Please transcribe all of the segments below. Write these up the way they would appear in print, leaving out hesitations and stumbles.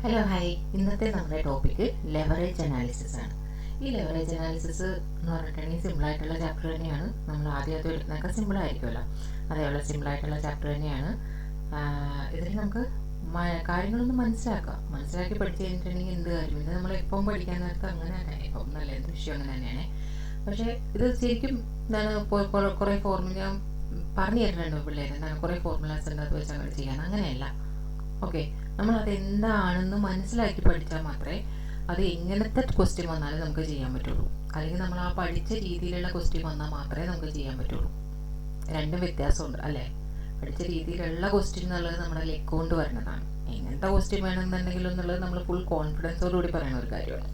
Hello hi. ഇന്നത്തെ നമ്മുടെ topic leverage analysis ആണ്. ഈ ലെവറേജ് അനാലിസിസ് എന്ന് പറഞ്ഞിട്ടുണ്ടെങ്കിൽ സിമ്പിളായിട്ടുള്ള ചാപ്റ്റർ തന്നെയാണ്. നമ്മൾ ആദ്യം എടുക്കുന്നതൊക്കെ സിമ്പിളായിരിക്കുമല്ലോ, അതേപോലെ സിമ്പിളായിട്ടുള്ള ചാപ്റ്റർ തന്നെയാണ്. ഇതിൽ നമുക്ക് കാര്യങ്ങളൊന്നും മനസ്സിലാക്കി പഠിച്ചു കഴിഞ്ഞിട്ടുണ്ടെങ്കിൽ എന്ത് കാര്യം, ഇത് നമ്മൾ എപ്പം പഠിക്കാൻ നേരത്ത് അങ്ങനെ തന്നെ, എപ്പം നല്ല എന്ത് വിഷയം അങ്ങനെ തന്നെയാണ്. പക്ഷേ ഇത് ശരിക്കും എന്താണ് കുറേ ഫോർമുല ഞാൻ പറഞ്ഞു തരുന്നുണ്ടോ പിള്ളേർ, എന്താണ് കുറേ ഫോർമുലാസ് ഉണ്ട്, അത് വെച്ച് അങ്ങനെ ചെയ്യാൻ അങ്ങനെയല്ല. ഓക്കെ, നമ്മളത് എന്താണെന്ന് മനസ്സിലാക്കി പഠിച്ചാൽ മാത്രമേ അത് എങ്ങനത്തെ ക്വസ്റ്റ്യൻ വന്നാലും നമുക്ക് ചെയ്യാൻ പറ്റുള്ളൂ. അല്ലെങ്കിൽ നമ്മൾ ആ പഠിച്ച രീതിയിലുള്ള ക്വസ്റ്റ്യൻ വന്നാൽ മാത്രമേ നമുക്ക് ചെയ്യാൻ പറ്റുള്ളൂ. രണ്ടും വ്യത്യാസമുണ്ട് അല്ലേ. പഠിച്ച രീതിയിലുള്ള ക്വസ്റ്റ്യൻ എന്നുള്ളത് നമ്മുടെ ലെക്ക് കൊണ്ട് വരുന്നതാണ്. എങ്ങനത്തെ ക്വസ്റ്റ്യൻ വേണമെന്നുണ്ടെങ്കിലും എന്നുള്ളത് നമ്മൾ ഫുൾ കോൺഫിഡൻസോടുകൂടി പറയുന്ന ഒരു കാര്യമാണ്.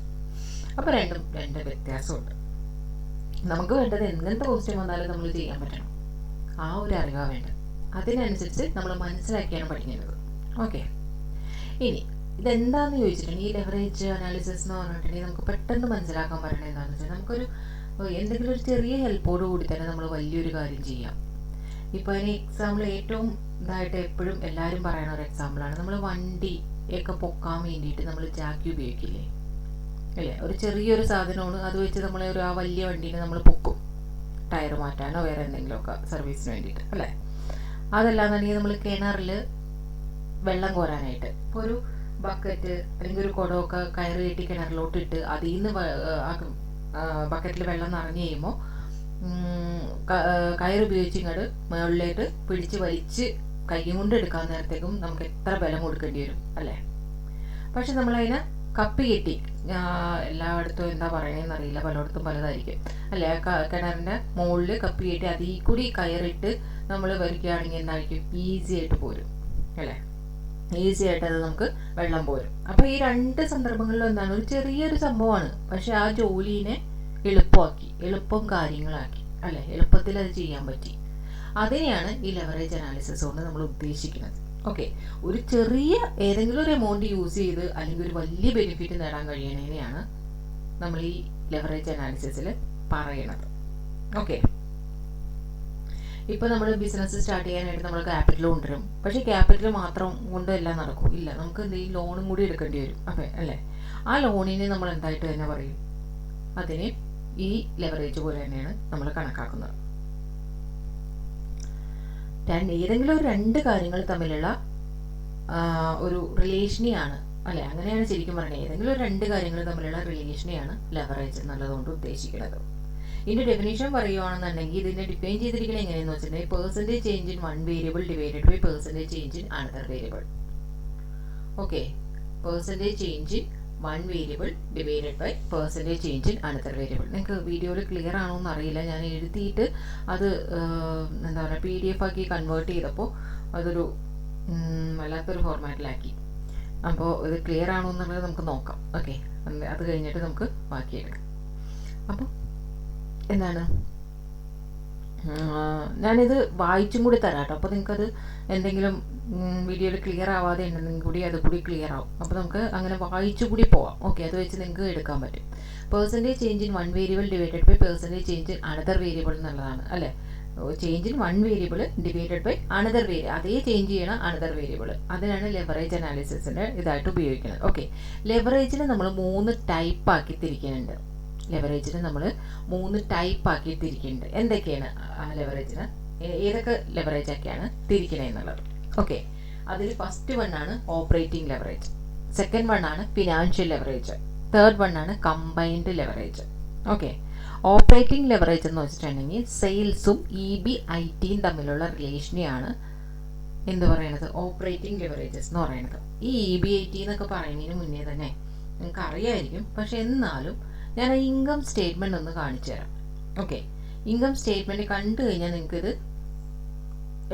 അപ്പോൾ രണ്ട് വ്യത്യാസമുണ്ട്. നമുക്ക് വേണ്ടത് എങ്ങനത്തെ ക്വസ്റ്റ്യൻ വന്നാലും നമ്മൾ ചെയ്യാൻ പറ്റണം, ആ ഒരു അറിവാണ് വേണ്ടത്. അതിനനുസരിച്ച് നമ്മൾ മനസ്സിലാക്കിയാണ് പഠിക്കുന്നത്. ഓക്കെ, ഇനി ഇതെന്താണെന്ന് ചോദിച്ചിട്ടുണ്ടെങ്കിൽ ഈ ലെവറേജ് അനാലിസിസ് എന്ന് പറഞ്ഞിട്ടുണ്ടെങ്കിൽ നമുക്ക് പെട്ടെന്ന് മനസ്സിലാക്കാൻ പറയുന്നത് എന്താണെന്ന് വെച്ചാൽ, നമുക്കൊരു എന്തെങ്കിലും ഒരു ചെറിയ ഹെൽപ്പോട് കൂടി തന്നെ നമ്മൾ വലിയൊരു കാര്യം ചെയ്യാം. ഇപ്പോൾ അതിന് എക്സാമ്പിൾ ഏറ്റവും ഇതായിട്ട് എപ്പോഴും എല്ലാവരും പറയുന്ന ഒരു എക്സാമ്പിളാണ്, നമ്മൾ വണ്ടിയൊക്കെ പൊക്കാൻ വേണ്ടിയിട്ട് നമ്മൾ ജാക്കി ഉപയോഗിക്കില്ലേ അല്ലേ. ഒരു ചെറിയൊരു സാധനമാണ്, അത് വെച്ച് നമ്മൾ ആ വലിയ വണ്ടീനെ നമ്മൾ പൊക്കും, ടയർ മാറ്റാനോ വേറെ എന്തെങ്കിലുമൊക്കെ സർവീസിന് വേണ്ടിയിട്ട് അല്ലേ. അതല്ലാന്നുണ്ടെങ്കിൽ നമ്മൾ കിണറിൽ വെള്ളം കോരാനായിട്ട് ഇപ്പോൾ ഒരു ബക്കറ്റ് അല്ലെങ്കിൽ ഒരു കുടമൊക്കെ കയറ് കെട്ടി കിണറിലോട്ട് ഇട്ട് അതിൽ നിന്ന് ബക്കറ്റിൽ വെള്ളം നിറഞ്ഞു കഴിയുമ്പോൾ കയറുപയോഗിച്ച് ഇങ്ങോട്ട് മുകളിലേക്ക് പിടിച്ച് വലിച്ച് കൈ കൊണ്ട് എടുക്കാൻ നേരത്തേക്കും നമുക്ക് എത്ര ബലം കൊടുക്കേണ്ടി വരും അല്ലേ. പക്ഷെ നമ്മളതിനെ കപ്പി കെട്ടി, എല്ലായിടത്തും എന്താ പറയണേന്ന് അറിയില്ല, പലയിടത്തും പലതായിരിക്കും അല്ലേ. കിണറിൻ്റെ മുകളിൽ കപ്പി കെട്ടി അതിൽ കൂടി കയറിട്ട് നമ്മൾ വരികയാണെങ്കിൽ എന്തായിരിക്കും, ഈസി ആയിട്ട് പോരും അല്ലേ. ഈസി ആയിട്ട് അത് നമുക്ക് വെള്ളം പോരും. അപ്പോൾ ഈ രണ്ട് സന്ദർഭങ്ങളിലും എന്താണ്, ഒരു ചെറിയൊരു സംഭവമാണ്, പക്ഷെ ആ ജോലീനെ എളുപ്പം കാര്യങ്ങളാക്കി അല്ലേ, എളുപ്പത്തിൽ അത് ചെയ്യാൻ പറ്റി. അതിനെയാണ് ഈ ലെവറേജ് അനാലിസിസ് കൊണ്ട് നമ്മൾ ഉദ്ദേശിക്കുന്നത്. ഓക്കെ, ഒരു ചെറിയ ഏതെങ്കിലും ഒരു എമൗണ്ട് യൂസ് ചെയ്ത് അല്ലെങ്കിൽ ഒരു വലിയ ബെനിഫിറ്റ് നേടാൻ കഴിയണതിനെയാണ് നമ്മൾ ഈ ലെവറേജ് അനാലിസിസിൽ പറയണത്. ഓക്കെ, ഇപ്പോൾ നമ്മൾ ബിസിനസ് സ്റ്റാർട്ട് ചെയ്യാനായിട്ട് നമ്മൾ ക്യാപിറ്റൽ കൊണ്ടുവരും, പക്ഷേ ക്യാപിറ്റൽ മാത്രം കൊണ്ട് എല്ലാം നടക്കും ഇല്ല, നമുക്ക് എന്തെങ്കിലും ലോണും കൂടി എടുക്കേണ്ടി വരും. അപ്പം അല്ലേ, ആ ലോണിന് നമ്മൾ എന്തായിട്ട് തന്നെ പറയും, അതിന് ഈ ലെവറേജ് പോലെ തന്നെയാണ് നമ്മൾ കണക്കാക്കുന്നത്. ഏതെങ്കിലും ഒരു രണ്ട് കാര്യങ്ങൾ തമ്മിലുള്ള ഒരു റിലേഷനെയാണ് അല്ലേ, അങ്ങനെയാണ് ശരിക്കും പറയുന്നത്. ഏതെങ്കിലും ഒരു രണ്ട് കാര്യങ്ങൾ തമ്മിലുള്ള റിലേഷനെയാണ് ലെവറേജ് എന്നുള്ളതുകൊണ്ട് ഉദ്ദേശിക്കുന്നത്. ഇതിന്റെ ഡെഫിനേഷൻ പറയുകയാണെന്നുണ്ടെങ്കിൽ ഇതിനെ ഡിഫൈൻ ചെയ്തിരിക്കുന്നത് എങ്ങനെയെന്ന് വെച്ചിട്ടുണ്ടെങ്കിൽ percentage change in one variable divided by percentage change in another variable. Okay, percentage change in one variable divided by percentage change in another variable. നിങ്ങൾക്ക് വീഡിയോയിൽ ക്ലിയർ ആണോ എന്ന് അറിയില്ല, ഞാൻ എഴുതിയിട്ട് അത് എന്താ പറയുക PDF ആക്കി കൺവേർട്ട് ചെയ്തപ്പോൾ അതൊരു വല്ലാത്തൊരു ഫോർമാറ്റിലാക്കി. അപ്പോൾ ഇത് ക്ലിയർ ആണോ എന്നുള്ളത് നമുക്ക് നോക്കാം. ഓക്കെ, അത് കഴിഞ്ഞിട്ട് നമുക്ക് ബാക്കിയെടുക്കാം. അപ്പോൾ എന്താണ്, ഞാനിത് വായിച്ചും കൂടി തരാം കേട്ടോ. അപ്പോൾ നിങ്ങൾക്കത് എന്തെങ്കിലും വീഡിയോയിൽ ക്ലിയർ ആവാതെ ഉണ്ടെങ്കിൽ കൂടി അത് കൂടി ക്ലിയർ ആവും. അപ്പോൾ നമുക്ക് അങ്ങനെ വായിച്ചു കൂടി പോവാം. ഓക്കെ, അത് വെച്ച് നിങ്ങൾക്ക് എടുക്കാൻ പറ്റും. Percentage change in one variable divided by percentage change in another variable എന്നുള്ളതാണ് അല്ലേ. Change in one variable divided by another variable, അതേ ചേഞ്ച് ചെയ്യണ അനദർ വേരിയബിൾ, അതിനാണ് ലെവറേജ് അനാലിസിസിൻ്റെ ഇതായിട്ട് ഉപയോഗിക്കുന്നത്. ഓക്കെ, ലെവറേജിനെ നമ്മൾ 3 ടൈപ്പ് ആക്കി തിരിക്കുന്നുണ്ട്. ലെവറേജിന് നമ്മൾ 3 ടൈപ്പ് ആക്കി തിരിക്കുന്നുണ്ട്. എന്തൊക്കെയാണ് ലെവറേജിന്, ഏതൊക്കെ ലെവറേജ് ഒക്കെയാണ് തിരിക്കണത് എന്നുള്ളത്. ഓക്കെ, അതിൽ ഫസ്റ്റ് വണ്ണാണ് ഓപ്പറേറ്റിംഗ് ലെവറേജ്, സെക്കൻഡ് വണ്ണാണ് ഫിനാൻഷ്യൽ ലെവറേജ്, തേർഡ് വണ്ണാണ് combined leverage. Okay, operating leverage എന്ന് വെച്ചിട്ടുണ്ടെങ്കിൽ സെയിൽസും EBITയും തമ്മിലുള്ള റിലേഷനെയാണ് എന്ത് പറയണത്, ഓപ്പറേറ്റിംഗ് ലെവറേജസ് എന്ന് പറയുന്നത്. ഈ EBIT എന്നൊക്കെ പറയുന്നതിന് മുന്നേ തന്നെ നിങ്ങൾക്ക് അറിയാമായിരിക്കും, പക്ഷെ എന്നാലും ഞാൻ ഇൻകം സ്റ്റേറ്റ്മെൻറ്റ് ഒന്ന് കാണിച്ചു തരാം. ഓക്കെ, ഇൻകം സ്റ്റേറ്റ്മെൻറ്റ് കണ്ടു കഴിഞ്ഞാൽ നിങ്ങൾക്കിത്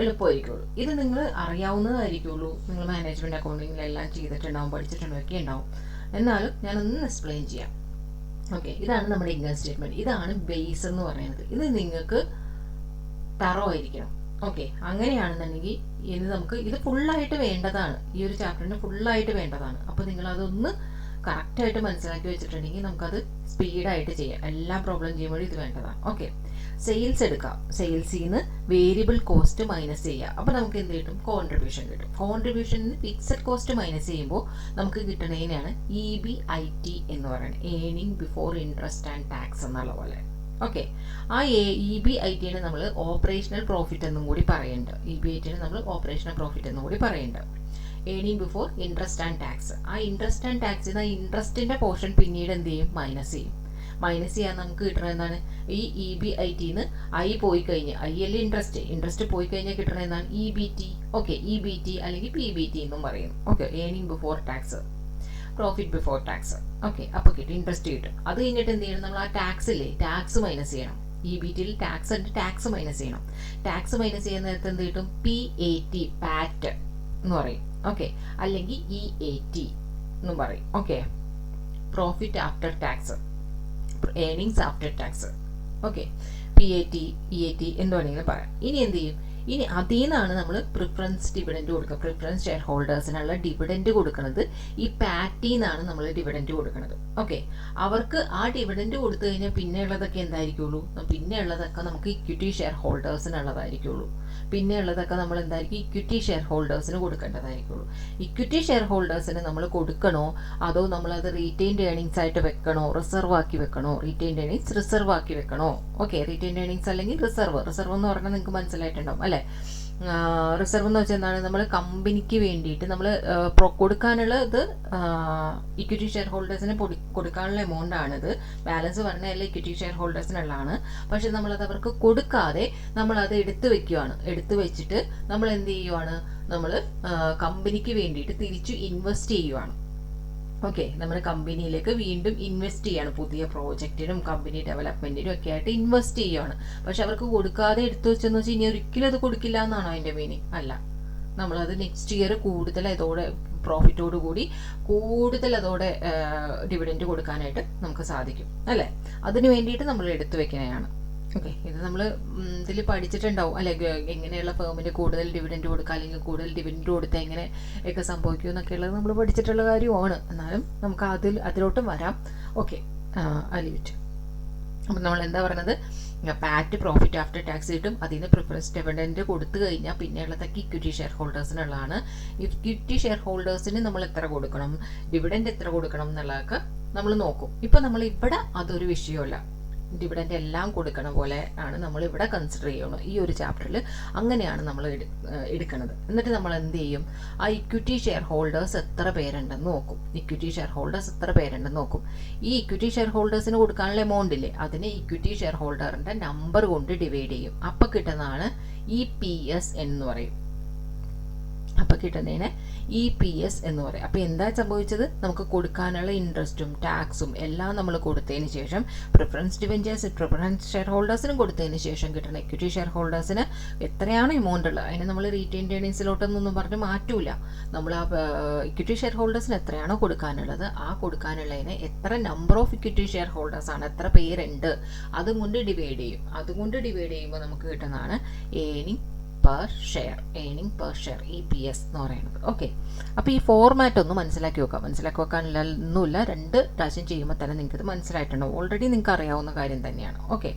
എളുപ്പമായിരിക്കുള്ളൂ. ഇത് നിങ്ങൾ അറിയാവുന്നതായിരിക്കുള്ളൂ, നിങ്ങൾ മാനേജ്മെൻറ്റ് അക്കൗണ്ടിങ്ങിലെല്ലാം ചെയ്തിട്ടുണ്ടാവും, പഠിച്ചിട്ടുണ്ടാവും ഒക്കെ ഉണ്ടാവും. എന്നാലും ഞാനൊന്ന് എക്സ്പ്ലെയിൻ ചെയ്യാം. ഓക്കെ, ഇതാണ് നമ്മുടെ ഇൻകം സ്റ്റേറ്റ്മെൻറ്റ്. ഇതാണ് ബേസ് എന്ന് പറയുന്നത്. ഇത് നിങ്ങൾക്ക് തറോ ആയിരിക്കണം. ഓക്കെ, അങ്ങനെയാണെന്നുണ്ടെങ്കിൽ ഇത് ഫുള്ളായിട്ട് വേണ്ടതാണ്, ഈ ഒരു ചാപ്റ്ററിന് ഫുള്ളായിട്ട് വേണ്ടതാണ്. അപ്പോൾ നിങ്ങളതൊന്ന് കറക്റ്റായിട്ട് മനസ്സിലാക്കി വെച്ചിട്ടുണ്ടെങ്കിൽ നമുക്കത് സ്പീഡായിട്ട് ചെയ്യാം. എല്ലാ പ്രോബ്ലം ചെയ്യുമ്പോഴും ഇത് വേണ്ടതാണ്. ഓക്കെ, സെയിൽസ് എടുക്കാം. സെയിൽസിൽ നിന്ന് വേരിയബിൾ കോസ്റ്റ് മൈനസ് ചെയ്യുക. അപ്പോൾ നമുക്ക് എന്ത് കിട്ടും? കോൺട്രിബ്യൂഷൻ കിട്ടും. കോൺട്രിബ്യൂഷനിൽ ഫിക്സഡ് കോസ്റ്റ് മൈനസ് ചെയ്യുമ്പോൾ നമുക്ക് കിട്ടുന്നതിനാണ് EBIT എന്ന് പറയുന്നത്, earning before interest and tax എന്നുള്ള പോലെ. ഓക്കെ, ആ EBITനെ നമ്മൾ ഓപ്പറേഷണൽ പ്രോഫിറ്റ് എന്നും കൂടി പറയുന്നുണ്ട്. EBITനെ നമ്മൾ ഓപ്പറേഷണൽ പ്രോഫിറ്റ് എന്നും കൂടി പറയുന്നുണ്ട്. Earning before interest and tax. ആ ഇൻട്രസ്റ്റ് ആൻഡ് ടാക്സ് ഇൻട്രസ്റ്റിന്റെ പോർഷൻ പിന്നീട് എന്ത് ചെയ്യും? മൈനസ് ചെയ്യും. മൈനസ് ചെയ്യാൻ നമുക്ക് കിട്ടുന്നത് എന്താണ്? ഈ EBITന്ന് I പോയി കഴിഞ്ഞ്, I അല്ലേ ഇൻട്രസ്റ്റ് പോയി കഴിഞ്ഞാൽ കിട്ടുന്നത് എന്താണ്? EBT. ഓക്കെ, EBT അല്ലെങ്കിൽ PBT എന്നും പറയുന്നു. Okay, earning before tax, profit before tax. Okay, അപ്പോൾ കിട്ടും, ഇൻട്രസ്റ്റ് കിട്ടും. അത് കഴിഞ്ഞിട്ട് എന്ത് ചെയ്യണം? നമ്മൾ ആ ടാക്സ് ഇല്ലേ, ടാക്സ് മൈനസ് ചെയ്യണം. EBTയിൽ ടാക്സ് ഉണ്ട്, ടാക്സ് മൈനസ് ചെയ്യണം. ടാക്സ് മൈനസ് ചെയ്യുന്ന നേരത്തെ എന്ത് കിട്ടും? PAT, പാറ്റ് എന്ന് പറയും. ഓക്കെ, അല്ലെങ്കിൽ EAT എന്നും പറയും. Okay, profit after tax, earnings after tax. Okay, PAT, EAT എന്ന് വേണമെങ്കിൽ പറയാം. ഇനി എന്ത് ചെയ്യും? ഇനി അതിൽ നിന്നാണ് നമ്മൾ പ്രിഫറൻസ് ഡിവിഡൻഡ് കൊടുക്കുക. പ്രിഫറൻസ് ഷെയർ ഹോൾഡേഴ്സിനുള്ള ഡിവിഡൻഡ് കൊടുക്കുന്നത് ഈ പാറ്റിൽ നിന്നാണ് നമ്മൾ ഡിവിഡൻഡ് കൊടുക്കുന്നത്. ഓക്കെ, അവർക്ക് ആ ഡിവിഡൻഡ് കൊടുത്തു കഴിഞ്ഞാൽ പിന്നെ ഉള്ളതൊക്കെ എന്തായിരിക്കുള്ളൂ? പിന്നെ ഉള്ളതൊക്കെ നമുക്ക് ഇക്വിറ്റി ഷെയർ ഹോൾഡേഴ്സിനുള്ളതായിരിക്കുള്ളൂ. പിന്നെ ഉള്ളതൊക്കെ നമ്മൾ എന്തായിരിക്കും? ഇക്വിറ്റി ഷെയർ ഹോൾഡേഴ്സിന് കൊടുക്കേണ്ടതായിരിക്കുള്ളൂ. ഇക്വിറ്റി ഷെയർ ഹോൾഡേഴ്സിന് നമ്മൾ കൊടുക്കണോ അതോ നമ്മളത് റീറ്റെയിൻഡ് ഏണിങ്സ് ആയിട്ട് വെക്കണോ, റിസർവ് ആക്കി വെക്കണോ? റീറ്റെയിൻഡ് ഏണിങ്സ് റിസർവ് ആക്കി വെക്കണോ? ഓക്കെ, റീറ്റെയിൻഡ് ഏണിങ്സ് അല്ലെങ്കിൽ റിസർവ് എന്ന് പറഞ്ഞാൽ നിങ്ങൾക്ക് മനസ്സിലായിട്ടുണ്ടാവും അല്ലേ? റിസർവ് എന്ന് വെച്ചാൽ എന്താണ്? നമ്മൾ കമ്പനിക്ക് വേണ്ടിയിട്ട് നമ്മൾ കൊടുക്കാനുള്ളത് ഇക്വിറ്റി ഷെയർ ഹോൾഡേഴ്സിന് കൊടുക്കാനുള്ള എമൗണ്ട് ആണിത്. ബാലൻസ് പറഞ്ഞാൽ ഇക്വിറ്റി ഷെയർ ഹോൾഡേഴ്സിനുള്ളതാണ്. പക്ഷെ നമ്മളത് അവർക്ക് കൊടുക്കാതെ നമ്മളത് എടുത്തു വെക്കുകയാണ്. എടുത്തു വെച്ചിട്ട് നമ്മൾ എന്ത് ചെയ്യുവാണ്? നമ്മൾ കമ്പനിക്ക് വേണ്ടിയിട്ട് തിരിച്ചു ഇൻവെസ്റ്റ് ചെയ്യുവാണ്. ഓക്കെ, നമ്മുടെ കമ്പനിയിലേക്ക് വീണ്ടും ഇൻവെസ്റ്റ് ചെയ്യാണ്. പുതിയ പ്രോജക്റ്റിനും കമ്പനി ഡെവലപ്മെന്റിനും ഒക്കെ ആയിട്ട് ഇൻവെസ്റ്റ് ചെയ്യുകയാണ്. പക്ഷെ അവർക്ക് കൊടുക്കാതെ എടുത്തു വെച്ചെന്ന് വെച്ച് കഴിഞ്ഞാൽ ഒരിക്കലും അത് കൊടുക്കില്ല എന്നാണോ അതിന്റെ മീനിങ്? അല്ല, നമ്മളത് നെക്സ്റ്റ് ഇയർ കൂടുതൽ അതോടെ പ്രോഫിറ്റോട് കൂടി കൂടുതൽ അതോടെ ഡിവിഡൻഡ് കൊടുക്കാനായിട്ട് നമുക്ക് സാധിക്കും അല്ലേ? അതിന് വേണ്ടിയിട്ട് നമ്മൾ എടുത്തു വെക്കുന്നതാണ്. ഓക്കെ, ഇത് നമ്മൾ ഇതിൽ പഠിച്ചിട്ടുണ്ടാവും അല്ലെ? എങ്ങനെയുള്ള ഫേമിന് കൂടുതൽ ഡിവിഡൻഡ് കൊടുക്കുക അല്ലെങ്കിൽ കൂടുതൽ ഡിവിഡൻഡ് കൊടുത്താൽ എങ്ങനെ ഒക്കെ സംഭവിക്കും എന്നൊക്കെ ഉള്ളത് നമ്മൾ പഠിച്ചിട്ടുള്ള കാര്യമാണ്. എന്നാലും നമുക്ക് അതിലോട്ടും വരാം. ഓക്കെ, അലിവിറ്റ്. അപ്പം നമ്മൾ എന്താ പറയുന്നത്? പാറ്റ് പ്രോഫിറ്റ് ആഫ്റ്റർ ടാക്സ് കിട്ടും. അതിന് പ്രിഫറൻസ് ഡിവിഡൻഡ് കൊടുത്തു കഴിഞ്ഞാൽ പിന്നെയുള്ളതൊക്കെ ഇക്വിറ്റി ഷെയർ ഹോൾഡേഴ്സിനുള്ളതാണ്. ഇക്വിറ്റി ഷെയർ ഹോൾഡേഴ്സിന് നമ്മൾ എത്ര കൊടുക്കണം, ഡിവിഡൻഡ് എത്ര കൊടുക്കണം എന്നുള്ളതൊക്കെ നമ്മൾ നോക്കും. ഇപ്പം നമ്മൾ ഇവിടെ അതൊരു വിഷയമല്ല. ഡിവിഡൻഡ് എല്ലാം കൊടുക്കണ പോലെ ആണ് നമ്മൾ ഇവിടെ കൺസിഡർ ചെയ്യണം. ഈ ഒരു ചാപ്റ്ററിൽ അങ്ങനെയാണ് നമ്മൾ എടുക്കുന്നത്. എന്നിട്ട് നമ്മൾ എന്ത് ചെയ്യും? ആ ഇക്വിറ്റി ഷെയർ ഹോൾഡേഴ്സ് എത്ര പേരുണ്ടെന്ന് നോക്കും. ഇക്വിറ്റി ഷെയർ ഹോൾഡേഴ്സ് എത്ര പേരുണ്ടെന്ന് നോക്കും. ഈ ഇക്വിറ്റി ഷെയർ ഹോൾഡേഴ്സിന് കൊടുക്കാനുള്ള എമൗണ്ട് ഇല്ലേ, അതിനെ ഇക്വിറ്റി ഷെയർ ഹോൾഡറിന്റെ നമ്പർ കൊണ്ട് ഡിവൈഡ് ചെയ്യും. അപ്പം കിട്ടുന്നതാണ് EPS എന്ന് പറയും. അപ്പം കിട്ടുന്നതിന് EPS എന്ന് പറയും. അപ്പം എന്താ സംഭവിച്ചത്? നമുക്ക് കൊടുക്കാനുള്ള ഇൻട്രസ്റ്റും ടാക്സും എല്ലാം നമ്മൾ കൊടുത്തതിന് ശേഷം പ്രിഫറൻസ് ഷെയർ ഹോൾഡേഴ്സിനും കൊടുത്തതിന് ശേഷം കിട്ടുന്ന ഇക്വിറ്റി ഷെയർ ഹോൾഡേഴ്സിന് എത്രയാണ് എമൗണ്ട് ഉള്ളത് അതിന് നമ്മൾ റീറ്റെയിൻഡ് ഏണിങ്സിലോട്ടൊന്നും പറഞ്ഞ് മാറ്റൂല. നമ്മൾ ആ ഇക്വിറ്റി ഷെയർ ഹോൾഡേഴ്സിന് എത്രയാണോ കൊടുക്കാനുള്ളത് ആ കൊടുക്കാനുള്ളതിന് എത്ര number of equity share holders ആണ്, എത്ര പേരുണ്ട്, അതും കൊണ്ട് ഡിവൈഡ് ചെയ്യും. അതുകൊണ്ട് ഡിവൈഡ് ചെയ്യുമ്പോൾ നമുക്ക് കിട്ടുന്നതാണ് ഏണിംഗ് പെർ ഷെയർ, EPS എന്ന് പറയുന്നത്. ഓക്കെ, അപ്പോൾ ഈ ഫോർമാറ്റ് ഒന്ന് മനസ്സിലാക്കി വെക്കാനൊന്നുമില്ല. 2 പ്രാവശ്യം ചെയ്യുമ്പോൾ തന്നെ നിങ്ങൾക്ക് ഇത് മനസ്സിലായിട്ടുണ്ടാവും. ഓൾറെഡി നിങ്ങൾക്ക് അറിയാവുന്ന കാര്യം തന്നെയാണ്. ഓക്കെ,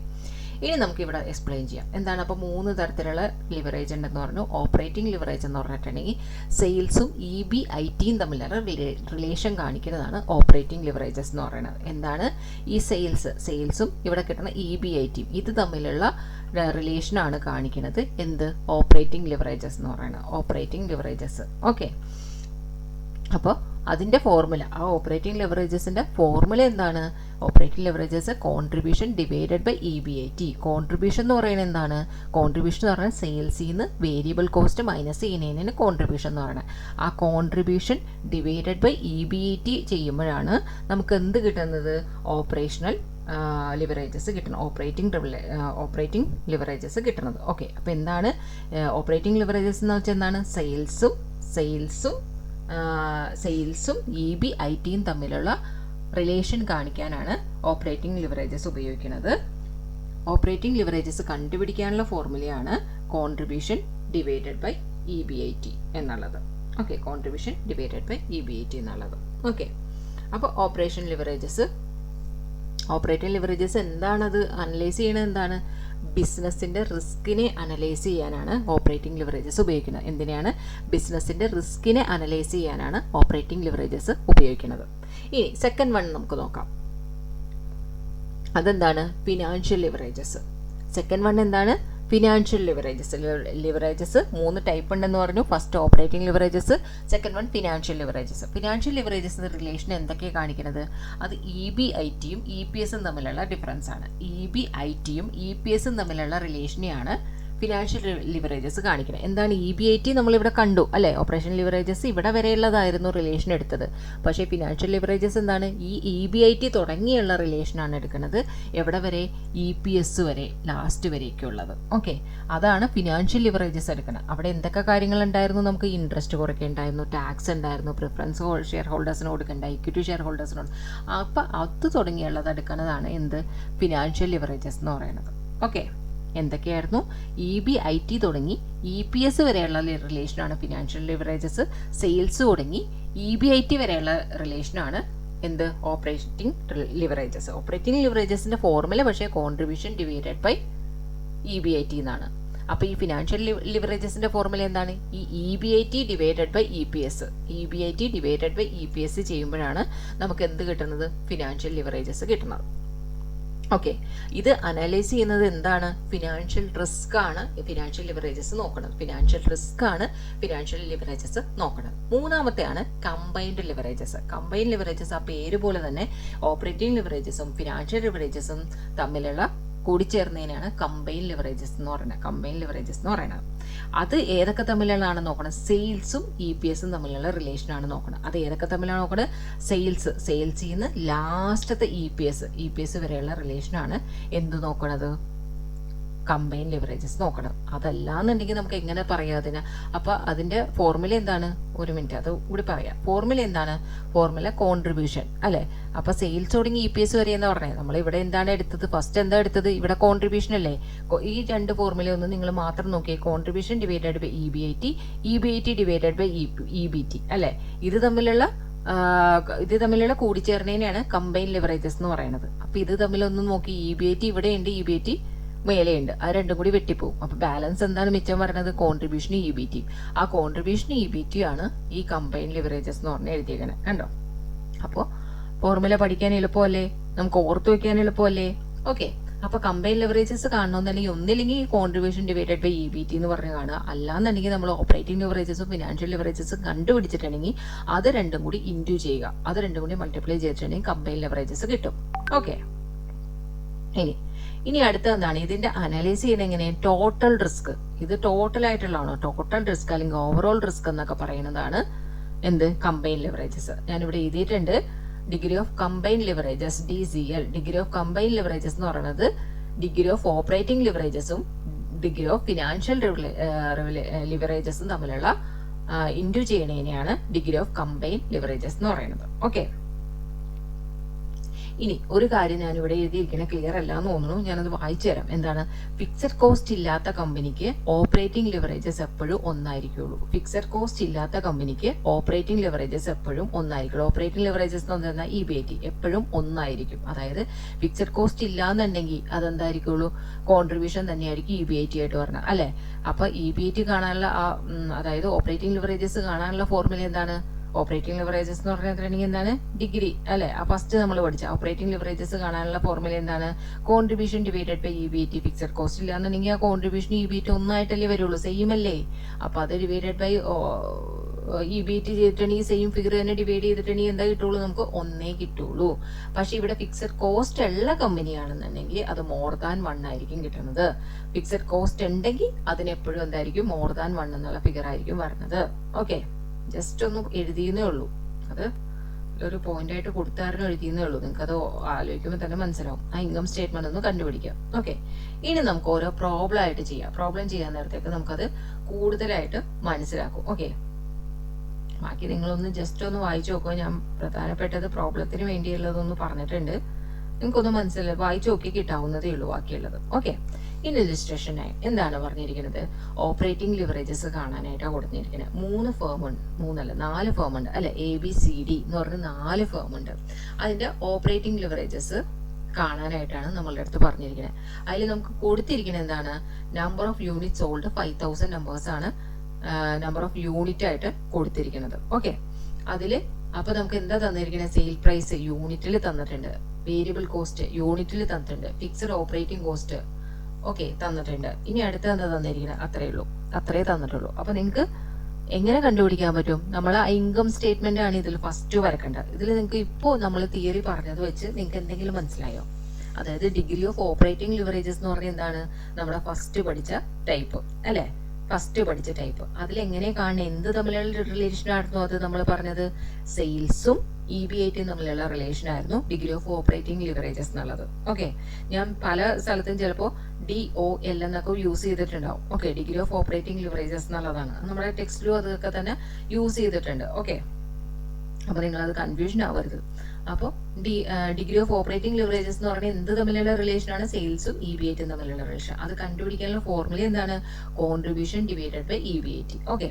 ഇനി നമുക്കിവിടെ എക്സ്പ്ലെയിൻ ചെയ്യാം എന്താണ്. അപ്പോൾ 3 തരത്തിലുള്ള ലിവറേജ് ഉണ്ടെന്ന് പറഞ്ഞു. ഓപ്പറേറ്റിംഗ് ലിവറേജ് എന്ന് പറഞ്ഞിട്ടുണ്ടെങ്കിൽ സെയിൽസും EBITയും തമ്മിലുള്ള റിലേഷൻ കാണിക്കുന്നതാണ് ഓപ്പറേറ്റിംഗ് ലിവറേജസ് എന്ന് പറയുന്നത്. എന്താണ് ഈ സെയിൽസും ഇവിടെ കിട്ടുന്ന EBITയും ഇത് തമ്മിലുള്ള റിലേഷനാണ് കാണിക്കുന്നത്. എന്ത്? ഓപ്പറേറ്റിംഗ് ലിവറേജസ് എന്ന് പറയുന്നത്. Operating leverages. ഓക്കെ, അപ്പോൾ അതിൻ്റെ ഫോർമുല, ആ ഓപ്പറേറ്റിംഗ് ലെവറേജസിൻ്റെ ഫോർമുല എന്താണ്? Operating leverages contribution divided by EBIT. Contribution എന്ന് പറയുന്നത് എന്താണ്? കോൺട്രിബ്യൂഷൻ എന്ന് പറഞ്ഞാൽ സെയിൽസിൽ നിന്ന് വേരിയബിൾ കോസ്റ്റ് മൈനസ് ചെയ്യുന്നതിന് കോൺട്രിബ്യൂഷൻ എന്ന് പറയുന്നത്. ആ കോൺട്രിബ്യൂഷൻ ഡിവൈഡഡ് ബൈ EBIT ചെയ്യുമ്പോഴാണ് നമുക്ക് എന്ത് കിട്ടുന്നത്? ഓപ്പറേഷണൽ ലിവറേജസ് കിട്ടണം. ഓപ്പറേറ്റിംഗ് ലിവറേജസ് കിട്ടുന്നത്. ഓക്കെ, അപ്പോൾ എന്താണ് ഓപ്പറേറ്റിംഗ് ലിവറേജസ് എന്ന് വെച്ചാൽ എന്താണ്? സെയിൽസും EBITയും തമ്മിലുള്ള റിലേഷൻ കാണിക്കാനാണ് ഓപ്പറേറ്റിംഗ് ലിവറേജസ് ഉപയോഗിക്കുന്നത്. ഓപ്പറേറ്റിംഗ് ലിവറേജസ് കണ്ടുപിടിക്കാനുള്ള ഫോർമുലയാണ് കോൺട്രിബ്യൂഷൻ ഡിവൈഡഡ് ബൈ EBIT എന്നുള്ളത്. Okay, contribution divided by EBIT എന്നുള്ളത്. ഓക്കെ, അപ്പോൾ ഓപ്പറേറ്റിംഗ് ലിവറേജസ് എന്താണത് അനലൈസ് ചെയ്യണത്? എന്താണ്? ബിസിനസ്സിൻ്റെ റിസ്കിനെ അനലൈസ് ചെയ്യാനാണ് ഓപ്പറേറ്റിംഗ് ലിവറേജസ് ഉപയോഗിക്കുന്നത്. എന്തിനാണ്? ബിസിനസ്സിൻ്റെ റിസ്കിനെ അനലൈസ് ചെയ്യാനാണ് ഓപ്പറേറ്റിംഗ് ലിവറേജസ് ഉപയോഗിക്കുന്നത്. ഇനി സെക്കൻഡ് വൺ നമുക്ക് നോക്കാം. അതെന്താണ്? Financial leverages. സെക്കൻഡ് വൺ എന്താണ്? Financial leverages. ലിവറേജസ് 3 ടൈപ്പ് ഉണ്ടെന്ന് പറഞ്ഞു. First operating leverages, second one financial leverages. Financial ലിവറേജസിന്റെ relation എന്തൊക്കെയാണ് കാണിക്കുന്നത്? അത് EBITയും EPSും തമ്മിലുള്ള ഡിഫറൻസ് ആണ്. EBITയും EPSും തമ്മിലുള്ള റിലേഷനെയാണ് ഫിനാൻഷ്യൽ ലിവറേജസ് കാണിക്കുന്നത്. എന്താണ് EBIT? നമ്മളിവിടെ കണ്ടു അല്ലേ? ഓപ്പറേഷൻ ലിവറേജസ് ഇവിടെ വരെയുള്ളതായിരുന്നു റിലേഷൻ എടുത്തത്. പക്ഷേ ഫിനാൻഷ്യൽ ലിവറേജസ് എന്താണ്? ഈ EBIT തുടങ്ങിയുള്ള റിലേഷനാണ് എടുക്കുന്നത്. എവിടെ വരെ? EPS വരെ, ലാസ്റ്റ് വരേക്കുള്ളത്. ഓക്കെ, അതാണ് ഫിനാൻഷ്യൽ ലിവറേജസ് എടുക്കുന്നത്. അവിടെ എന്തൊക്കെ കാര്യങ്ങൾ ഉണ്ടായിരുന്നു? നമുക്ക് ഇൻട്രസ്റ്റ് കുറയ്ക്കേണ്ടായിരുന്നു, ടാക്സ് ഉണ്ടായിരുന്നു, പ്രിഫറൻസ് ഷെയർ ഹോൾഡേഴ്സിന് കൊടുക്കേണ്ട, ഇക്വിറ്റി ഷെയർ ഹോൾഡേഴ്സിനോട്. അപ്പം അത് തുടങ്ങിയുള്ളത് എടുക്കുന്നതാണ് എന്ത്? ഫിനാൻഷ്യൽ ലിവറേജസ് എന്ന് പറയുന്നത്. ഓക്കെ, എന്തൊക്കെയായിരുന്നു? EBIT തുടങ്ങി EPS വരെയുള്ള റിലേഷനാണ് ഫിനാൻഷ്യൽ ലിവറേജസ്. സെയിൽസ് തുടങ്ങി EBIT വരെയുള്ള റിലേഷനാണ് എന്ത്? Operating leverages. ഓപ്പറേറ്റിംഗ് ലിവറേജസിന്റെ ഫോർമുല പക്ഷേ കോൺട്രിബ്യൂഷൻ ഡിവൈഡഡ് ബൈ EBIT എന്നാണ്. അപ്പോൾ ഈ ഫിനാൻഷ്യൽ ലിവറേജസിന്റെ ഫോർമുല എന്താണ്? ഈ EBIT divided by EPS. EBIT divided by EPS ചെയ്യുമ്പോഴാണ് നമുക്ക് എന്ത് കിട്ടുന്നത്? ഫിനാൻഷ്യൽ ലിവറേജസ് കിട്ടുന്നത്. ഓക്കെ, ഇത് അനലൈസ് ചെയ്യുന്നത് എന്താണ്? ഫിനാൻഷ്യൽ റിസ്ക് ആണ് ഫിനാൻഷ്യൽ ലിവറേജസ് നോക്കുന്നത്. ഫിനാൻഷ്യൽ റിസ്ക് ആണ് ഫിനാൻഷ്യൽ ലിവറേജസ് നോക്കുന്നത്. മൂന്നാമത്തെയാണ് കമ്പൈൻഡ് ലിവറേജസ്. കമ്പൈൻഡ് ലിവറേജസ് ആ പേര് പോലെ തന്നെ ഓപ്പറേറ്റിംഗ് ലിവറേജസും ഫിനാൻഷ്യൽ ലിവറേജസും തമ്മിലുള്ള കൂടിച്ചേർന്നതിനാണ് കമ്പൈൻഡ് ലിവറേജസ് എന്ന് പറയുന്നത്. കമ്പൈൻഡ് ലിവറേജസ് എന്ന് പറയുന്നത് അത് ഏതൊക്കെ തമ്മിലുള്ളതാണ് നോക്കണം? സെയിൽസും EPSും തമ്മിലുള്ള റിലേഷനാണ് നോക്കണം. അത് ഏതൊക്കെ തമ്മിലാണ് നോക്കുന്നത്? സെയിൽസിൽ നിന്ന് ലാസ്റ്റത്തെ EPS വരെയുള്ള റിലേഷനാണ് എന്ത് നോക്കണത്? കമ്പൈൻഡ് ലിവറേജസ് നോക്കണം. അതല്ലാന്നുണ്ടെങ്കിൽ നമുക്ക് എങ്ങനെ പറയാം അതിന്? അപ്പോൾ അതിൻ്റെ ഫോർമുല എന്താണ്? ഒരു മിനിറ്റ്, അത് കൂടി പറയാം. ഫോർമുല എന്താണ്? ഫോർമുല കോൺട്രിബ്യൂഷൻ അല്ലേ? അപ്പോൾ സെയിൽസ് തുടങ്ങി EPS വരെ എന്ന് പറഞ്ഞത് നമ്മൾ ഇവിടെ എന്താണ് എടുത്തത്? ഫസ്റ്റ് എന്താ എടുത്തത്? ഇവിടെ കോൺട്രിബ്യൂഷൻ അല്ലേ? ഈ രണ്ട് ഫോർമുല ഒന്ന് നിങ്ങൾ മാത്രം നോക്കിയേ. Contribution divided by EBIT divided by EBT അല്ലേ? ഇത് തമ്മിലുള്ള കൂടിച്ചേർന്നതിനെയാണ് കമ്പൈൻഡ് ലിവറേജസ് എന്ന് പറയുന്നത്. അപ്പോൾ ഇത് തമ്മിലൊന്നും നോക്കി, EBIT ഇവിടെയുണ്ട്, EBIT മേലെയുണ്ട്, അത് രണ്ടും കൂടി വെട്ടിപ്പോവും. അപ്പോൾ ബാലൻസ് എന്താണ് മിച്ചം പറയുന്നത്? കോൺട്രിബ്യൂഷനും EBT. ആ കോൺട്രിബ്യൂഷനും EBT ആണ് ഈ കമ്പൈൻഡ് ലിവറേജസ് എന്ന് പറഞ്ഞ് എഴുതിയേക്കണേ. കണ്ടോ? അപ്പോൾ ഫോർമുല പഠിക്കാൻ എളുപ്പമല്ലേ? നമുക്ക് ഓർത്ത് വെക്കാൻ എളുപ്പമല്ലേ? ഓക്കെ, അപ്പോൾ കമ്പൈൻഡ് ലിവറേജസ് കാണണമെന്നുണ്ടെങ്കിൽ ഒന്നില്ലെങ്കിൽ കോൺട്രിബ്യൂഷൻ ഡിവൈഡഡ് ബൈ EBT എന്ന് പറഞ്ഞ് കാണുക. അല്ലാന്നുണ്ടെങ്കിൽ നമ്മൾ ഓപ്പറേറ്റിംഗ് ലിവറേജസും ഫിനാൻഷ്യൽ ലിവറേജസും കണ്ടുപിടിച്ചിട്ടുണ്ടെങ്കിൽ അത് രണ്ടും കൂടി ഇൻറ്റു ചെയ്യുക. അത് രണ്ടും കൂടി മൾട്ടിപ്ലൈ ചെയ്തിട്ടുണ്ടെങ്കിൽ കമ്പൈൻഡ് ലിവറേജസ് കിട്ടും. ഓക്കെ, ഇനി അടുത്ത എന്താണ്? ഇതിന്റെ അനലൈസ് ചെയ്യുന്നത് എങ്ങനെ? Total risk. ഇത് ടോട്ടൽ ആയിട്ടുള്ളതാണോ? ടോട്ടൽ റിസ്ക് അല്ലെങ്കിൽ ഓവറോൾ റിസ്ക് എന്നൊക്കെ പറയുന്നതാണ് എന്ത്? Combined leverages. ഞാനിവിടെ എഴുതിയിട്ടുണ്ട് degree of combined leverages, DCL. Degree of combined leverages എന്ന് പറയുന്നത് ഡിഗ്രി ഓഫ് ഓപ്പറേറ്റിംഗ് ലിവറേജസും ഡിഗ്രി ഓഫ് ഫിനാൻഷ്യൽ ലിവറേജസും തമ്മിലുള്ള ഇൻറ്റു ചെയ്യണതിനെയാണ് ഡിഗ്രി ഓഫ് കമ്പൈൻഡ് ലിവറേജസ് എന്ന് പറയുന്നത്. ഓക്കെ, ഇനി ഒരു കാര്യം ഞാൻ ഇവിടെ എഴുതിയിരിക്കുന്ന ക്ലിയർ അല്ല എന്ന് തോന്നുന്നു, ഞാനത് വായിച്ചു തരാം. എന്താണ്? ഫിക്സഡ് കോസ്റ്റ് ഇല്ലാത്ത കമ്പനിക്ക് ഓപ്പറേറ്റിംഗ് ലിവറേജസ് എപ്പോഴും ഒന്നായിരിക്കുള്ളൂ. ഫിക്സഡ് കോസ്റ്റ് ഇല്ലാത്ത കമ്പനിക്ക് ഓപ്പറേറ്റിംഗ് ലിവറേജസ് എപ്പോഴും ഒന്നായിരിക്കുള്ളൂ. ഓപ്പറേറ്റിംഗ് ലിവറേജസ് എന്ന് പറഞ്ഞാൽ EBIT എപ്പോഴും ഒന്നായിരിക്കും. അതായത് ഫിക്സഡ് കോസ്റ്റ് ഇല്ലാന്നുണ്ടെങ്കിൽ അതെന്തായിരിക്കുള്ളൂ? കോൺട്രിബ്യൂഷൻ തന്നെയായിരിക്കും EBIT ആയിട്ട് പറഞ്ഞത് അല്ലേ? അപ്പൊ EBIT കാണാനുള്ള അതായത് ഓപ്പറേറ്റിംഗ് ലിവറേജസ് കാണാനുള്ള ഫോർമുല എന്താണ്? ഓപ്പറേറ്റിംഗ് ലിവറേജസ് എന്ന് പറഞ്ഞിട്ടുണ്ടെങ്കിൽ എന്താണ്? ഡിഗ്രി അല്ലെ? ആ ഫസ്റ്റ് നമ്മൾ പഠിച്ച ഓപ്പറേറ്റിംഗ് ലിവറേജസ് കാണാനുള്ള ഫോർമുല എന്താണ്? Contribution divided by EBIT. Fixed cost ഇല്ലാന്നുണ്ടെങ്കിൽ ആ കോൺട്രിബ്യൂഷൻ EBIT ഒന്നായിട്ടല്ലേ വരുള്ളൂ, സെയിം അല്ലേ? അപ്പൊ അത് ഡിവൈഡഡ് ബൈ EBIT ചെയ്തിട്ടുണ്ടെങ്കിൽ സെയിം ഫിഗർ തന്നെ ഡിവൈഡ് ചെയ്തിട്ടുണ്ടെങ്കിൽ എന്താ കിട്ടുള്ളൂ? നമുക്ക് ഒന്നേ കിട്ടുള്ളൂ. പക്ഷെ ഇവിടെ ഫിക്സഡ് കോസ്റ്റ് ഉള്ള കമ്പനിയാണെന്നുണ്ടെങ്കിൽ അത് മോർ ദാൻ 1 ആയിരിക്കും കിട്ടുന്നത്. ഫിക്സഡ് കോസ്റ്റ് ഉണ്ടെങ്കിൽ അതിനെപ്പോഴും എന്തായിരിക്കും? മോർ ദാൻ 1 എന്നുള്ള ഫിഗർ ആയിരിക്കും വരുന്നത്. ഓക്കെ, ജസ്റ്റ് ഒന്ന് എഴുതിയെന്നേ ഉള്ളൂ. അത് ഒരു പോയിന്റ് ആയിട്ട് കൊടുത്തായിരുന്നു എഴുതിയെന്നേ ഉള്ളൂ. നിങ്ങൾക്ക് അത് ആലോചിക്കുമ്പോൾ തന്നെ മനസ്സിലാവും. ആ ഇൻകം സ്റ്റേറ്റ്മെന്റ് ഒന്ന് കണ്ടുപിടിക്കാം. ഓക്കെ, ഇനി നമുക്ക് ഓരോ പ്രോബ്ലം ആയിട്ട് ചെയ്യാം. പ്രോബ്ലം ചെയ്യാൻ നേരത്തേക്ക് നമുക്കത് കൂടുതലായിട്ട് മനസ്സിലാക്കും. ഓക്കെ, ബാക്കി നിങ്ങളൊന്ന് ജസ്റ്റ് ഒന്ന് വായിച്ചു നോക്കുക. ഞാൻ പ്രധാനപ്പെട്ടത് പ്രോബ്ലത്തിന് വേണ്ടിയുള്ളതൊന്ന് പറഞ്ഞിട്ടുണ്ട്. നിങ്ങൾക്കൊന്ന് മനസ്സിലായി വായിച്ചു നോക്കി കിട്ടാവുന്നതേ ഉള്ളൂ ബാക്കിയുള്ളത്. ഓക്കെ, ഇൻ ഇലിസ്ട്രേഷൻ 9 എന്താണ് പറഞ്ഞിരിക്കുന്നത്? ഓപ്പറേറ്റിംഗ് ലിവറേജസ് കാണാനായിട്ടാണ് കൊടുത്തിരിക്കുന്നത്. 3 ഫേം ഉണ്ട്, 4 ഫേം ഉണ്ട് അല്ലെ, ABCD എന്ന് പറഞ്ഞ 4 ഫേം ഉണ്ട്. അതിന്റെ ഓപ്പറേറ്റിംഗ് ലിവറേജസ് കാണാനായിട്ടാണ് നമ്മളുടെ അടുത്ത് പറഞ്ഞിരിക്കുന്നത്. അതിൽ നമുക്ക് കൊടുത്തിരിക്കുന്നത് എന്താണ്? Number of unit sold 5000 numbers ആണ് നമ്പർ ഓഫ് യൂണിറ്റ് ആയിട്ട് കൊടുത്തിരിക്കുന്നത്. ഓക്കെ, അതില് അപ്പൊ നമുക്ക് എന്താ തന്നിരിക്കുന്നത്? സെയിൽ പ്രൈസ് യൂണിറ്റിൽ തന്നിട്ടുണ്ട്, വേരിയബിൾ കോസ്റ്റ് യൂണിറ്റിൽ തന്നിട്ടുണ്ട്, ഫിക്സഡ് ഓപ്പറേറ്റിംഗ് കോസ്റ്റ് ഓക്കെ തന്നിട്ടുണ്ട്. ഇനി അടുത്ത എന്താ തന്നിരിക്കുന്നത്? അത്രേ തന്നിട്ടുള്ളൂ. അപ്പൊ നിങ്ങൾക്ക് എങ്ങനെ കണ്ടുപിടിക്കാൻ പറ്റും? നമ്മൾ ഇൻകം സ്റ്റേറ്റ്മെന്റ് ആണ് ഇതിൽ ഫസ്റ്റ് വരക്കേണ്ടത്. ഇതിൽ നിങ്ങൾക്ക് ഇപ്പോൾ നമ്മൾ തിയറി പറഞ്ഞത് വെച്ച് നിങ്ങൾക്ക് എന്തെങ്കിലും മനസ്സിലായോ? അതായത് ഡിഗ്രി ഓഫ് ഓപ്പറേറ്റിംഗ് ലിവറേജസ് എന്ന് പറഞ്ഞാൽ എന്താണ്? നമ്മുടെ ഫസ്റ്റ് പഠിച്ച ടൈപ്പ് അല്ലെ, ഫസ്റ്റ് പഠിച്ച ടൈപ്പ്. അതിലെങ്ങനെ കാണുന്നത്? എന്ത് തമ്മിലുള്ള റിലേഷൻ ആയിരുന്നു അത് നമ്മൾ പറഞ്ഞത്? സെയിൽസും EBIT തമ്മിലുള്ള റിലേഷൻ ആയിരുന്നു ഡിഗ്രി ഓഫ് ഓപ്പറേറ്റിംഗ് ലിവറേജസ് എന്നുള്ളത്. ഓക്കെ, ഞാൻ പല സ്ഥലത്തും ചിലപ്പോൾ DOL എന്നൊക്കെ യൂസ് ചെയ്തിട്ടുണ്ടാവും. Okay, degree of operating leverages എന്നുള്ളതാണ് നമ്മുടെ ടെക്സ്റ്റിലും അതൊക്കെ തന്നെ യൂസ് ചെയ്തിട്ടുണ്ട്. ഓക്കെ, അപ്പൊ നിങ്ങളത് കൺഫ്യൂഷൻ ആവരുത്. അപ്പോൾ ഡിഗ്രി ഓഫ് ഓപ്പറേറ്റിംഗ് ലിവറേജസ് എന്ന് പറഞ്ഞാൽ എന്ത് തമ്മിലുള്ള റിലേഷൻ ആണ്? സെയിൽസും EBIT തമ്മിലുള്ള റിലേഷൻ. അത് കണ്ടുപിടിക്കാനുള്ള ഫോർമുല എന്താണ്? Contribution divided by EBIT. Okay,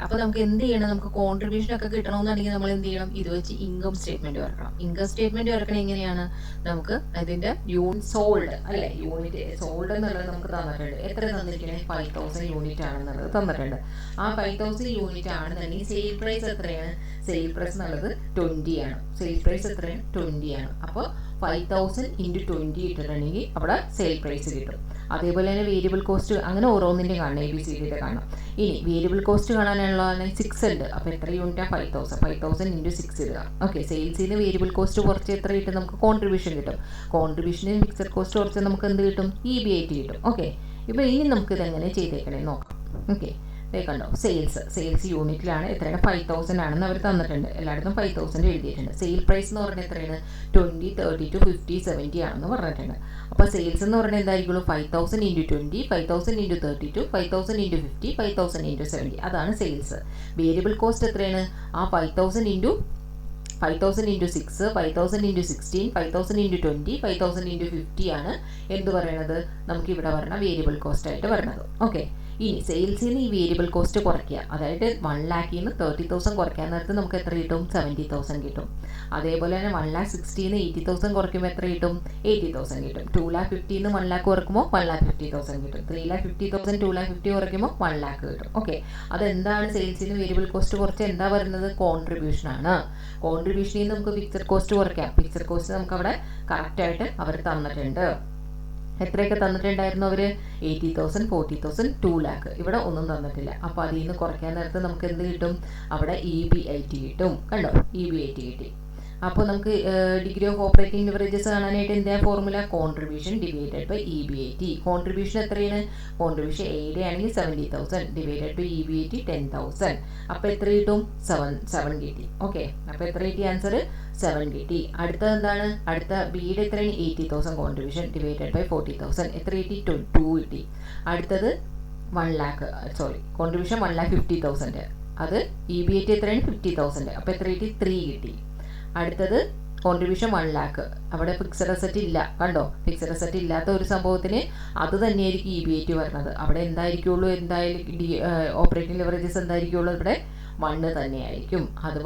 അപ്പൊ നമുക്ക് എന്ത് ചെയ്യണം? നമുക്ക് കോൺട്രിബ്യൂഷൻ ഒക്കെ കിട്ടണമെന്നുണ്ടെങ്കിൽ നമ്മൾ എന്ത് ചെയ്യണം? ഇത് വെച്ച് ഇൻകം സ്റ്റേറ്റ്മെന്റ് വരക്കണം. ഇൻകം സ്റ്റേറ്റ്മെന്റ് വരക്കണം എങ്ങനെയാണ്? നമുക്ക് അതിന്റെ യൂണിറ്റ് സോൾഡ് അല്ലെ, യൂണിറ്റ് സോൾഡ് എന്നുള്ളത് നമുക്ക് തന്നിട്ടുണ്ട്. എത്ര തന്നിരിക്കണേ? 5000 യൂണിറ്റ് ആണെന്നുള്ളത് തന്നിട്ടുണ്ട്. ആ 5000 യൂണിറ്റ് ആണെന്നുണ്ടെങ്കിൽ സെയിൽ പ്രൈസ് എത്രയാണ്? സെയിൽ പ്രൈസ് എന്നുള്ളത് 20 ആണ്. സെയിൽ പ്രൈസ് എത്രയാണ്? 20 ആണ്. അപ്പോൾ 5000 × 20 ഇട്ടിട്ടുണ്ടെങ്കിൽ അവിടെ സെയിൽ പ്രൈസ് കിട്ടും. അതേപോലെ തന്നെ വേരിയബിൾ കോസ്റ്റ് അങ്ങനെ ഓരോന്നിൻ്റെ കാണണം, ABCD കാണണം. ഇനി വേരിയബിൾ കോസ്റ്റ് കാണാനുള്ള 6 ഉണ്ട്. അപ്പോൾ എത്ര യൂണിറ്റാണ്? 5000 × 6 ഇടുക. ഓക്കെ, സെയിൽസിൽ നിന്ന് വേരിയബിൾ കോസ്റ്റ് കുറച്ച് എത്ര കിട്ടും? നമുക്ക് കോൺട്രിബ്യൂഷൻ കിട്ടും. കോൺട്രിബ്യൂഷനിൽ ഫിക്സഡ് കോസ്റ്റ് കുറച്ച് നമുക്ക് എന്ത് കിട്ടും? EBIT കിട്ടും. ഓക്കെ, ഇപ്പോൾ ഇനി നമുക്ക് ഇതെങ്ങനെ ചെയ്തേക്കണേ നോക്കാം. ഓക്കെ, കണ്ടോ? സെയിൽസ് യൂണിറ്റിലാണ്. എത്രയാണ്? 5000 ആണെന്ന് അവർ തന്നിട്ടുണ്ട്. എല്ലായിടത്തും 5000 എഴുതിയിട്ടുണ്ട്. സെയിൽ പ്രൈസ് എന്ന് പറഞ്ഞാൽ എത്രയാണ്? 20, 30, 50, 70 ആണെന്ന് പറഞ്ഞിട്ടുണ്ട്. അപ്പോൾ സെയിൽസ് എന്ന് പറഞ്ഞാൽ എന്തായിരിക്കുള്ളൂ? 5000 × 20, 5000 × 32, 5000 × 50, 5000 × 70. അതാണ് സെയിൽസ്. വേരിയബിൾ കോസ്റ്റ് എത്രയാണ്? ആ 5000 × 6, 5000 × 16, 5000 × 20, 5000 × 50 ആണ് എന്ത് പറയണത്? നമുക്ക് ഇവിടെ പറഞ്ഞ വേരിയബിൾ കോസ്റ്റ് ആയിട്ട് വരുന്നത്. ഓക്കെ, ഇനി സെയിൽസിൽ നിന്ന് ഈ വേരിയബിൾ കോസ്റ്റ് കുറയ്ക്കുക. അതായത് 1,00,000 നിന്ന് 30,000 കുറയ്ക്കാൻ നേരത്ത് നമുക്ക് എത്ര കിട്ടും? 70,000 കിട്ടും. അതേപോലെ തന്നെ 1,60,000 നിന്ന് 80,000 കുറയ്ക്കുമ്പോൾ എത്ര കിട്ടും? 80,000 കിട്ടും. 2,50,000 നിന്ന് 1,00,000 കുറയ്ക്കുമ്പോൾ 1,50,000 കിട്ടും. 3,50,000 2,50,000 കുറയ്ക്കുമ്പോൾ 1,00,000 കിട്ടും. ഓക്കെ, അതെന്താണ്? സെയിൽസിൽ നിന്ന് വേരിയബിൾ കോസ്റ്റ് കുറച്ച് എന്താ വരുന്നത്? കോൺട്രിബ്യൂഷൻ ആണ്. കോൺട്രിബ്യൂഷനിൽ നിന്ന് നമുക്ക് ഫിക്സഡ് കോസ്റ്റ് കുറയ്ക്കാം. ഫിക്സഡ് കോസ്റ്റ് നമുക്ക് അവിടെ കറക്റ്റായിട്ട് അവർ തന്നിട്ടുണ്ട്. എത്രയൊക്കെ തന്നിട്ടുണ്ടായിരുന്നു അവർ? 80,000, 40,000, 2,00,000. ഇവിടെ ഒന്നും തന്നിട്ടില്ല. അപ്പോൾ അതിൽ നിന്ന് കുറയ്ക്കാൻ നേരത്ത് നമുക്ക് എന്ത് കിട്ടും? അവിടെ EBIT കിട്ടും. കണ്ടോ? EBIT കിട്ടി. അപ്പോൾ നമുക്ക് ഡിഗ്രി ഓഫ് ഓപ്പറേറ്റിംഗ് ലിവറേജസ് കാണാനായിട്ട് എന്താ formula? Contribution divided by EBIT. Contribution എത്രയാണ്? കോൺട്രിബ്യൂഷൻ 7 ആണെങ്കിൽ 70,000 ഡിവൈഡഡ് ബൈ EBIT 10,000. അപ്പോൾ എത്ര കിട്ടും? 7 കിട്ടി. ഓക്കെ, അപ്പോൾ എത്ര കിട്ടി? ആൻസർ 7 കിട്ടി. അടുത്തത് എന്താണ്? അടുത്ത ബിയുടെ എത്രയാണ്? 80,000 കോൺട്രിബ്യൂഷൻ ഡിവൈഡഡ് ബൈ 40,000. എത്ര കിട്ടി? 2 കിട്ടി. അടുത്തത് 1,00,000 കോൺട്രിബ്യൂഷൻ 1,50,000. അത് EBIT എത്രയാണ്? 50,000. അപ്പോൾ എത്ര കിട്ടി? 3 കിട്ടി. അടുത്തത് കോൺട്രിബ്യൂഷൻ 1,00,000. അവിടെ ഫിക്സഡ് അസറ്റ് ഇല്ല. കണ്ടോ? ഫിക്സഡ് അസറ്റ് ഇല്ലാത്ത ഒരു സംഭവത്തിന് അത് തന്നെയായിരിക്കും EBIT വരുന്നത്. അവിടെ എന്തായിരിക്കുള്ളൂ? എന്തായാലും ഓപ്പറേറ്റിംഗ് ലിവറേജസ് എന്തായിരിക്കുള്ളൂ? ഇവിടെ 1 തന്നെയായിരിക്കും. അത്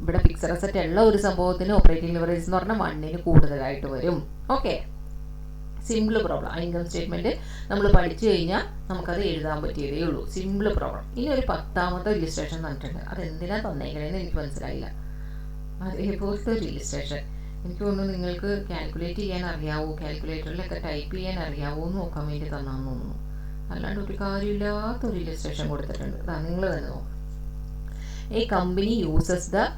ഇവിടെ ഫിക്സഡ് അസറ്റ് ഉള്ള ഒരു സംഭവത്തിന് ഓപ്പറേറ്റിംഗ് ലിവറേജസ് എന്ന് പറഞ്ഞാൽ 1ന് കൂടുതലായിട്ട് വരും. Okay, simple problem. Income statement നമ്മൾ പഠിച്ചു കഴിഞ്ഞാൽ നമുക്കത് എഴുതാൻ പറ്റിയതേ ഉള്ളൂ. Simple problem. ഇനി ഒരു 10ാമത്തെ ഇല്ലുസ്ട്രേഷൻ തന്നിട്ടുണ്ട്. അതെന്തിനാ തന്നേക്കണേന്ന് എനിക്ക് മനസ്സിലായില്ല. അതേപോലത്തെ ഒരു ഇല്ലുസ്ട്രേഷൻ എനിക്ക് തോന്നുന്നു നിങ്ങൾക്ക് കാൽക്കുലേറ്റ് ചെയ്യാൻ അറിയാവോ, കാൽക്കുലേറ്ററിലൊക്കെ ടൈപ്പ് ചെയ്യാൻ അറിയാവോ എന്ന് നോക്കാൻ വേണ്ടി തന്നാന്ന് തോന്നുന്നു. അല്ലാണ്ട് ഒരു കാര്യമില്ലാത്തൊരു ഇല്ലുസ്ട്രേഷൻ കൊടുത്തിട്ടുണ്ട്. നിങ്ങൾ തന്നെ നോക്കാം. A company uses the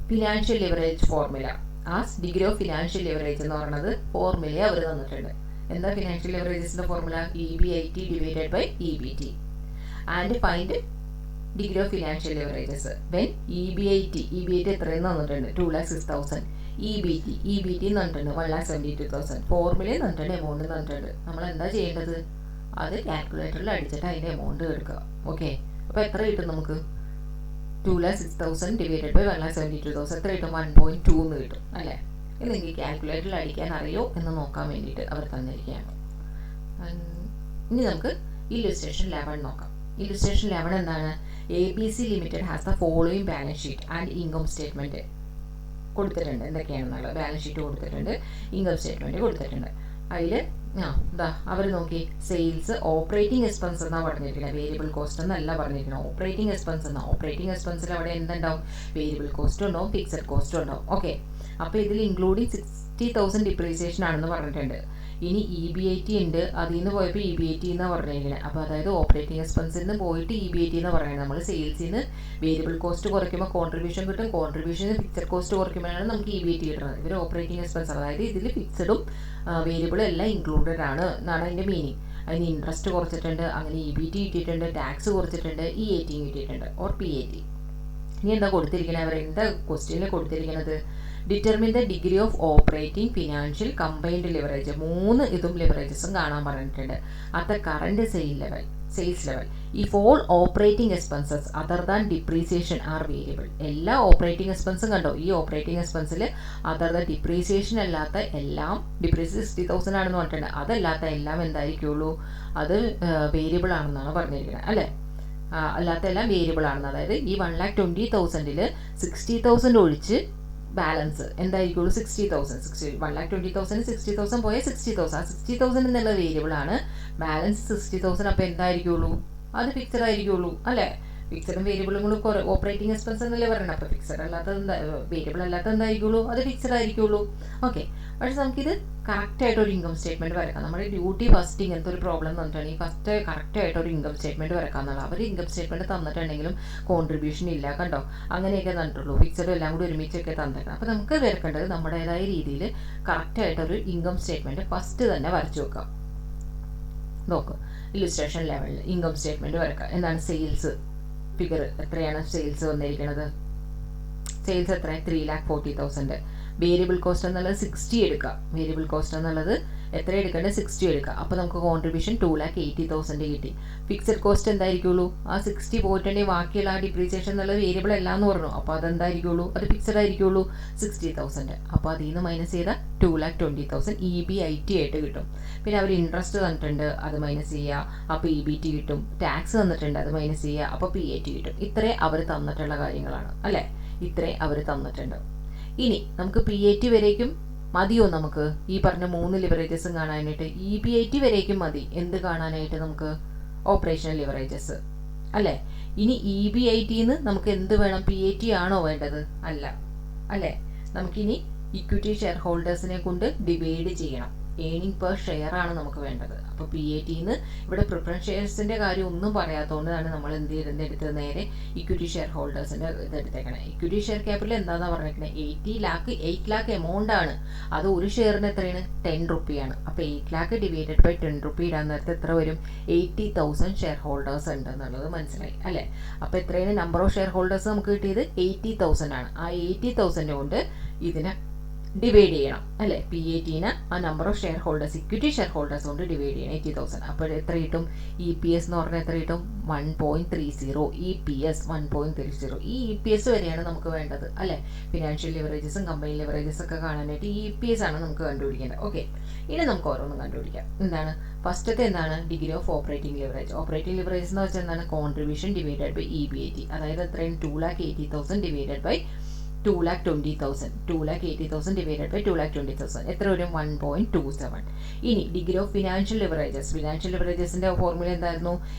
financial leverage formula as degree of financial leverage എന്ന് പറയുന്നത് ഫോർമുല അവർ തന്നിട്ടുണ്ട്. എന്താ ഫിനാൻഷ്യൽ ലെവറേജസിന്റെ formula? EBIT divided by EBT. And find degree of financial leverages when EBIT എത്രയെന്ന് തന്നിട്ടുണ്ട്? 2,06,000. EBT എന്ന് പറഞ്ഞിട്ടുണ്ട് 1,72,000. ഫോർമുലയും തന്നിട്ടുണ്ട്, എമൗണ്ട് തന്നിട്ടുണ്ട്. നമ്മൾ എന്താ ചെയ്യേണ്ടത്? അത് കാൽക്കുലേറ്ററിൽ അടിച്ചിട്ട് അതിൻ്റെ എമൗണ്ട് എടുക്കുക. ഓക്കെ, അപ്പോൾ എത്ര കിട്ടും നമുക്ക്? 2,06,000 ഡിവൈഡഡ് ബൈ 1,72,000 എത്ര കിട്ടും? 1.2 എന്ന് കിട്ടും അല്ലേ? ഇത് നിങ്ങൾക്ക് കാൽക്കുലേറ്ററിൽ അടിക്കാൻ അറിയോ എന്ന് നോക്കാൻ വേണ്ടിയിട്ട് അവർ തന്നിരിക്കുകയാണ്. ഇനി നമുക്ക് ഇല്ലുസ്ട്രേഷൻ 11 നോക്കാം. ഇല്ലുസ്ട്രേഷൻ 11 എന്താണ്? ABC limited has the following balance sheet and income statement കൊടുത്തിട്ടുണ്ട്. എന്തൊക്കെയാണെന്നുള്ളത് ബാലൻസ് ഷീറ്റ് കൊടുത്തിട്ടുണ്ട്, ഇൻകം സ്റ്റേറ്റ്മെന്റ് കൊടുത്തിട്ടുണ്ട്. അതിൽ അവർ നോക്കി, സെയിൽസ് ഓപ്പറേറ്റിംഗ് എക്സ്പെൻസ് എന്നാണ് പറഞ്ഞിരിക്കുന്നത്, വേരിയബിൾ കോസ്റ്റ് എന്നല്ല പറഞ്ഞിരിക്കുന്നത്. ഓപ്പറേറ്റിംഗ് എക്സ്പെൻസ് എന്നാണ്. ഓപ്പറേറ്റിംഗ് എക്സ്പെൻസിൽ അവിടെ എന്തുണ്ടാവും? വേരിയബിൾ കോസ്റ്റ് ഉണ്ടാവും, ഫിക്സഡ് കോസ്റ്റ് ഉണ്ടാവും. ഓക്കെ, അപ്പോൾ ഇതിൽ ഇൻക്ലൂഡിങ് 60,000 ഡിപ്രീസിയേഷൻ ആണെന്ന് പറഞ്ഞിട്ടുണ്ട്. ഇനി EBIT ഉണ്ട്, അതിൽ നിന്ന് പോയപ്പോൾ EBIT എന്നാണ് പറഞ്ഞിരിക്കുന്നത്. അപ്പോൾ അതായത് ഓപ്പറേറ്റിംഗ് എക്സ്പെൻസിൽ നിന്ന് പോയിട്ട് EBIT എന്ന് പറയുന്നത്. നമ്മൾ സെയിൽസിൽ നിന്ന് വേരിയബിൾ കോസ്റ്റ് കുറയ്ക്കുമ്പോൾ കോൺട്രിബ്യൂഷൻ കിട്ടും, കോൺട്രിബ്യൂഷന് ഫിക്സഡ് കോസ്റ്റ് കുറയ്ക്കുമ്പോഴാണ് നമുക്ക് EBIT കിട്ടുന്നത്. ഇവർ ഓപ്പറേറ്റിംഗ് എക്സ്പെൻസ്, അതായത് ഇതിൽ ഫിക്സഡും വേരിയബിളും എല്ലാം ഇൻക്ലൂഡഡ് ആണ് എന്നാണ് അതിൻ്റെ മീനിങ്. അതിന് ഇൻട്രസ്റ്റ് കുറച്ചിട്ടുണ്ട്, അങ്ങനെ EBT കിട്ടിയിട്ടുണ്ട്, ടാക്സ് കുറച്ചിട്ടുണ്ട്, EAT കിട്ടിയിട്ടുണ്ട്, ഓർ PAT. ഇനി എന്താ കൊടുത്തിരിക്കുന്നത്? അവർ എന്താ ക്വസ്റ്റ്യനിൽ കൊടുത്തിരിക്കുന്നത്? Determine the degree of operating, financial, combined leverage. 3 ഇതും ലിവറേജസും കാണാൻ പറഞ്ഞിട്ടുണ്ട്. At the current sales level if all operating expenses other than depreciation are variable. എല്ലാ ഓപ്പറേറ്റിംഗ് എക്സ്പെൻസും കണ്ടോ? ഈ ഓപ്പറേറ്റിംഗ് എക്സ്പെൻസിൽ അതർ ദാൻ ഡിപ്രീസിയേഷൻ അല്ലാത്ത എല്ലാം, ഡിപ്രീസിയേഷൻ 60,000 ആണെന്ന് പറഞ്ഞിട്ടുണ്ട്, അതല്ലാത്ത എല്ലാം എന്തായിരിക്കുള്ളൂ? അത് വേരിയബിൾ ആണെന്നാണ് പറഞ്ഞിരിക്കുന്നത്, അല്ലേ? അല്ലാത്ത എല്ലാം വേരിയബിൾ ആണെന്ന്. അതായത് ഈ 1,20,000 60,000 ഒഴിച്ച് ബാലൻസ് എന്തായിരിക്കുള്ളൂ? 60,000. 1,20,000 60,000 പോയാൽ 60,000. ആ 60,000 എന്നുള്ള വേരിയബിൾ ആണ്. ബാലൻസ് 60,000. അപ്പോൾ എന്തായിരിക്കുള്ളൂ? അത് ഫിക്സഡ് ആയിരിക്കുള്ളൂ, അല്ലേ? ഫിക്സഡും വേരിയബിളും കൂടെ ഓപ്പറേറ്റിംഗ് എക്സ്പെൻസ് എന്നല്ലേ പറയണം. അപ്പോൾ ഫിക്സഡ് അല്ലാത്തത് വേരിയബിൾ അല്ലാത്തത് എന്തായിരിക്കുള്ളൂ? അത് ഫിക്സഡ് ആയിരിക്കുള്ളൂ. ഓക്കെ, പക്ഷെ നമുക്കിത് കറക്റ്റായിട്ട് ഒരു ഇൻകം സ്റ്റേറ്റ്മെൻറ്റ് വരക്കാം. നമ്മുടെ ഡ്യൂട്ടി ഫസ്റ്റ് ഇങ്ങനത്തെ ഒരു പ്രോബ്ലം എന്ന് പറഞ്ഞിട്ടുണ്ടെങ്കിൽ ഫസ്റ്റ് കറക്റ്റായിട്ട് ഒരു ഇൻകം സ്റ്റേറ്റ്മെൻറ്റ് വരക്കാം എന്നുള്ളത്. അവർ ഇൻകം സ്റ്റേറ്റ്മെൻറ്റ് തന്നിട്ടുണ്ടെങ്കിലും കോൺട്രിബ്യൂഷൻ ഇല്ല, കണ്ടോ? അങ്ങനെയൊക്കെ തന്നിട്ടുള്ളൂ. ഫിക്സഡും എല്ലാം കൂടി ഒരുമിച്ചൊക്കെ തന്നിട്ടുണ്ട്. അപ്പോൾ നമുക്ക് വരക്കേണ്ടത് നമ്മുടേതായ രീതിയിൽ കറക്റ്റായിട്ടൊരു ഇൻകം സ്റ്റേറ്റ്മെൻറ്റ് ഫസ്റ്റ് തന്നെ വരച്ചു വെക്കാം. നോക്ക്, ഇല്ലുസ്ട്രേഷൻ ലെവലിൽ ഇൻകം സ്റ്റേറ്റ്മെൻറ്റ് വരക്കാം. എന്താണ്? സെയിൽസ് ഫിഗർ എത്രയാണ്? സെയിൽസ് വന്നിരിക്കുന്നത്, സെയിൽസ് എത്ര? 3,40,000. വേരിയബിൾ കോസ്റ്റ് എന്നുള്ളത് 60 എടുക്കുക. വേരിയബിൾ കോസ്റ്റ് എന്നുള്ളത് എത്ര എടുക്കേണ്ടത്? 60 എടുക്കുക. അപ്പോൾ നമുക്ക് കോൺട്രിബ്യൂഷൻ 2,80,000 കിട്ടി. ഫിക്സഡ് കോസ്റ്റ് എന്തായിരിക്കുള്ളൂ? ആ 60 പോയിട്ടുണ്ടെങ്കിൽ ബാക്കിയുള്ള ആ ഡിപ്രീസിയേഷൻ എന്നുള്ളത് വേരിയബിൾ അല്ല എന്ന് പറഞ്ഞു. അപ്പോൾ അതെന്തായിരിക്കുള്ളൂ? അത് ഫിക്സഡ് ആയിരിക്കുള്ളൂ, 60,000. അപ്പോൾ അതിൽ നിന്ന് മൈനസ് ചെയ്താൽ 2,20,000 EBIT ആയിട്ട് കിട്ടും. പിന്നെ അവർ ഇൻട്രസ്റ്റ് തന്നിട്ടുണ്ട്, അത് മൈനസ് ചെയ്യുക, അപ്പോൾ EBT കിട്ടും. ടാക്സ് തന്നിട്ടുണ്ട്, അത് മൈനസ് ചെയ്യുക, അപ്പോൾ PAT കിട്ടും. ഇത്രേ അവർ തന്നിട്ടുള്ള കാര്യങ്ങളാണ്, അല്ലേ? ഇത്രേ അവർ തന്നിട്ടുണ്ട്. ഇനി നമുക്ക് PAT വരേക്കും മതിയോ? നമുക്ക് ഈ പറഞ്ഞ 3 ലിവറേജസും കാണാനായിട്ട് EBIT വരേക്കും മതി. എന്ത് കാണാനായിട്ട്? നമുക്ക് ഓപ്പറേഷണൽ ലിവറേജസ്, അല്ലേ? ഇനി EBITന്ന് നമുക്ക് എന്ത് വേണം? PAT ആണോ വേണ്ടത്? അല്ല, അല്ലേ? നമുക്കിനി ഇക്വിറ്റി ഷെയർ ഹോൾഡേഴ്സിനെ കൊണ്ട് ഡിവൈഡ് ചെയ്യണം. ഏണിംഗ് പെർ ഷെയർ ആണ് നമുക്ക് വേണ്ടത്. അപ്പോൾ PATന്ന് ഇവിടെ പ്രിഫറൻസ് ഷെയർസിൻ്റെ കാര്യം ഒന്നും പറയാത്തതുകൊണ്ടാണ് നമ്മൾ എന്ത് ചെയ്തത്? എടുത്തത് നേരെ ഇക്വിറ്റി ഷെയർ ഹോൾഡേഴ്സിൻ്റെ ഇതെടുത്തേക്കണേ. ഇക്വിറ്റി ഷെയർ ക്യാപിറ്റൽ എന്താണെന്ന് പറഞ്ഞിരിക്കണേ? 8 lakh എമൗണ്ട് ആണ്. അത് ഒരു ഷെയറിന് എത്രയാണ്? 10 റുപ്പിയാണ്. അപ്പോൾ 8 lakh ഡിവൈഡഡ് ബൈ 10 റുപ്പി ഇടാൻ നേരത്തെ എത്ര വരും? 80,000 ഷെയർ ഹോൾഡേഴ്സ് ഉണ്ട് എന്നുള്ളത് മനസ്സിലായി, അല്ലേ? അപ്പോൾ എത്രയാണ് നമ്പർ ഓഫ് ഷെയർ ഹോൾഡേഴ്സ് നമുക്ക് കിട്ടിയത്? 80,000 ആണ്. ആ 80,000 കൊണ്ട് ഇതിനെ ഡിവൈഡ് ചെയ്യണം, അല്ലേ? PATന് ആ number of share holders, equity share holders കൊണ്ട് ഡിവൈഡ് ചെയ്യണം 80,000. അപ്പോൾ എത്ര കിട്ടും? EPS എന്ന് പറഞ്ഞാൽ എത്ര കിട്ടും? 1.30. EPS 1.30. ഈ EPS വരെയാണ് നമുക്ക് വേണ്ടത്, അല്ലേ? ഫിനാൻഷ്യൽ ലിവറേജസും കമ്പനി ലിവറേജസ് ഒക്കെ കാണാനായിട്ട് EPS ആണ് നമുക്ക് കണ്ടുപിടിക്കേണ്ടത്. ഓക്കെ, ഇനി നമുക്ക് ഓരോന്നും കണ്ടുപിടിക്കാം. എന്താണ് ഫസ്റ്റത്തെ? എന്താണ്? Degree of operating leverage. Operating leverage എന്ന് വെച്ചാൽ എന്താണ്? Contribution divided by EBIT. അതായത് എത്രയാണ്? 2,80,000 ഡിവൈഡഡ് ബൈ 2,20,000. 2,80,000 ഡിവൈഡഡ് ബൈ 2,20,000 എത്ര വരും? 1.27. ഇനി degree of financial leverages. Financial ലിവറേജസിന്റെ ഫോർമുല എന്തായിരുന്നു?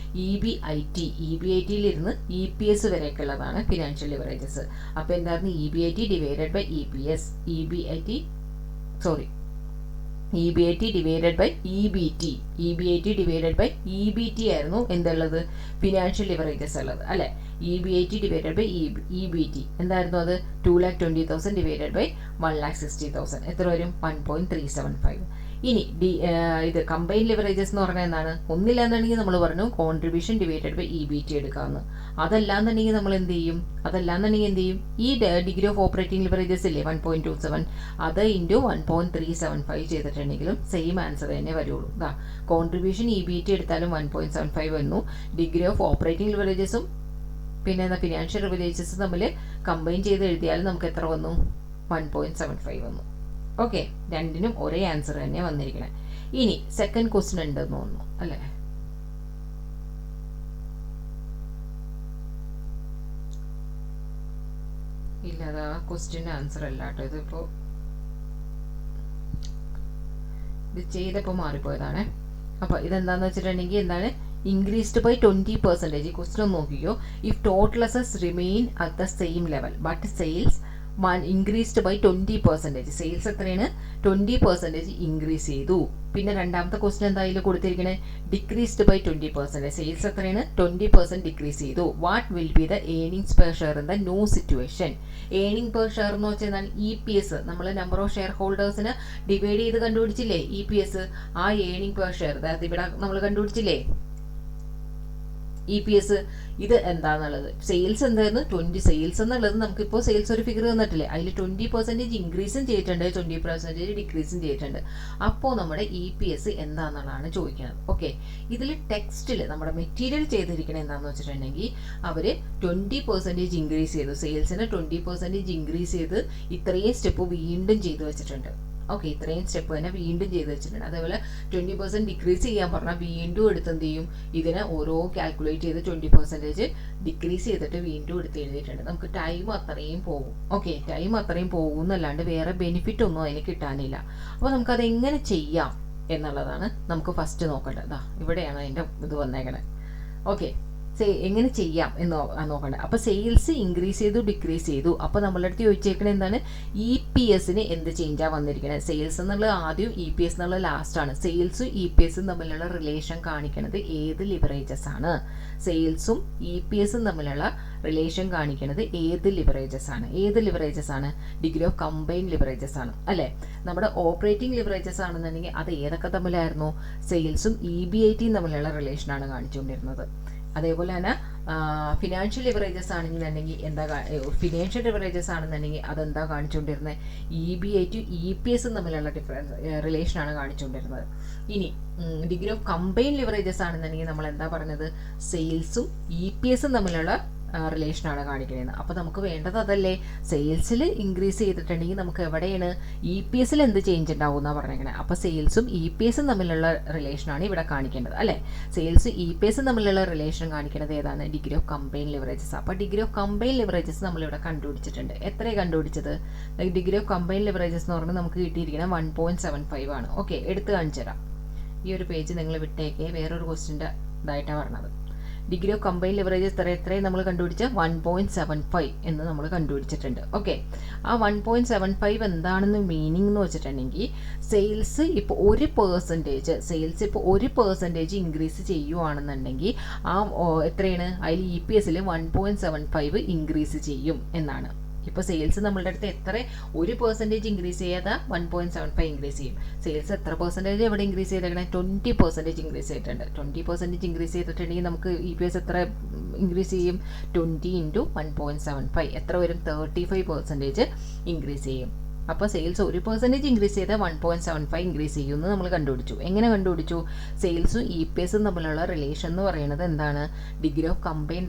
EBIT. EBITയിലിരുന്ന് EPS വരെയൊക്കെ ഉള്ളതാണ് ഫിനാൻഷ്യൽ ലിവറേജസ്. അപ്പോൾ എന്തായിരുന്നു? EBIT divided by EPS. EBIT divided by EBT. EBIT divided by EBT ആയിരുന്നു എന്തുള്ളത്? ഫിനാൻഷ്യൽ ലിവറേജസ് ഉള്ളത്, അല്ലേ? EBIT ഡിവൈഡഡ് ബൈ EBT എന്തായിരുന്നു? അത് 2,20,000 ഡിവൈഡഡ് ബൈ 1,60,000 എത്ര വരും? 1.375. ഇനി ഇത് കമ്പൈൻ ലിവറേജസ് എന്ന് പറഞ്ഞാൽ എന്താണ്? ഒന്നില്ലാന്നുണ്ടെങ്കിൽ നമ്മൾ പറഞ്ഞു കോൺട്രിബ്യൂഷൻ ഡിവൈഡഡ് ബൈ EBT എടുക്കാമെന്ന്. അതല്ലാന്നുണ്ടെങ്കിൽ നമ്മൾ എന്ത് ചെയ്യും? ഈ ഡിഗ്രി ഓഫ് ഓപ്പറേറ്റിംഗ് ലിവറേജസ് ഇല്ലേ 1.27, അത് ഇൻറ്റു 1.375 ചെയ്തിട്ടുണ്ടെങ്കിലും സെയിം ആൻസർ തന്നെ വരുള്ളൂ. കോൺട്രിബ്യൂഷൻ EBT എടുത്താലും 1.75 വന്നു. ഡിഗ്രി ഓഫ് ഓപ്പറേറ്റിംഗ് ലിവറേജസും പിന്നെ എന്താ ഫിനാൻഷ്യൽ ലിവറേജസ് തമ്മിൽ കമ്പൈൻ ചെയ്ത് എഴുതിയാലും നമുക്ക് എത്ര വന്നു? 1.75 വന്നു. ഓക്കെ, രണ്ടിനും ഒരേ ആൻസർ തന്നെ വന്നിരിക്കണേ. ഇനി സെക്കൻഡ് ക്വസ്റ്റ്യൻ ഉണ്ടെന്ന് തോന്നുന്നു അല്ലേ? ഇല്ല, അത് ആ ക്വസ്റ്റ്യൻ്റെ ആൻസർ അല്ല കേട്ടോ. ഇതിപ്പോൾ ഇത് ചെയ്തപ്പോൾ മാറിപ്പോയതാണേ. അപ്പോൾ ഇതെന്താന്ന് വെച്ചിട്ടുണ്ടെങ്കിൽ എന്താണ്, ഇൻക്രീസ്ഡ് ബൈ 20%. ഈ ക്വസ്റ്റ്യൻ ഒന്ന് നോക്കിക്കോ. If total assets remain at the same level but sales increased by 20%. Sales എത്രയാണ്? 20% ഇൻക്രീസ് ചെയ്തു. പിന്നെ രണ്ടാമത്തെ ക്വസ്റ്റ്യൻ എന്തായാലും കൊടുത്തിരിക്കണേ, ഡിക്രീസ്ഡ് ബൈ 20%. സെയിൽസ് എത്രയാണ്? 20% ഡിക്രീസ് ചെയ്തു. What will be the earnings per share in the new situation? Earning per share എന്ന് വെച്ചാൽ എന്താണ്? EPS. നമ്മൾ നമ്പർ ഓഫ് ഷെയർ ഹോൾഡേഴ്സിന് ഡിവൈഡ് ചെയ്ത് കണ്ടുപിടിച്ചില്ലേ EPS? ആ ഏണിംഗ് പെർ ഷെയർ അതായത് ഇവിടെ നമ്മൾ കണ്ടുപിടിച്ചില്ലേ EPS. ഇത് എന്താണെന്നുള്ളത്, സെയിൽസ് എന്തായിരുന്നു? 20. സെയിൽസ് എന്നുള്ളത് നമുക്കിപ്പോൾ സെയിൽസ് ഒരു ഫിഗർ തന്നിട്ടില്ലേ, അതിൽ 20% ഇൻക്രീസും ചെയ്തിട്ടുണ്ട്, 20% ഡിക്രീസും ചെയ്തിട്ടുണ്ട്. അപ്പോൾ നമ്മുടെ EPS എന്താണെന്നുള്ളതാണ് ചോദിക്കുന്നത്. ഓക്കെ, ഇതിൽ ടെക്സ്റ്റിൽ നമ്മുടെ മെറ്റീരിയൽ ചെയ്തിരിക്കണത് എന്താണെന്ന് വെച്ചിട്ടുണ്ടെങ്കിൽ അവർ 20% ഇൻക്രീസ് ചെയ്തു, സെയിൽസിന് 20% ഇൻക്രീസ് ചെയ്ത് ഇത്രയും സ്റ്റെപ്പ് വീണ്ടും ചെയ്തു വെച്ചിട്ടുണ്ട്. ഓക്കെ, ഇത്രയും സ്റ്റെപ്പ് തന്നെ വീണ്ടും ചെയ്ത് വെച്ചിട്ടുണ്ട്. അതേപോലെ 20% ഡിക്രീസ് ചെയ്യാൻ പറഞ്ഞാൽ വീണ്ടും എടുത്ത് എന്ത് ചെയ്യും, ഇതിനെ ഓരോ കാൽക്കുലേറ്റ് ചെയ്ത് 20% ഡിക്രീസ് ചെയ്തിട്ട് വീണ്ടും എടുത്ത് എഴുതിയിട്ടുണ്ട്. നമുക്ക് ടൈം അത്രയും പോകും. ഓക്കെ, ടൈം അത്രയും പോകും എന്നല്ലാണ്ട് വേറെ ബെനിഫിറ്റ് ഒന്നും അതിന് കിട്ടാനില്ല. അപ്പോൾ നമുക്കത് എങ്ങനെ ചെയ്യാം എന്നുള്ളതാണ് നമുക്ക് ഫസ്റ്റ് നോക്കേണ്ടത്. ഇവിടെയാണ് അതിൻ്റെ ഇത് വന്നേക്കണേ. ഓക്കെ, എങ്ങനെ ചെയ്യാം എന്ന് നോക്കണ്ടേ. അപ്പോൾ സെയിൽസ് ഇൻക്രീസ് ചെയ്തു, ഡിക്രീസ് ചെയ്തു. അപ്പോൾ നമ്മളുടെ അടുത്ത് ചോദിച്ചേക്കണത് എന്താണ്, EPSന് എന്ത് ചേഞ്ചാണ് വന്നിരിക്കുന്നത്? സെയിൽസ് എന്നുള്ളത് ആദ്യം, EPS എന്നുള്ളത് ലാസ്റ്റാണ്. സെയിൽസും EPSും തമ്മിലുള്ള റിലേഷൻ കാണിക്കുന്നത് ഏത് ലിവറേജസ് ആണ്? സെയിൽസും EPSും തമ്മിലുള്ള റിലേഷൻ കാണിക്കുന്നത് ഏത് ലിവറേജസ് ആണ്? ഏത് ലിവറേജസ് ആണ്? ഡിഗ്രി ഓഫ് കമ്പൈൻ ലിവറേജസ് ആണ് അല്ലേ? നമ്മുടെ ഓപ്പറേറ്റിംഗ് ലിവറേജസ് ആണെന്നുണ്ടെങ്കിൽ അത് ഏതൊക്കെ തമ്മിലായിരുന്നു? സെയിൽസും EBITയും തമ്മിലുള്ള റിലേഷനാണ് കാണിച്ചുകൊണ്ടിരുന്നത്. അതേപോലെ തന്നെ ഫിനാൻഷ്യൽ ലിവറേജസ് ആണെന്നുണ്ടെങ്കിൽ ഫിനാൻഷ്യൽ ലിവറേജസ് ആണെന്നുണ്ടെങ്കിൽ അതെന്താ കാണിച്ചുകൊണ്ടിരുന്നത്? EBITയും EPSും തമ്മിലുള്ള റിലേഷനാണ് കാണിച്ചുകൊണ്ടിരുന്നത്. ഇനി ഡിഗ്രി ഓഫ് കമ്പൈൻ ലിവറേജസ് ആണെന്നുണ്ടെങ്കിൽ നമ്മൾ എന്താ പറഞ്ഞത്? സെയിൽസും EPSും തമ്മിലുള്ള റിലേഷനാണ് കാണിക്കുന്നത്. അപ്പോൾ നമുക്ക് വേണ്ടത് അതല്ലേ? സെയിൽസിൽ ഇൻക്രീസ് ചെയ്തിട്ടുണ്ടെങ്കിൽ നമുക്ക് എവിടെയാണ് EPSൽ എന്ത് ചേഞ്ച് ഉണ്ടാവും എന്നാണ് പറഞ്ഞേക്കണത്. അപ്പോൾ സെയിൽസും EPSും തമ്മിലുള്ള റിലേഷനാണ് ഇവിടെ കാണിക്കേണ്ടത് അല്ലേ? സെയിൽസും EPSും തമ്മിലുള്ള റിലേഷൻ കാണിക്കുന്നത് ഏതാണ്? Degree of combine leverages. അപ്പോൾ ഡിഗ്രി ഓഫ് കമ്പൈൻ ലിവറേജസ് നമ്മളിവിടെ കണ്ടുപിടിച്ചിട്ടുണ്ട്. എത്രയാണ് കണ്ടുപിടിച്ചത്? ഡിഗ്രി ഓഫ് കമ്പൈൻ ലിവറേജസ് എന്ന് പറഞ്ഞാൽ നമുക്ക് കിട്ടിയിരിക്കുന്നത് 1.75 ആണ്. ഓക്കെ, എടുത്ത് കാണിച്ചു തരാം. ഈ ഒരു പേജ് നിങ്ങൾ വിട്ടേക്കേ, വേറൊരു ക്വസ്റ്റിൻ്റെ ഇതായിട്ടാണ് പറഞ്ഞത്. ഡിഗ്രി ഓഫ് കമ്പൈൻ ലിവറേജസ് എത്രയും നമ്മൾ കണ്ടുപിടിച്ച 1.75 എന്ന് നമ്മൾ കണ്ടുപിടിച്ചിട്ടുണ്ട്. ഓക്കെ, ആ 1.75 എന്താണെന്ന് മീനിങ് എന്ന് വെച്ചിട്ടുണ്ടെങ്കിൽ സെയിൽസ് ഇപ്പോൾ 1% ഇൻക്രീസ് ചെയ്യുവാണെന്നുണ്ടെങ്കിൽ ആ എത്രയാണ്? അതിൽ EPSൽ 1.75 ഇൻക്രീസ് ചെയ്യും എന്നാണ്. ഇപ്പോൾ സെയിൽസ് നമ്മളുടെ അടുത്ത് എത്ര 1% ഇൻക്രീസ് ചെയ്യാതെ 1.75 ഇൻക്രീസ് ചെയ്യും. സെയിൽസ് എത്ര പെർസെൻറ്റേജ് എവിടെ ഇൻക്രീസ് ചെയ്തേക്കണേ? 20% ഇൻക്രീസ് ചെയ്തിട്ടുണ്ട്. 20% ഇൻക്രീസ് ചെയ്തിട്ടുണ്ടെങ്കിൽ നമുക്ക് EPS എത്ര ഇൻക്രീസ് ചെയ്യും? 20 × 1.75 എത്ര വരും? 35% ഇൻക്രീസ് ചെയ്യും. അപ്പോൾ സെയിൽസ് 1% ഇൻക്രീസ് ചെയ്താൽ 1.75 ഇൻക്രീസ് ചെയ്യുമെന്ന് നമ്മൾ കണ്ടുപിടിച്ചു. എങ്ങനെ കണ്ടുപിടിച്ചു? സെയിൽസും EPSും തമ്മിലുള്ള റിലേഷൻ എന്ന് പറയുന്നത് എന്താണ്? ഡിഗ്രി ഓഫ് കമ്പൈൻ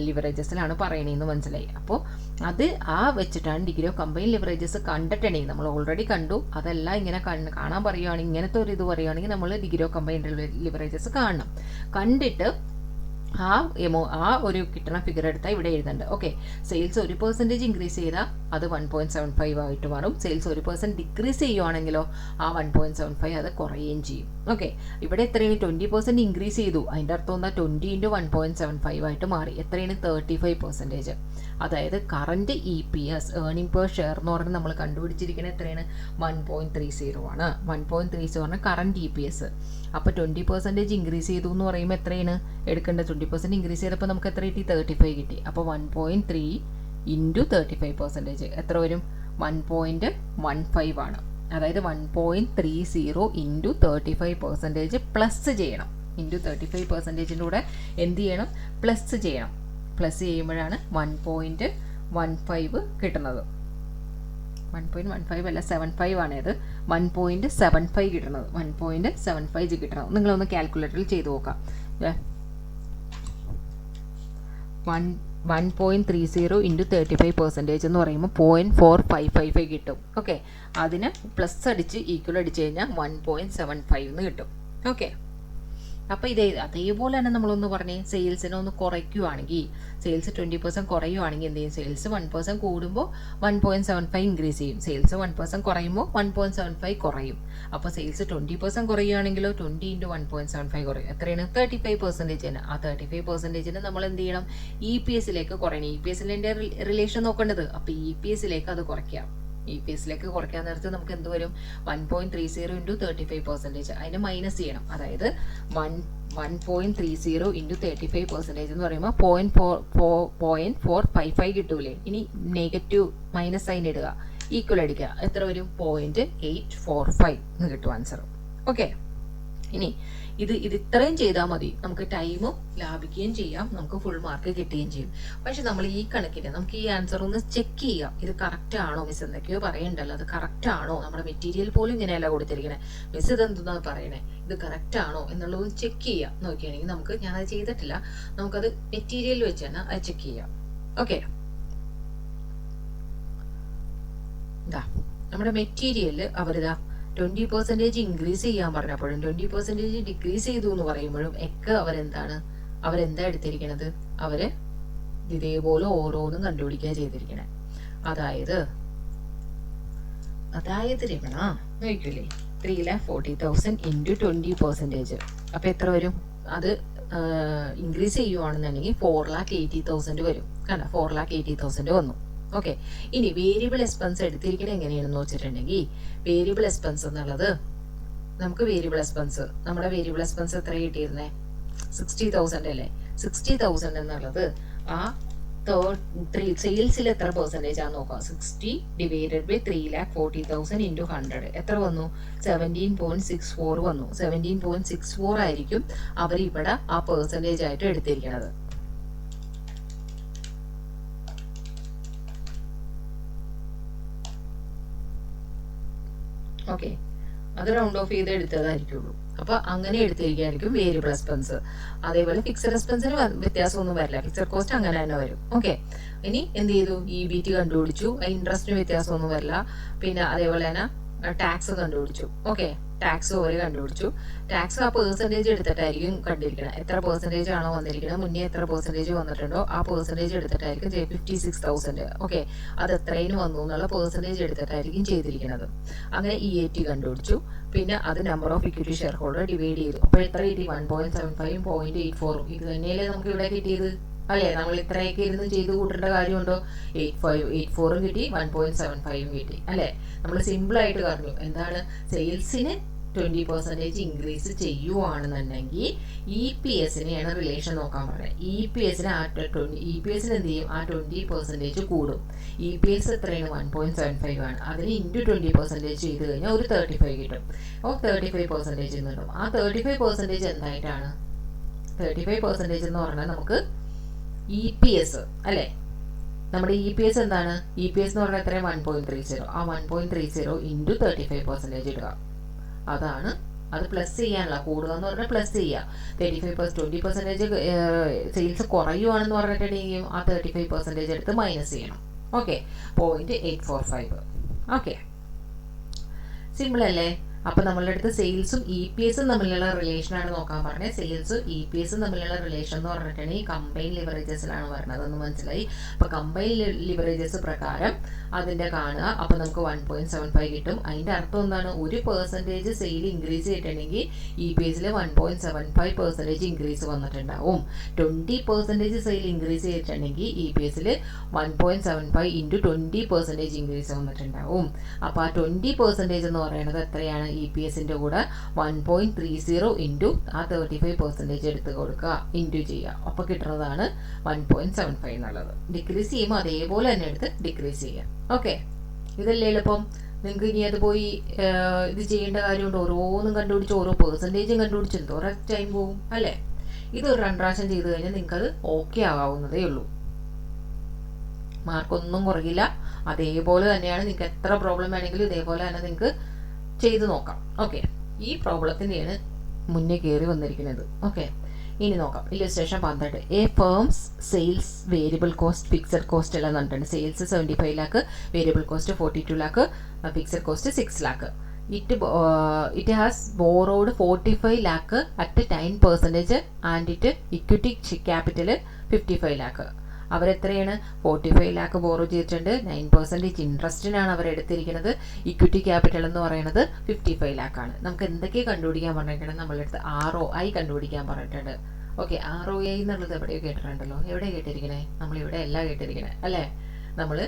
ലിവറേജസിലാണ് പറയണതെന്ന് മനസ്സിലായി. അപ്പോൾ അത് വെച്ചിട്ടാണ് ഡിഗ്രി ഓഫ് കമ്പൈൻ ലിവറേജസ് കണ്ടിട്ടുണ്ടെങ്കിൽ നമ്മൾ ഓൾറെഡി കണ്ടു. അതെല്ലാം ഇങ്ങനെ കാണാൻ പറയുകയാണെങ്കിൽ, ഇങ്ങനത്തെ ഒരു ഇത് പറയുകയാണെങ്കിൽ നമ്മൾ ഡിഗ്രി ഓഫ് കമ്പൈൻ ലിവറേജസ് കാണണം. കണ്ടിട്ട് ആ ഒരു കിട്ടുന്ന ഫിഗർ എടുത്താൽ ഇവിടെ എഴുതണ്ട. ഓക്കെ, സെയിൽസ് 1% ഇൻക്രീസ് ചെയ്താൽ അത് 1.75 ആയിട്ട് മാറും. സെയിൽസ് 1% ഡിക്രീസ് ചെയ്യുവാണെങ്കിലോ ആ 1.75 അത് കുറയുകയും ചെയ്യും. ഓക്കെ, ഇവിടെ എത്രയാണ്? 20% ഇൻക്രീസ് ചെയ്തു. അതിൻ്റെ അർത്ഥം എന്താ? 20 × 1.75 ആയിട്ട് മാറി. എത്രയാണ്? 35%. അതായത് current EPS earning per share എന്ന് പറഞ്ഞാൽ നമ്മൾ കണ്ടുപിടിച്ചിരിക്കുന്നത് എത്രയാണ്? 1.30 ആണ്. 1.30 പറഞ്ഞാൽ കറൻറ്റ് EPS. അപ്പോൾ 20% ഇൻക്രീസ് ചെയ്തു എന്ന് പറയുമ്പോൾ എത്രയാണ് എടുക്കേണ്ടത്? 20% ഇൻക്രീസ് ചെയ്തപ്പോൾ നമുക്ക് എത്ര കിട്ടി? 35 കിട്ടി. അപ്പോൾ 1.3 × 35% എത്ര വരും? 1.15 ആണ്. അതായത് 1.30 × 35% പ്ലസ് ചെയ്യണം. ഇൻറ്റു 35%ൻ്റെ കൂടെ എന്ത് ചെയ്യണം? പ്ലസ് ചെയ്യണം. പ്ലസ് ചെയ്യുമ്പോഴാണ് 1.15 കിട്ടുന്നത്. 1.15 അല്ല 75 ആണ് ഇത്. 1.75 കിട്ടുന്നത്. 1.75 കിട്ടണം. നിങ്ങളൊന്ന് കാൽക്കുലേറ്ററിൽ ചെയ്ത് നോക്കാം. 1.30 ഇൻറ്റു 35% എന്ന് പറയുമ്പോൾ 0.4555 കിട്ടും. ഓക്കെ, അതിന് പ്ലസ് അടിച്ച് ഈക്വൽ അടിച്ച് കഴിഞ്ഞാൽ 1.75 എന്ന് കിട്ടും. ഓക്കെ, അപ്പോൾ അതേപോലെ തന്നെ നമ്മളൊന്ന് പറഞ്ഞേ, സെയിൽസിനെ ഒന്ന് കുറയ്ക്കുകയാണെങ്കിൽ, സെയിൽസ് 20% കുറയുവാണെങ്കിൽ എന്ത് ചെയ്യും? സെയിൽസ് 1% കൂടുമ്പോൾ 1.75 ഇൻക്രീസ് ചെയ്യും, സെയിൽസ് 1% കുറയുമ്പോൾ 1.75 കുറയും. അപ്പോൾ സെയിൽസ് 20% കുറയുകയാണെങ്കിലോ 20 ഇൻറ്റു 1.75 കുറയും. എത്രയാണ്? 35% തന്നെ. ആ 35% നമ്മൾ എന്ത് ചെയ്യണം? EPSലേക്ക് കുറയണം. EPSലിൻ്റെ റിലേഷൻ നോക്കേണ്ടത്. അപ്പോൾ EPSലേക്ക് അത് കുറയ്ക്കാം. EPSലേക്ക് കുറയ്ക്കാൻ നേരത്ത് നമുക്ക് എന്ത് വരും? 1.30 ഇൻറ്റു 35%. അതിന് മൈനസ് ചെയ്യണം. അതായത് 1.30 ഇൻറ്റു 35% എന്ന് പറയുമ്പോൾ 0.455 കിട്ടൂലേ? ഇനി നെഗറ്റീവ് മൈനസ് സൈൻ ഇടുക, ഈക്വൽ അടിക്കുക. എത്ര വരും? 0.845 എന്ന് കിട്ടും ആൻസർ. ഓക്കെ, ഇനി ഇത് ഇത്രയും ചെയ്താൽ മതി. നമുക്ക് ടൈമും ലാഭിക്കുകയും ചെയ്യാം, നമുക്ക് ഫുൾ മാർക്ക് കിട്ടുകയും ചെയ്യും. പക്ഷെ നമ്മൾ ഈ കണക്കിന് നമുക്ക് ഈ ആൻസർ ഒന്ന് ചെക്ക് ചെയ്യാം. ഇത് കറക്റ്റ് ആണോ? മിസ് എന്തൊക്കെയോ പറയണ്ടല്ലോ, അത് കറക്റ്റ് ആണോ? നമ്മുടെ മെറ്റീരിയൽ പോലും ഇങ്ങനെയല്ല കൊടുത്തിരിക്കണേ. മിസ് ഇതെന്താ പറയണേ, ഇത് കറക്റ്റ് ആണോ എന്നുള്ളത് ചെക്ക് ചെയ്യാം. നോക്കുകയാണെങ്കിൽ നമുക്ക്, ഞാനത് ചെയ്തിട്ടില്ല, നമുക്കത് മെറ്റീരിയൽ വെച്ച് തന്നെ അത് ചെക്ക് ചെയ്യാം. ഓക്കെ, ഇതാ നമ്മുടെ മെറ്റീരിയൽ അവരിതാ 20% ഇൻക്രീസ് ചെയ്യാൻ പറഞ്ഞപ്പോഴും 20% ഡിക്രീസ് ചെയ്തു എന്ന് പറയുമ്പോഴും ഒക്കെ അവരെന്താ എടുത്തിരിക്കണത്? അവര് ഇതേപോലെ ഓരോന്നും കണ്ടുപിടിക്കുക ചെയ്തിരിക്കണേ. അതായത് രമണ നോക്കില്ലേ, 3,40,000 ഇൻറ്റു 20%. അപ്പൊ എത്ര വരും? അത് ഇൻക്രീസ് ചെയ്യുവാണെന്നുണ്ടെങ്കിൽ 4,80,000 വരും. കണ്ട, 4,80,000 വന്നു. ഓക്കെ, ഇനി വേരിയബിൾ എക്സ്പെൻസ് എടുത്തിരിക്കുന്നത് എങ്ങനെയാണെന്ന് വെച്ചിട്ടുണ്ടെങ്കിൽ, വേരിയബിൾ എക്സ്പെൻസ് എന്നുള്ളത് നമുക്ക് നമ്മുടെ വേരിയബിൾ എക്സ്പെൻസ് എത്ര കിട്ടിയിരുന്നേ? 60,000 അല്ലേ? 60,000 എന്നുള്ളത് ആ സെയിൽസിൽ എത്ര പെർസെൻറ്റേജ് ആണെന്ന് നോക്കാം. 60 ഡിവൈഡഡ് ബൈ 3,40,000 ഇൻറ്റു 100 എത്ര വന്നു? 17.64 വന്നു. 17.64 ആയിരിക്കും അവരിവിടെ ആ പെർസെൻറ്റേജ് ആയിട്ട് എടുത്തിരിക്കുന്നത്. ഓക്കെ, അത് റൗണ്ട് ഓഫ് ചെയ്ത് എടുത്തതായിരിക്കുള്ളൂ. അപ്പൊ അങ്ങനെ എടുത്തിരിക്കുകയായിരിക്കും വേരിയബിൾ എക്സ്പെൻസ്. അതേപോലെ ഫിക്സഡ് എക്സ്പെൻസിന് വ്യത്യാസമൊന്നും വരില്ല, ഫിക്സഡ് കോസ്റ്റ് അങ്ങനെ തന്നെ വരും. ഓക്കെ, ഇനി എന്ത് ചെയ്തു? EBT കണ്ടുപിടിച്ചു, ഇൻട്രസ്റ്റിന് വ്യത്യാസമൊന്നും വരില്ല. പിന്നെ അതേപോലെ തന്നെ ടാക്സ് കണ്ടുപിടിച്ചു. ഓക്കെ, ടാക്സ് ഓര് കണ്ടുപിടിച്ചു. ടാക്സ് ആ പെർസെൻറ്റേജ് എടുത്തിട്ടായിരിക്കും കണ്ടിരിക്കണം. എത്ര പെർസെൻറ്റേജ് ആണോ വന്നിരിക്കുന്നത്, മുന്നേ എത്ര പെർസെൻറ്റേജ് വന്നിട്ടുണ്ടോ ആ പെർസെൻറ്റേജ് എടുത്തിട്ടായിരിക്കും 56,000. ഓക്കെ, അത് എത്രയും വന്നു എന്നുള്ള പെർസെൻറ്റേജ് എടുത്തിട്ടായിരിക്കും ചെയ്തിരിക്കുന്നത്. അങ്ങനെ EAT കണ്ടുപിടിച്ചു. പിന്നെ അത് number of equity share holder divide ചെയ്തു. അപ്പോൾ എത്ര കിട്ടി? 1.75 0.84. ഇത് തന്നെയല്ലേ നമുക്ക് ഇവിടെ കിട്ടിയത് അല്ലേ? നമ്മൾ ഇത്രയൊക്കെ ഇരുന്ന് ചെയ്ത് കൂട്ടേണ്ട കാര്യമുണ്ടോ? 84 കിട്ടി, 1.75 കിട്ടി അല്ലേ? നമ്മൾ സിമ്പിൾ ആയിട്ട് പറഞ്ഞു. എന്താണ്? സെയിൽസിന് 20% ഇൻക്രീസ് ചെയ്യുവാണെന്നുണ്ടെങ്കിൽ EPSനെയാണ് റിലേഷൻ നോക്കാൻ പറയുന്നത്. EPSന് എന്ത് ചെയ്യും? ആ 20% കൂടും. EPS എത്രയാണ്? 1.75 ആണ്. അതിന് ഇൻറ്റു 20% ചെയ്ത് കഴിഞ്ഞാൽ ഒരു 35 കിട്ടും. അപ്പോൾ 35% കിട്ടും. ആ 35% എന്തായിട്ടാണ്? 35% എന്ന് പറഞ്ഞാൽ നമുക്ക് EPS അല്ലേ? നമ്മുടെ EPS എന്താണ്? EPS എന്ന് പറഞ്ഞാൽ എത്രയും 1.30. ആ 1.30 ഇൻറ്റു 35% ഇടുക. അതാണ് അത് പ്ലസ് ചെയ്യാനുള്ള. കൂടുക എന്ന് പറഞ്ഞാൽ പ്ലസ് ചെയ്യുക. 20% സെയിൽസ് കുറയുവാണെന്ന് പറഞ്ഞിട്ടുണ്ടെങ്കിൽ ആ 35% എടുത്ത് മൈനസ് ചെയ്യണം. ഓക്കെ, 0.845. ഓക്കെ, സിമ്പിൾ അല്ലേ? അപ്പൊ നമ്മളുടെ അടുത്ത് സെയിൽസും EPSും തമ്മിലുള്ള റിലേഷനാണ് നോക്കാൻ പറഞ്ഞത്. സെയിൽസും EPSും തമ്മിലുള്ള റിലേഷൻ എന്ന് പറഞ്ഞിട്ടുണ്ടെങ്കിൽ കമ്പൈൻ ലിവറേജസിലാണ് വരുന്നത്. അതൊന്ന് മനസ്സിലായി. അപ്പൊ കമ്പൈൻ ലിവറേജസ് പ്രകാരം അതിന്റെ കാണുക. അപ്പൊ നമുക്ക് 1.75 കിട്ടും. അതിന്റെ അർത്ഥം എന്താണ്? ഒരു പെർസെൻറ്റേജ് സെയിൽ ഇൻക്രീസ് ചെയ്തിട്ടുണ്ടെങ്കിൽ EPSൽ 1.75% ഇൻക്രീസ് വന്നിട്ടുണ്ടാവും. 20% സെയിൽ ഇൻക്രീസ് ചെയ്തിട്ടുണ്ടെങ്കിൽ EPSൽ 1.75 ഇൻറ്റു 20% ഇൻക്രീസ് വന്നിട്ടുണ്ടാവും. അപ്പൊ ആ 20% എന്ന് പറയുന്നത് എത്രയാണ്? EPSന്റെ കൂടെ 1.30 ഇൻറ്റു ആ 35% എടുത്ത് കൊടുക്കുക, ഇൻറ്റു ചെയ്യുക. അപ്പോൾ കിട്ടുന്നതാണ് 1.75 എന്നുള്ളത്. ഡിക്രീസ് ചെയ്യുമ്പോൾ അതേപോലെ തന്നെ എടുത്ത് ഡിക്രീസ് ചെയ്യുക. ഓക്കെ, ഇതല്ലേ എളുപ്പം? നിങ്ങൾക്ക് ഇനി അത് പോയി ഇത് ചെയ്യേണ്ട കാര്യമുണ്ട്. ഓരോന്നും കണ്ടുപിടിച്ച് ഓരോ പെർസെൻറ്റേജും കണ്ടുപിടിച്ച് എന്തോരം ടൈം പോകും അല്ലേ? ഇതൊരു 2 പ്രാവശ്യം ചെയ്ത് കഴിഞ്ഞാൽ നിങ്ങൾക്കത് ഓക്കെ ആവാവുന്നതേ ഉള്ളൂ. മാർക്കൊന്നും കുറയില്ല. അതേപോലെ തന്നെയാണ്. നിങ്ങൾക്ക് എത്ര പ്രോബ്ലം വേണമെങ്കിലും ഇതേപോലെ തന്നെ നിങ്ങൾക്ക് ചെയ്ത് നോക്കാം. ഓക്കെ, ഈ പ്രോബ്ലത്തിൻ്റെയാണ് മുന്നേ കയറി വന്നിരിക്കുന്നത്. ഓക്കെ, ഇനി നോക്കാം illustration 12. A firm's sales variable cost fixed cost എല്ലാം തന്നിട്ടുണ്ട്. Sales 75 lakh, variable cost 42 lakh, fixed cost 6 lakh. It has borrowed 45 lakh at 9% and it equity capital 55 lakh. അവർ എത്രയാണ് 45 ലാക്ക് ബോറോ ചെയ്തിട്ടുണ്ട്. 9% ഇൻട്രസ്റ്റിനാണ് അവർ എടുത്തിരിക്കുന്നത്. ഇക്വിറ്റി ക്യാപിറ്റൽ എന്ന് പറയുന്നത് 55 ലാക്കാണ്. നമുക്ക് എന്തൊക്കെ കണ്ടുപിടിക്കാൻ പറഞ്ഞിട്ടുണ്ട്? നമ്മളെടുത്ത് ROI കണ്ടുപിടിക്കാൻ പറഞ്ഞിട്ടുണ്ട്. ഓക്കെ, ROI എന്നുള്ളത് എവിടെയോ കേട്ടിട്ടുണ്ടല്ലോ. എവിടെ കേട്ടിരിക്കണേ? നമ്മളിവിടെ അല്ല കേട്ടിരിക്കണേ അല്ലേ? നമ്മൾ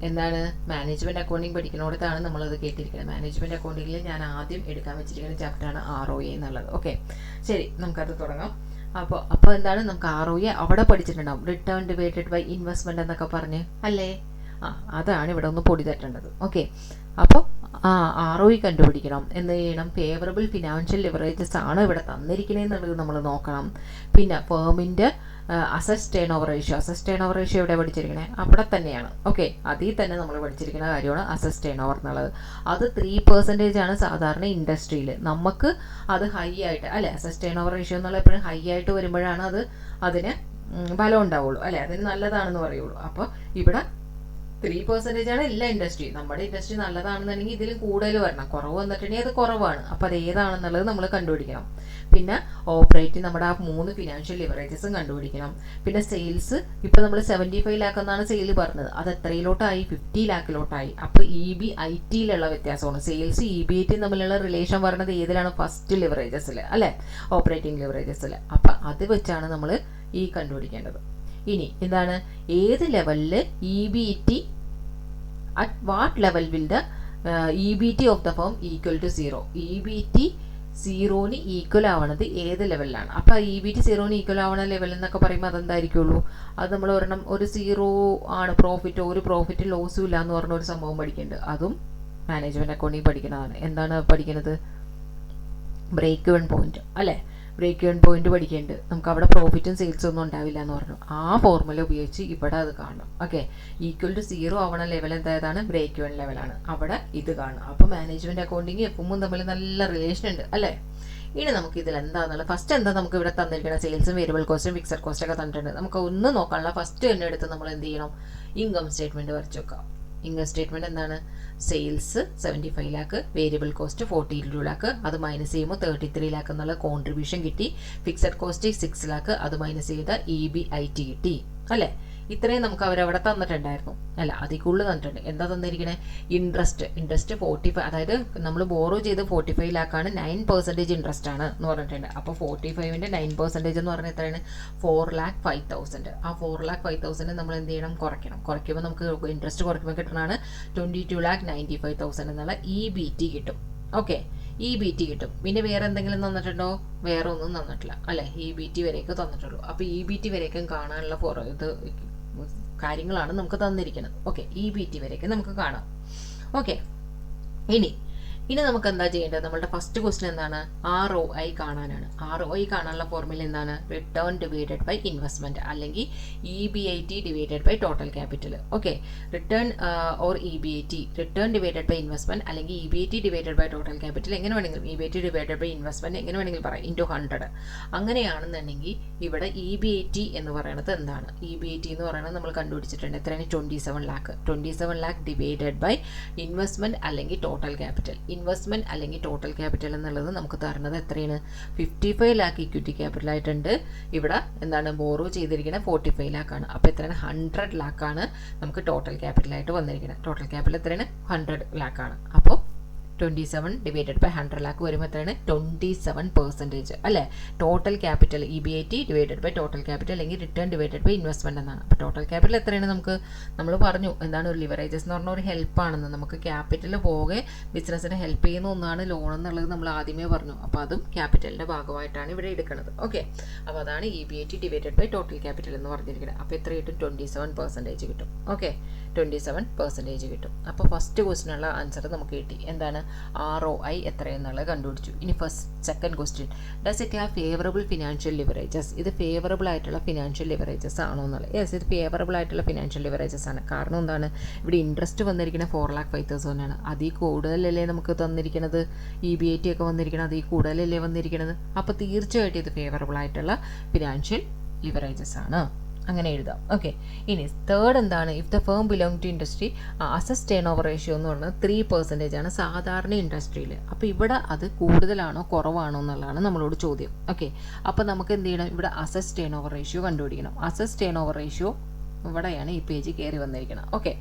എന്താണ് മാനേജ്മെൻറ്റ് അക്കൗണ്ടിങ് പഠിക്കുന്നിടത്താണ് നമ്മളത് കേട്ടിരിക്കുന്നത്. മാനേജ്മെൻറ്റ് അക്കൗണ്ടിങ്ങിൽ ഞാൻ ആദ്യം എടുക്കാൻ വെച്ചിരിക്കുന്ന ചാപ്റ്ററാണ് ROI എന്നുള്ളത്. ഓക്കെ, ശരി, നമുക്കത് തുടങ്ങാം. അപ്പോൾ എന്താണ്, നമുക്ക് ROI അവിടെ പഠിച്ചിട്ടുണ്ടാവും. റിട്ടേൺ ഡിവൈഡഡ് ബൈ ഇൻവെസ്റ്റ്മെൻറ്റ് എന്നൊക്കെ പറഞ്ഞ് അല്ലേ? അതാണ് ഇവിടെ ഒന്ന് പൊടി തട്ടേണ്ടത്. ഓക്കെ, അപ്പോൾ ROI കണ്ടുപിടിക്കണം. എന്ത് ചെയ്യണം? ഫേവറബിൾ ഫിനാൻഷ്യൽ ലിവറേജസ് ആണ് ഇവിടെ തന്നിരിക്കണേന്നുള്ളത് നമ്മൾ നോക്കണം. പിന്നെ ഫേമിൻ്റെ അസസ് ടേൺ ഓവർ റേഷ്യോ എവിടെ പഠിച്ചിരിക്കണേ? അവിടെ തന്നെയാണ്. ഓക്കെ, അതിൽ തന്നെ നമ്മൾ പഠിച്ചിരിക്കുന്ന കാര്യമാണ് അസസ് ടേൺ ഓവർ എന്നുള്ളത്. അത് 3% ആണ് സാധാരണ ഇൻഡസ്ട്രിയിൽ. നമുക്ക് അത് ഹൈ ആയിട്ട് അല്ലേ, അസസ് ടേൺ ഓവർ റേഷ്യോ എന്നുള്ള എപ്പോഴും ഹൈ ആയിട്ട് വരുമ്പോഴാണ് അതിന് ഫലം ഉണ്ടാവുള്ളൂ അല്ലേ, അതിന് നല്ലതാണെന്ന് പറയുള്ളൂ. അപ്പോൾ ഇവിടെ 3% ആണ് എല്ലാ ഇൻഡസ്ട്രി. നമ്മുടെ ഇൻഡസ്ട്രി നല്ലതാണെന്നുണ്ടെങ്കിൽ ഇതിൽ കൂടുതൽ വരണം. കുറവ് വന്നിട്ടുണ്ടെങ്കിൽ അത് കുറവാണ്. അപ്പോൾ അത് ഏതാണെന്നുള്ളത് നമ്മൾ കണ്ടുപിടിക്കണം. പിന്നെ ഓപ്പറേറ്റ് നമ്മുടെ ആ 3 ഫിനാൻഷ്യൽ ലിവറേജസും കണ്ടുപിടിക്കണം. പിന്നെ സെയിൽസ് ഇപ്പോൾ നമ്മൾ 75 ലാക്ക് എന്നാണ് സെയിൽ പറഞ്ഞത്. അത് എത്രയിലോട്ടായി? 50 ലാക്കിലോട്ടായി. അപ്പോൾ EBITയിലുള്ള വ്യത്യാസമാണ്. സെയിൽസ് EBIT തമ്മിലുള്ള റിലേഷൻ പറയുന്നത് ഏതിലാണ്? ഫസ്റ്റ് ലിവറേജസിൽ അല്ലേ, ഓപ്പറേറ്റിംഗ് ലിവറേജസിൽ. അപ്പം അത് വെച്ചാണ് നമ്മൾ കണ്ടുപിടിക്കേണ്ടത്. ഇനി എന്താണ്, ഏത് ലെവലിൽ EBIT at what level will the EBIT of the firm equal to 0? EBIT 0ന് ഈക്വൽ ആവണത് ഏത് ലെവലിലാണ്? അപ്പോൾ EBIT 0ന് ഈക്വൽ ആവണ ലെവൽ എന്നൊക്കെ പറയുമ്പോൾ അതെന്തായിരിക്കുള്ളൂ? അത് നമ്മൾ ഒരെണ്ണം ഒരു 0 ആണ് പ്രോഫിറ്റ്, ഒരു പ്രോഫിറ്റ് ലോസും ഇല്ല എന്ന് പറഞ്ഞ ഒരു സംഭവം പഠിക്കുന്നുണ്ട്. അതും മാനേജ്മെൻറ്റ് അക്കൗണ്ടിങ് പഠിക്കുന്നതാണ്. എന്താണ് പഠിക്കുന്നത്? ബ്രേക്ക് ഇവൻ പോയിന്റ് അല്ലേ, ബ്രേക്ക് ഇവൻ പോയിന്റ് പഠിക്കേണ്ടത്. നമുക്ക് അവിടെ പ്രോഫിറ്റും സെയിൽസും ഒന്നും ഉണ്ടാവില്ല എന്ന് പറഞ്ഞു. ആ ഫോർമുല ഉപയോഗിച്ച് ഇവിടെ അത് കാണണം. ഓക്കെ, ഈക്വൽ ടു 0 ആവണ ലെവൽ എന്തായതാണ്? ബ്രേക്ക് ഇവൻ ലെവലാണ്. അവിടെ ഇത് കാണണം. അപ്പോൾ മാനേജ്മെൻറ്റ് അക്കൗണ്ടിങ് എഫും തമ്മിൽ നല്ല റിലേഷൻ ഉണ്ട് അല്ലേ? ഇനി നമുക്ക് ഇതിൽ എന്താണെന്നുള്ളത് ഫസ്റ്റ് എന്താ നമുക്ക് ഇവിടെ തന്നിരിക്കണം? സെയിൽസും വേരിയബിൾ കോസ്റ്റും ഫിക്സഡ് കോസ്റ്റ് ഒക്കെ തന്നിട്ടുണ്ട്. നമുക്ക് ഒന്ന് നോക്കാനുള്ള ഫസ്റ്റ് തന്നെ എടുത്ത് നമ്മൾ എന്ത് ചെയ്യണം? ഇൻകം സ്റ്റേറ്റ്മെൻറ്റ് വരച്ച് വെക്കാം. ഇൻകം സ്റ്റേറ്റ്മെൻറ്റ് എന്താണ്? Sales 75 lakh, variable cost 42 lakh, അത് മൈനസ് ചെയ്യുമ്പോൾ 33 ലാക്ക് എന്നുള്ള കോൺട്രിബ്യൂഷൻ കിട്ടി. ഫിക്സഡ് കോസ്റ്റ് 6 ലാക്ക്, അത് മൈനസ് ചെയ്ത EBIT കിട്ടി അല്ലേ? ഇത്രയും നമുക്ക് അവരവിടെ തന്നിട്ടുണ്ടായിരുന്നു അല്ല, അതിൽ കൂടുതൽ തന്നിട്ടുണ്ട്. എന്താ തന്നിരിക്കണേ? ഇൻട്രസ്റ്റ് 45, അതായത് നമ്മൾ ബോറോ ചെയ്ത് 45 ലാക്കാണ്, 9% ഇൻട്രസ്റ്റ് ആണ് എന്ന് പറഞ്ഞിട്ടുണ്ട്. അപ്പോൾ 45ൻ്റെ 9% എന്ന് പറഞ്ഞാൽ എത്രയാണ്? 4,05,000. ആ 4,05,000 നമ്മൾ എന്ത് ചെയ്യണം? കുറയ്ക്കണം. കുറയ്ക്കുമ്പോൾ നമുക്ക് ഇൻട്രസ്റ്റ് കുറയ്ക്കുമ്പോൾ കിട്ടണതാണ് 22,95,000 എന്നുള്ള EBIT കിട്ടും. ഓക്കെ, EBIT കിട്ടും. പിന്നെ വേറെ എന്തെങ്കിലും തന്നിട്ടുണ്ടോ? വേറെ ഒന്നും തന്നിട്ടില്ല അല്ലേ, EBIT വരെയൊക്കെ തന്നിട്ടുള്ളൂ. അപ്പോൾ EBIT വരെയൊക്കെ കാണാനുള്ള കാര്യങ്ങളാണ് നമുക്ക് തന്നിരിക്കുന്നത്. ഓക്കെ, EBIT വരെയൊക്കെ നമുക്ക് കാണാം. ഓക്കെ, ഇനി നമുക്ക് എന്താ ചെയ്യേണ്ടത്? നമ്മളുടെ ഫസ്റ്റ് ക്വസ്റ്റ്യൻ എന്താണ്? ROI കാണാനാണ്. ROI കാണാനുള്ള ഫോർമുല എന്താണ്? റിട്ടേൺ ഡിവൈഡഡ് ബൈ ഇൻവെസ്റ്റ്മെൻറ്റ് അല്ലെങ്കിൽ EBIT divided by total capital. Okay, return or EBIT, return divided by investment അല്ലെങ്കിൽ EBIT divided by total capital, എങ്ങനെ വേണമെങ്കിലും EBIT ഡിവൈഡഡ് ബൈ ഇൻവെസ്റ്റ്മെൻറ്റ് എങ്ങനെ വേണമെങ്കിലും പറയാം, ഇൻറ്റു 100. അങ്ങനെയാണെന്നുണ്ടെങ്കിൽ ഇവിടെ EBIT എന്ന് പറയുന്നത് എന്താണ്? EBIT എന്ന് പറയുന്നത് നമ്മൾ കണ്ടുപിടിച്ചിട്ടുണ്ട്. എത്രയാണ്? 27 lakh. 27 lakh divided by investment അല്ലെങ്കിൽ ടോട്ടൽ ക്യാപിറ്റൽ. ഇൻവെസ്റ്റ്മെൻറ്റ് അല്ലെങ്കിൽ ടോട്ടൽ ക്യാപിറ്റൽ എന്നുള്ളത് നമുക്ക് തരുന്നത് എത്രയാണ്? 55 ലാക്ക് ഇക്വിറ്റി ക്യാപിറ്റൽ ആയിട്ടുണ്ട്. ഇവിടെ എന്താണ്? ബോറോ ചെയ്തിരിക്കുന്നത് 45 ലാക്കാണ്. അപ്പോൾ എത്രയാണ്? 100 ലാക്കാണ് നമുക്ക് ടോട്ടൽ ക്യാപിറ്റലായിട്ട് വന്നിരിക്കുന്നത്. ടോട്ടൽ ക്യാപിറ്റൽ എത്രയാണ്? 100 ലാക്കാണ്. അപ്പോൾ 27 ഡിവൈഡഡ് ബൈ 100 ലാക്ക് വരുമ്പോൾ എത്രയാണ്? 27% അല്ലേ? Total capital EBIT divided by total capital അല്ലെങ്കിൽ റിട്ടേൺ ഡിവൈഡഡ് ബൈ ഇൻവെസ്റ്റ്മെൻറ്റ് എന്നാണ്. അപ്പോൾ ടോട്ടൽ ക്യാപിറ്റൽ എത്രയാണ്? നമ്മൾ പറഞ്ഞു എന്താണ്? ഒരു ലിവറേജസ് എന്ന് പറഞ്ഞാൽ ഒരു ഹെൽപ്പാണെന്ന്. നമുക്ക് ക്യാപിറ്റൽ പോകെ ബിസിനസ്സിനെ ഹെൽപ്പ് ചെയ്യുന്ന ഒന്നാണ് ലോൺ എന്നുള്ളത് നമ്മൾ ആദ്യമേ പറഞ്ഞു. അപ്പോൾ അതും ക്യാപിറ്റലിൻ്റെ ഭാഗമായിട്ടാണ് ഇവിടെ എടുക്കുന്നത്. ഓക്കെ, അപ്പോൾ അതാണ് EBIT divided by total capital എന്ന് പറഞ്ഞിരിക്കുന്നത്. അപ്പോൾ എത്ര കിട്ടും? 27% കിട്ടും. ഓക്കെ, 27% കിട്ടും. അപ്പോൾ ഫസ്റ്റ് ക്വസ്റ്റിനുള്ള ആൻസർ നമുക്ക് കിട്ടി. എന്താണ്? ROI എത്രയെന്നുള്ളത് കണ്ടുപിടിച്ചു. ഇനി second question, does it have favourable financial leverages? ഇത് ഫേവറബിൾ ആയിട്ടുള്ള ഫിനാൻഷ്യൽ ലിവറേജസ് ആണോ എന്നുള്ളത്. യെസ്, ഇത് ഫേവറബിൾ ആയിട്ടുള്ള ഫിനാൻഷ്യൽ ലിവറേജസ് ആണ്. കാരണം എന്താണ്? ഇവിടെ ഇൻട്രസ്റ്റ് വന്നിരിക്കുന്നത് 4,05,000 ആണ്. അതിൽ കൂടുതലല്ലേ നമുക്ക് തന്നിരിക്കുന്നത്? EBIT ഒക്കെ വന്നിരിക്കുന്നത് അതിൽ കൂടുതലല്ലേ വന്നിരിക്കുന്നത്? അപ്പോൾ തീർച്ചയായിട്ടും ഇത് ഫേവറബിൾ ആയിട്ടുള്ള ഫിനാൻഷ്യൽ ലിവറേജസ് ആണ്. അങ്ങനെ എഴുതാം. ഓക്കെ. ഇനി തേർഡ് എന്താണ്? If the firm belong to industry, assess turnover ratio എന്ന് പറഞ്ഞാൽ 3% ആണ് സാധാരണ ഇൻഡസ്ട്രിയിൽ. അപ്പോൾ ഇവിടെ അത് കൂടുതലാണോ കുറവാണോ എന്നുള്ളതാണ് നമ്മളോട് ചോദ്യം. ഓക്കെ. അപ്പോൾ നമുക്ക് എന്ത് ചെയ്യണം? ഇവിടെ അസസ് ടേൺ ഓവർ റേഷ്യോ കണ്ടുപിടിക്കണം. അസസ് ടേൺ ഓവർ റേഷ്യോ ഇവിടെയാണ് ഈ പേജ് കയറി വന്നിരിക്കണം. ഓക്കെ.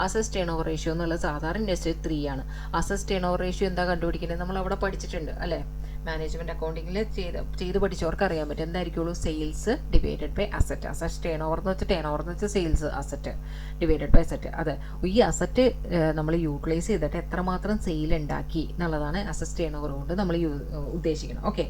അസസ് ടേൺ ഓവർ റേഷ്യോ എന്നുള്ളത് സാധാരണ ഇൻഡസ്ട്രി 3 ആണ്. അസസ് ടേൺ ഓവർ റേഷ്യോ എന്താ കണ്ടുപിടിക്കുന്നത്? നമ്മൾ അവിടെ പഠിച്ചിട്ടുണ്ട് അല്ലേ? മാനേജ്മെൻറ്റ് അക്കൗണ്ടിങ്ങിൽ ചെയ്ത് പഠിച്ചവർക്ക് അറിയാൻ പറ്റും. എന്തായിരിക്കുള്ളൂ? Sales divided by asset. Asset turnover എന്ന് വെച്ചാൽ sales, asset divided by asset. അതെ, ഈ അസറ്റ് നമ്മൾ യൂട്ടിലൈസ് ചെയ്തിട്ട് എത്രമാത്രം സെയിൽ ഉണ്ടാക്കി എന്നുള്ളതാണ് അസറ്റ് ടേൺ ഓവർ കൊണ്ട് നമ്മൾ ഉദ്ദേശിക്കണം. ഓക്കെ.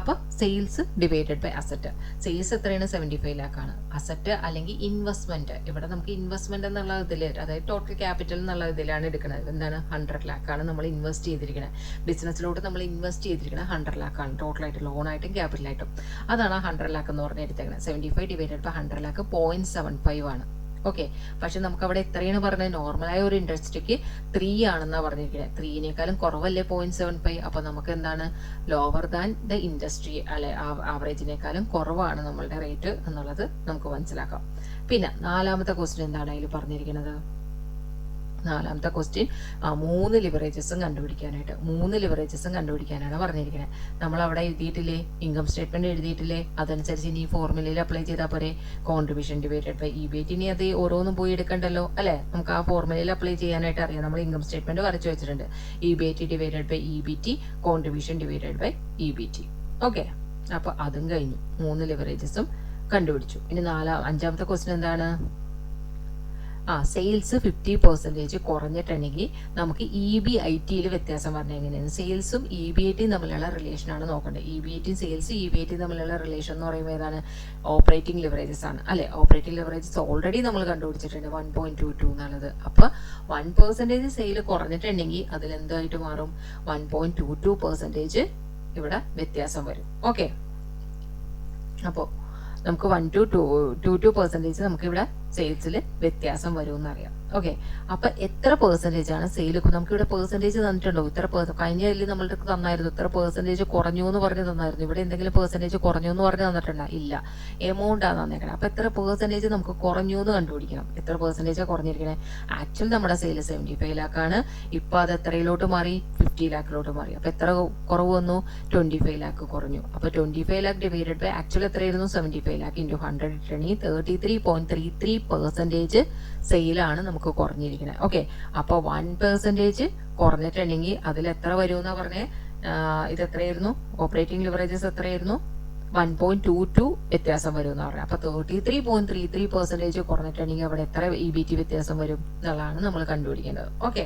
അപ്പോൾ sales divided by asset. Sales എത്രയാണ്? 75 lakh ആണ്. അസറ്റ് അല്ലെങ്കിൽ ഇൻവെസ്റ്റ്മെൻറ്റ്, ഇവിടെ നമുക്ക് ഇൻവെസ്റ്റ്മെൻറ്റ് എന്നുള്ള ഇതിൽ, അതായത് ടോട്ടൽ ക്യാപിറ്റൽ എന്നുള്ള ഇതിലാണ് എടുക്കുന്നത്. എന്താണ്? 100 lakh ആണ് നമ്മൾ ഇൻവെസ്റ്റ് ചെയ്തിരിക്കുന്നത്. ബിസിനസ്സിലോട്ട് നമ്മൾ ഇൻവെസ്റ്റ് ചെയ്തിരിക്കുന്നത് 100 lakh ആണ്. ടോട്ടലായിട്ട് ലോണായിട്ടും ക്യാപിറ്റലായിട്ടും. അതാണ് 100 lakh എന്ന് പറഞ്ഞ് എടുത്തേക്കുന്നത്. 75 ഡിവൈഡഡ് ബൈ 100 lakh 0.75 ആണ്. ഓക്കെ. പക്ഷെ നമുക്ക് അവിടെ എത്രയാണ് പറഞ്ഞത്? നോർമലായ ഒരു ഇൻഡസ്ട്രിക്ക് 3 ആണെന്നാണ് പറഞ്ഞിരിക്കുന്നത്. 3നേക്കാളും കുറവല്ലേ 0.75? അപ്പോൾ നമുക്ക് എന്താണ്? ലോവർ ദാൻ ദ ഇൻഡസ്ട്രി അല്ലെ, ആവറേജിനേക്കാളും കുറവാണ് നമ്മളുടെ റേറ്റ് എന്നുള്ളത് നമുക്ക് മനസ്സിലാക്കാം. പിന്നെ നാലാമത്തെ ക്വസ്റ്റ്യൻ എന്താണ് അതിൽ പറഞ്ഞിരിക്കുന്നത്? നാലാമത്തെ ക്വസ്റ്റ്യൻ 3 ലിവറേജസും കണ്ടുപിടിക്കാനാണ് പറഞ്ഞിരിക്കുന്നത്. നമ്മൾ അവിടെ എഴുതിയിട്ടില്ലേ? Income statement എഴുതിയിട്ടില്ലേ? അതനുസരിച്ച് ഇനി ഈ ഫോർമുലയിൽ അപ്ലൈ ചെയ്താൽ പോരെ? Contribution divided by EBIT. ഇനി അത് ഓരോന്നും പോയി എടുക്കണ്ടല്ലോ അല്ലേ? നമുക്ക് ആ ഫോർമുലയിൽ അപ്ലൈ ചെയ്യാനായിട്ട് അറിയാം. നമ്മൾ ഇൻകം സ്റ്റേറ്റ്മെന്റ് വരച്ചു വെച്ചിട്ടുണ്ട്. EBIT divided by EBT, contribution divided by EBT. Okay. അപ്പോൾ അതും കഴിഞ്ഞു. 3 ലിവറേജസും കണ്ടുപിടിച്ചു. ഇനി അഞ്ചാമത്തെ ക്വസ്റ്റ്യൻ എന്താണ്? സെയിൽസ് 50% കുറഞ്ഞിട്ടുണ്ടെങ്കിൽ നമുക്ക് EBITയിൽ വ്യത്യാസം പറഞ്ഞാൽ എങ്ങനെയാണ്? സെയിൽസും EBITയും തമ്മിലുള്ള റിലേഷനാണ് നോക്കേണ്ടത്. EBITയും സെയിൽസ് EBITയും തമ്മിലുള്ള റിലേഷൻ എന്ന് പറയുമ്പോൾ ഏതാണ്? ഓപ്പറേറ്റിംഗ് ലിവറേജസ് ആണ് അല്ലേ? ഓപ്പറേറ്റിംഗ് ലിവറേജസ് ഓൾറെഡി നമ്മൾ കണ്ടുപിടിച്ചിട്ടുണ്ട് 1.22 എന്നുള്ളത്. അപ്പോൾ 1% സെയിൽ കുറഞ്ഞിട്ടുണ്ടെങ്കിൽ അതിലെന്തായിട്ട് മാറും? 1.22% ഇവിടെ വ്യത്യാസം വരും. ഓക്കെ. അപ്പോൾ നമുക്ക് 1.22% നമുക്കിവിടെ സെയിൽസിൽ വ്യത്യാസം വരുമെന്നറിയാം. ഓക്കെ. അപ്പം എത്ര പെർസെൻറ്റേജ് ആണ് സെയിൽ? നമുക്കിവിടെ പെർസെൻറ്റേജ് തന്നിട്ടുണ്ടോ? കഴിഞ്ഞ ഇതിൽ നമ്മളുടെ തന്നായിരുന്നു ഇത്ര പെർസെൻറ്റേജ് കുറഞ്ഞു എന്ന് പറഞ്ഞ് തന്നായിരുന്നു. ഇവിടെ എന്തെങ്കിലും പെർസെൻറ്റേജ് കുറഞ്ഞു എന്ന് പറഞ്ഞ് തന്നിട്ടുണ്ടോ? ഇല്ല. എമൗണ്ട് ആണ് തന്നേക്കണം. അപ്പം എത്ര പെർസെൻറ്റേജ് നമുക്ക് കുറഞ്ഞു എന്ന് കണ്ടുപിടിക്കണം. എത്ര പെർസെൻറ്റേജാണ് കുറഞ്ഞിരിക്കണേ? ആക്ച്വൽ നമ്മുടെ സെയിൽ 75 lakh ആണ്. ഇപ്പം അത് എത്രയിലോട്ട് മാറി? 50 lakh മാറി. അപ്പം എത്ര കുറവ് വന്നു? 25 lakh കുറഞ്ഞു. അപ്പോൾ 25 lakh ഡിവൈഡഡ് ബൈ ആക്ച്വൽ എത്രയായിരുന്നു? 75 lakh ഇൻറ്റു 100 ഇട്ടണെങ്കിൽ 33.33% സെയിലാണ് നമുക്ക് കുറഞ്ഞിരിക്കുന്നത്. ഓക്കെ. അപ്പോൾ 1% കുറഞ്ഞിട്ടുണ്ടെങ്കിൽ അതിൽ എത്ര വരുമെന്നാ പറഞ്ഞേ? ഇത് എത്രയായിരുന്നു? ഓപ്പറേറ്റിംഗ് ലിവറേജസ് എത്രയായിരുന്നു? 1.22 വ്യത്യാസം വരും എന്ന് പറഞ്ഞാൽ. അപ്പോൾ 33.33% കുറഞ്ഞിട്ടുണ്ടെങ്കിൽ അവിടെ എത്ര EBT വ്യത്യാസം വരും എന്നുള്ളതാണ് നമ്മൾ കണ്ടുപിടിക്കേണ്ടത്. ഓക്കെ.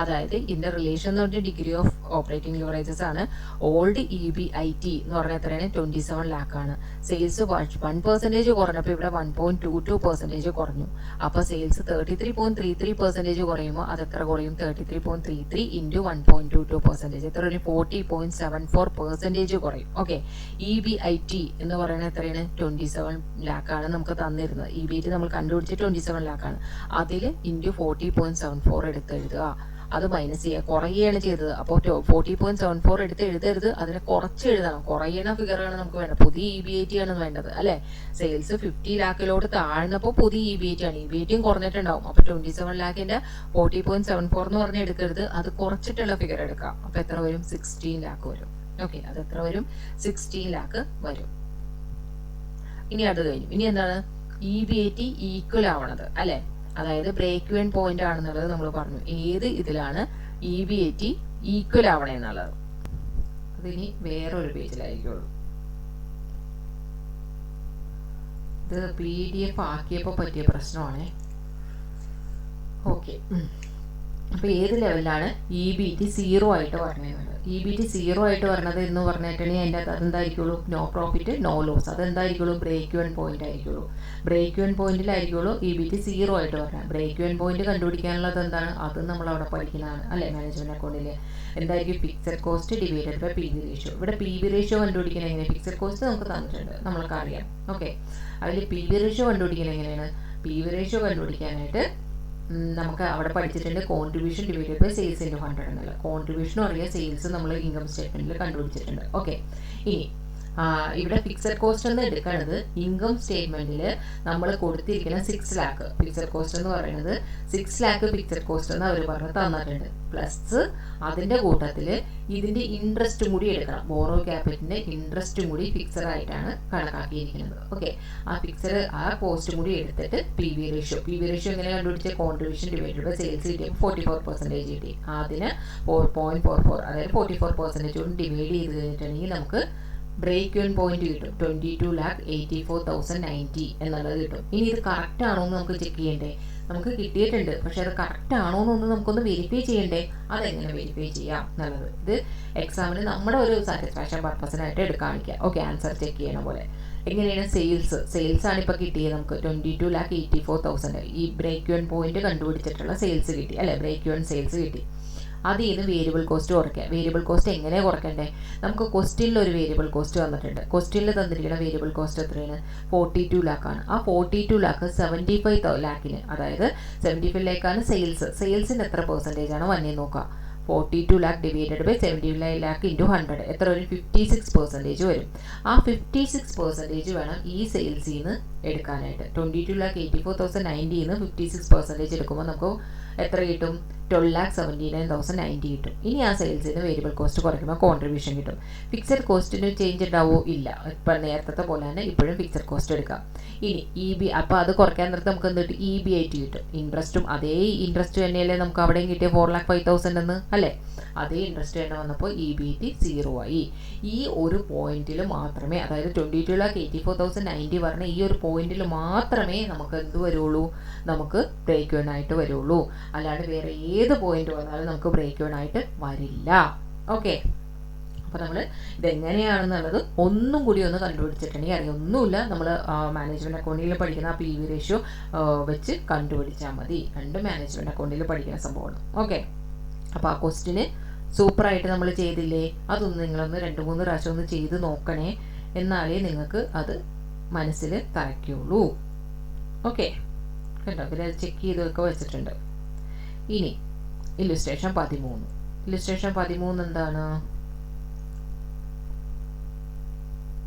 അതായത് ഇതിന്റെ റിലേഷൻ എന്ന് പറഞ്ഞാൽ ഡിഗ്രി ഓഫ് ഓപ്പറേറ്റിംഗ് ലിവറേജസ് ആണ്. ഓൾഡ് EBIT എന്ന് പറഞ്ഞാൽ എത്രയാണ്? 27 lakh ആണ്. സെയിൽസ് 1% കുറഞ്ഞപ്പോൾ ഇവിടെ 1.22% കുറഞ്ഞു. അപ്പോൾ സെയിൽസ് 33.33% കുറയുമ്പോൾ അത് എത്ര കുറയും? 33.33 ഇൻറ്റു 1.22%. എത്ര ഒരു 40.74% കുറയും. ഓക്കെ. EBIT എന്ന് പറയുന്നത് എത്രയാണ്? 27 lakh ആണ് നമുക്ക് തന്നിരുന്നത്. EBIT നമ്മൾ കണ്ടുപിടിച്ച് 27 lakh ആണ്. അതിൽ ഇൻറ്റു 40.74 എടുത്ത് എഴുതുക. അത് മൈനസ് ചെയ്യുക, കുറയുകയാണ് ചെയ്തത്. അപ്പോൾ 40.74 എടുത്ത് എഴുതരുത്, അതിനെ കുറച്ച് എഴുതണം. കുറയുന്ന ഫിഗറാണ് നമുക്ക് വേണ്ടത്. പുതിയ EBIT ആണ് വേണ്ടത് അല്ലേ? സെയിൽസ് 50 lakh താഴ്ന്നപ്പോൾ പുതിയ EBIT ആണ്. EBITയും കുറഞ്ഞിട്ടുണ്ടാവും. അപ്പോൾ 27 lakh 40.74 എന്ന് പറഞ്ഞ് എടുക്കരുത്, അത് കുറച്ചിട്ടുള്ള ഫിഗർ എടുക്കാം. അപ്പോൾ എത്ര വരും? 16 lakh വരും. ഓക്കെ. അത് എത്ര വരും? 16 lakh വരും. ഇനി അത് കഴിഞ്ഞു. ഇനി എന്താണ്? EBIT ഈക്വൽ ആവണത് അല്ലേ? അതായത് ബ്രേക്ക് ഇവൻ പോയിന്റ് ആണെന്നുള്ളത് നമ്മൾ പറഞ്ഞു. ഏത് ഇതിലാണ് EBIT ഈക്വൽ ആവണേ എന്നുള്ളത്? അതിനി വേറൊരു പേജിലായിരിക്കുള്ളൂ. ഇത് PDF ആക്കിയപ്പോൾ പറ്റിയ പ്രശ്നമാണ്. ഓക്കെ. അപ്പോൾ ഏത് ലെവലിലാണ് EBT 0 ആയിട്ട് പറഞ്ഞത്? EBT 0 ആയിട്ട് പറഞ്ഞത് എന്ന് പറഞ്ഞിട്ടുണ്ടെങ്കിൽ അതിൻ്റെ അകത്ത് അതെന്തായിരിക്കുള്ളൂ? No profit no loss. അതെന്തായിരിക്കുള്ളൂ? ബ്രേക്ക് ഇവൻ പോയിന്റ് ആയിരിക്കുള്ളൂ. ബ്രേക്ക് ഇവൻ പോയിന്റിലായിരിക്കുള്ളൂ EBT 0 ആയിട്ട് പറഞ്ഞത്. ബ്രേക്ക് ഇവൻ പോയിന്റ് കണ്ടുപിടിക്കാനുള്ളത് എന്താണ്? അത് നമ്മൾ അവിടെ പഠിക്കുന്നതാണ് അല്ലേ മാനേജ്മെന്റ് അക്കൗണ്ടിൽ. എന്തായിരിക്കും? Fixed cost divided by PV ratio. ഇവിടെ PV റേഷ്യോ കണ്ടുപിടിക്കുന്നത് എങ്ങനെ? ഫിക്സഡ് കോസ്റ്റ് നമുക്ക് തന്നിട്ടുണ്ട്, നമ്മൾക്ക് അറിയാം. ഓക്കെ, അതിൽ PV റേഷ്യോ കണ്ടുപിടിക്കുന്നത് എങ്ങനെയാണ്? PV റേഷ്യോ കണ്ടുപിടിക്കാനായിട്ട് നമുക്ക് അവിടെ പഠിച്ചിട്ടുണ്ട് contribution divided by sales into 100 എന്നുള്ള. കോൺട്രിബ്യൂഷനും അറിയാം, സെയിൽസ് നമ്മൾ ഇൻകം സ്റ്റേറ്റ്മെന്റിൽ കണ്ടുപിടിച്ചിട്ടുണ്ട്. ഓക്കെ, ഇനി ഇവിടെ ഫിക്സഡ് കോസ്റ്റ് എന്ന് എടുക്കുന്നത് ഇൻകം സ്റ്റേറ്റ്മെന്റിൽ നമ്മൾ കൊടുത്തിരിക്കുന്ന 6 lakh ഫിക്സഡ് കോസ്റ്റ് എന്ന് പറയുന്നത് 6 lakh ഫിക്സഡ് കോസ്റ്റ് എന്ന് അവർ പറഞ്ഞ് തന്നിട്ടുണ്ട്. പ്ലസ് അതിൻ്റെ കൂട്ടത്തിൽ ഇതിൻ്റെ ഇൻട്രസ്റ്റും കൂടി എടുക്കണം. ബോറോ ക്യാപിറ്റലിൻ്റെ ഇൻട്രസ്റ്റും കൂടി ഫിക്സഡ് ആയിട്ടാണ് കണക്കാക്കിയിരിക്കുന്നത്. ഓക്കെ, ആ കോസ്റ്റും കൂടി എടുത്തിട്ട് PV റേഷ്യോ എങ്ങനെ കണ്ടുപിടിച്ച? കോൺട്രിബ്യൂഷൻ ഡിവൈഡഡ് ബൈ സെയിൽസ് കിട്ടിയപ്പോൾ 44% കിട്ടി. അതിന് 0.44 അതായത് 44% കൊണ്ട് ഡിവൈഡ് ചെയ്ത് കഴിഞ്ഞിട്ടുണ്ടെങ്കിൽ നമുക്ക് ബ്രേക്ക് ഇവൻ പോയിന്റ് കിട്ടും. 22,84,090 എന്നുള്ളത് കിട്ടും. ഇനി ഇത് കറക്റ്റ് ആണോ എന്ന് നമുക്ക് ചെക്ക് ചെയ്യണ്ടേ? നമുക്ക് കിട്ടിയിട്ടുണ്ട്, പക്ഷെ അത് കറക്റ്റ് ആണോ എന്നൊന്ന് നമുക്കൊന്ന് വെരിഫൈ ചെയ്യണ്ടേ? അതെങ്ങനെ വെരിഫൈ ചെയ്യാം എന്നുള്ളത് ഇത് എക്സാമിന് നമ്മുടെ ഒരു സാറ്റിസ്ഫാക്ഷൻ പർപ്പസിനായിട്ട് കാണിക്കാം. ഓക്കെ, ആൻസർ ചെക്ക് ചെയ്യണ പോലെ. എങ്ങനെയാണ്? സെയിൽസ് ആണ് ഇപ്പോൾ കിട്ടിയത് നമുക്ക് 22,84,000. ഈ ബ്രേക്ക് ഇവൻ പോയിന്റ് കണ്ടുപിടിച്ചിട്ടുള്ള സെയിൽസ് കിട്ടി അല്ലേ? ബ്രേക്ക് ഇവൻ സെയിൽസ് കിട്ടി. അതിൽ നിന്ന് വേരിയബിൾ കോസ്റ്റ് കുറയ്ക്കുക. വേരിയബിൾ കോസ്റ്റ് എങ്ങനെ കുറയ്ക്കണ്ടേ? നമുക്ക് ക്വസ്റ്റ്യനിൽ ഒരു വേരിയബിൾ കോസ്റ്റ് വന്നിട്ടുണ്ട്. ക്വസ്റ്റ്യനിൽ തന്നിരിക്കുന്ന വേരിയബിൾ കോസ്റ്റ് എത്രയാണ്? 42 lakh ആണ്. ആ 42 lakh 75 lakhന്, അതായത് 75 lakh സെയിൽസിന് എത്ര പെർസെൻറ്റേജ് ആണ് വന്നേന്ന് നോക്കുക. 42 lakh divided by 75 lakh into 100 എത്ര വരും? 56% വരും. ആ 56% വേണം ഈ സെയിൽസിൽ നിന്ന് എടുക്കാനായിട്ട്. 22,84,090 56% എടുക്കുമ്പോൾ നമുക്ക് എത്ര കിട്ടും? 12,79,090 കിട്ടും. ഇനി ആ സെയിൽസിന് വേരിയബിൾ കോസ്റ്റ് കുറയ്ക്കുമ്പോൾ കോൺട്രിബ്യൂഷൻ കിട്ടും. ഫിക്സഡ് കോസ്റ്റിന് ചേഞ്ച് ഉണ്ടാവോ? ഇല്ല. ഇപ്പം നേരത്തെ പോലെ തന്നെ ഇപ്പോഴും ഫിക്സഡ് കോസ്റ്റ് എടുക്കാം. ഇനി EB, അപ്പോൾ അത് കുറയ്ക്കാൻ നേരത്തെ നമുക്ക് എന്ത് കിട്ടും? EBIT കിട്ടും. ഇൻട്രസ്റ്റും അതേ ഇൻട്രസ്റ്റ് തന്നെയല്ലേ നമുക്ക് അവിടെയും കിട്ടിയ 4,05,000 എന്ന് അല്ലേ? അതേ ഇൻട്രസ്റ്റ് തന്നെ വന്നപ്പോൾ EBIT 0 ആയി. ഈ ഒരു പോയിന്റിൽ മാത്രമേ, അതായത് 22,84,090 പറഞ്ഞ ഈ ഒരു പോയിന്റിൽ മാത്രമേ നമുക്ക് എന്ത് വരുള്ളൂ? നമുക്ക് ബ്രേക്ക് ഇവൻ ആയിട്ട് വരുള്ളൂ. അല്ലാണ്ട് വേറെ ഏത് പോയിന്റ് വന്നാലും നമുക്ക് ബ്രേക്ക് ഇവൻ ആയിട്ട് വരില്ല. ഓക്കെ, അപ്പോൾ നമ്മൾ ഇതെങ്ങനെയാണെന്നുള്ളത് ഒന്നും കൂടി ഒന്ന് കണ്ടുപിടിച്ചിട്ടുണ്ടെങ്കിൽ അറിയാം. ഒന്നുമില്ല, നമ്മൾ മാനേജ്മെൻറ്റ് അക്കൗണ്ടിൽ പഠിക്കുന്ന ആ PV റേഷ്യോ വെച്ച് കണ്ടുപിടിച്ചാൽ മതി. രണ്ട് മാനേജ്മെൻറ്റ് അക്കൗണ്ടിൽ പഠിക്കുന്ന സംഭവമാണ്. ഓക്കെ, അപ്പോൾ ആ ക്വസ്റ്റിന് സൂപ്പറായിട്ട് നമ്മൾ ചെയ്തില്ലേ? അതൊന്ന് നിങ്ങളൊന്ന് 2-3 പ്രാവശ്യം ഒന്ന് ചെയ്ത് നോക്കണേ, എന്നാലേ നിങ്ങൾക്ക് അത് മനസ്സിൽ തറയ്ക്കുള്ളൂ. ഓക്കെ, കണ്ടോ? ഇതിൽ ചെക്ക് ചെയ്തൊക്കെ വെച്ചിട്ടുണ്ട്. ഇനി ഇല്ലുസ്ട്രേഷൻ 13 എന്താണ്?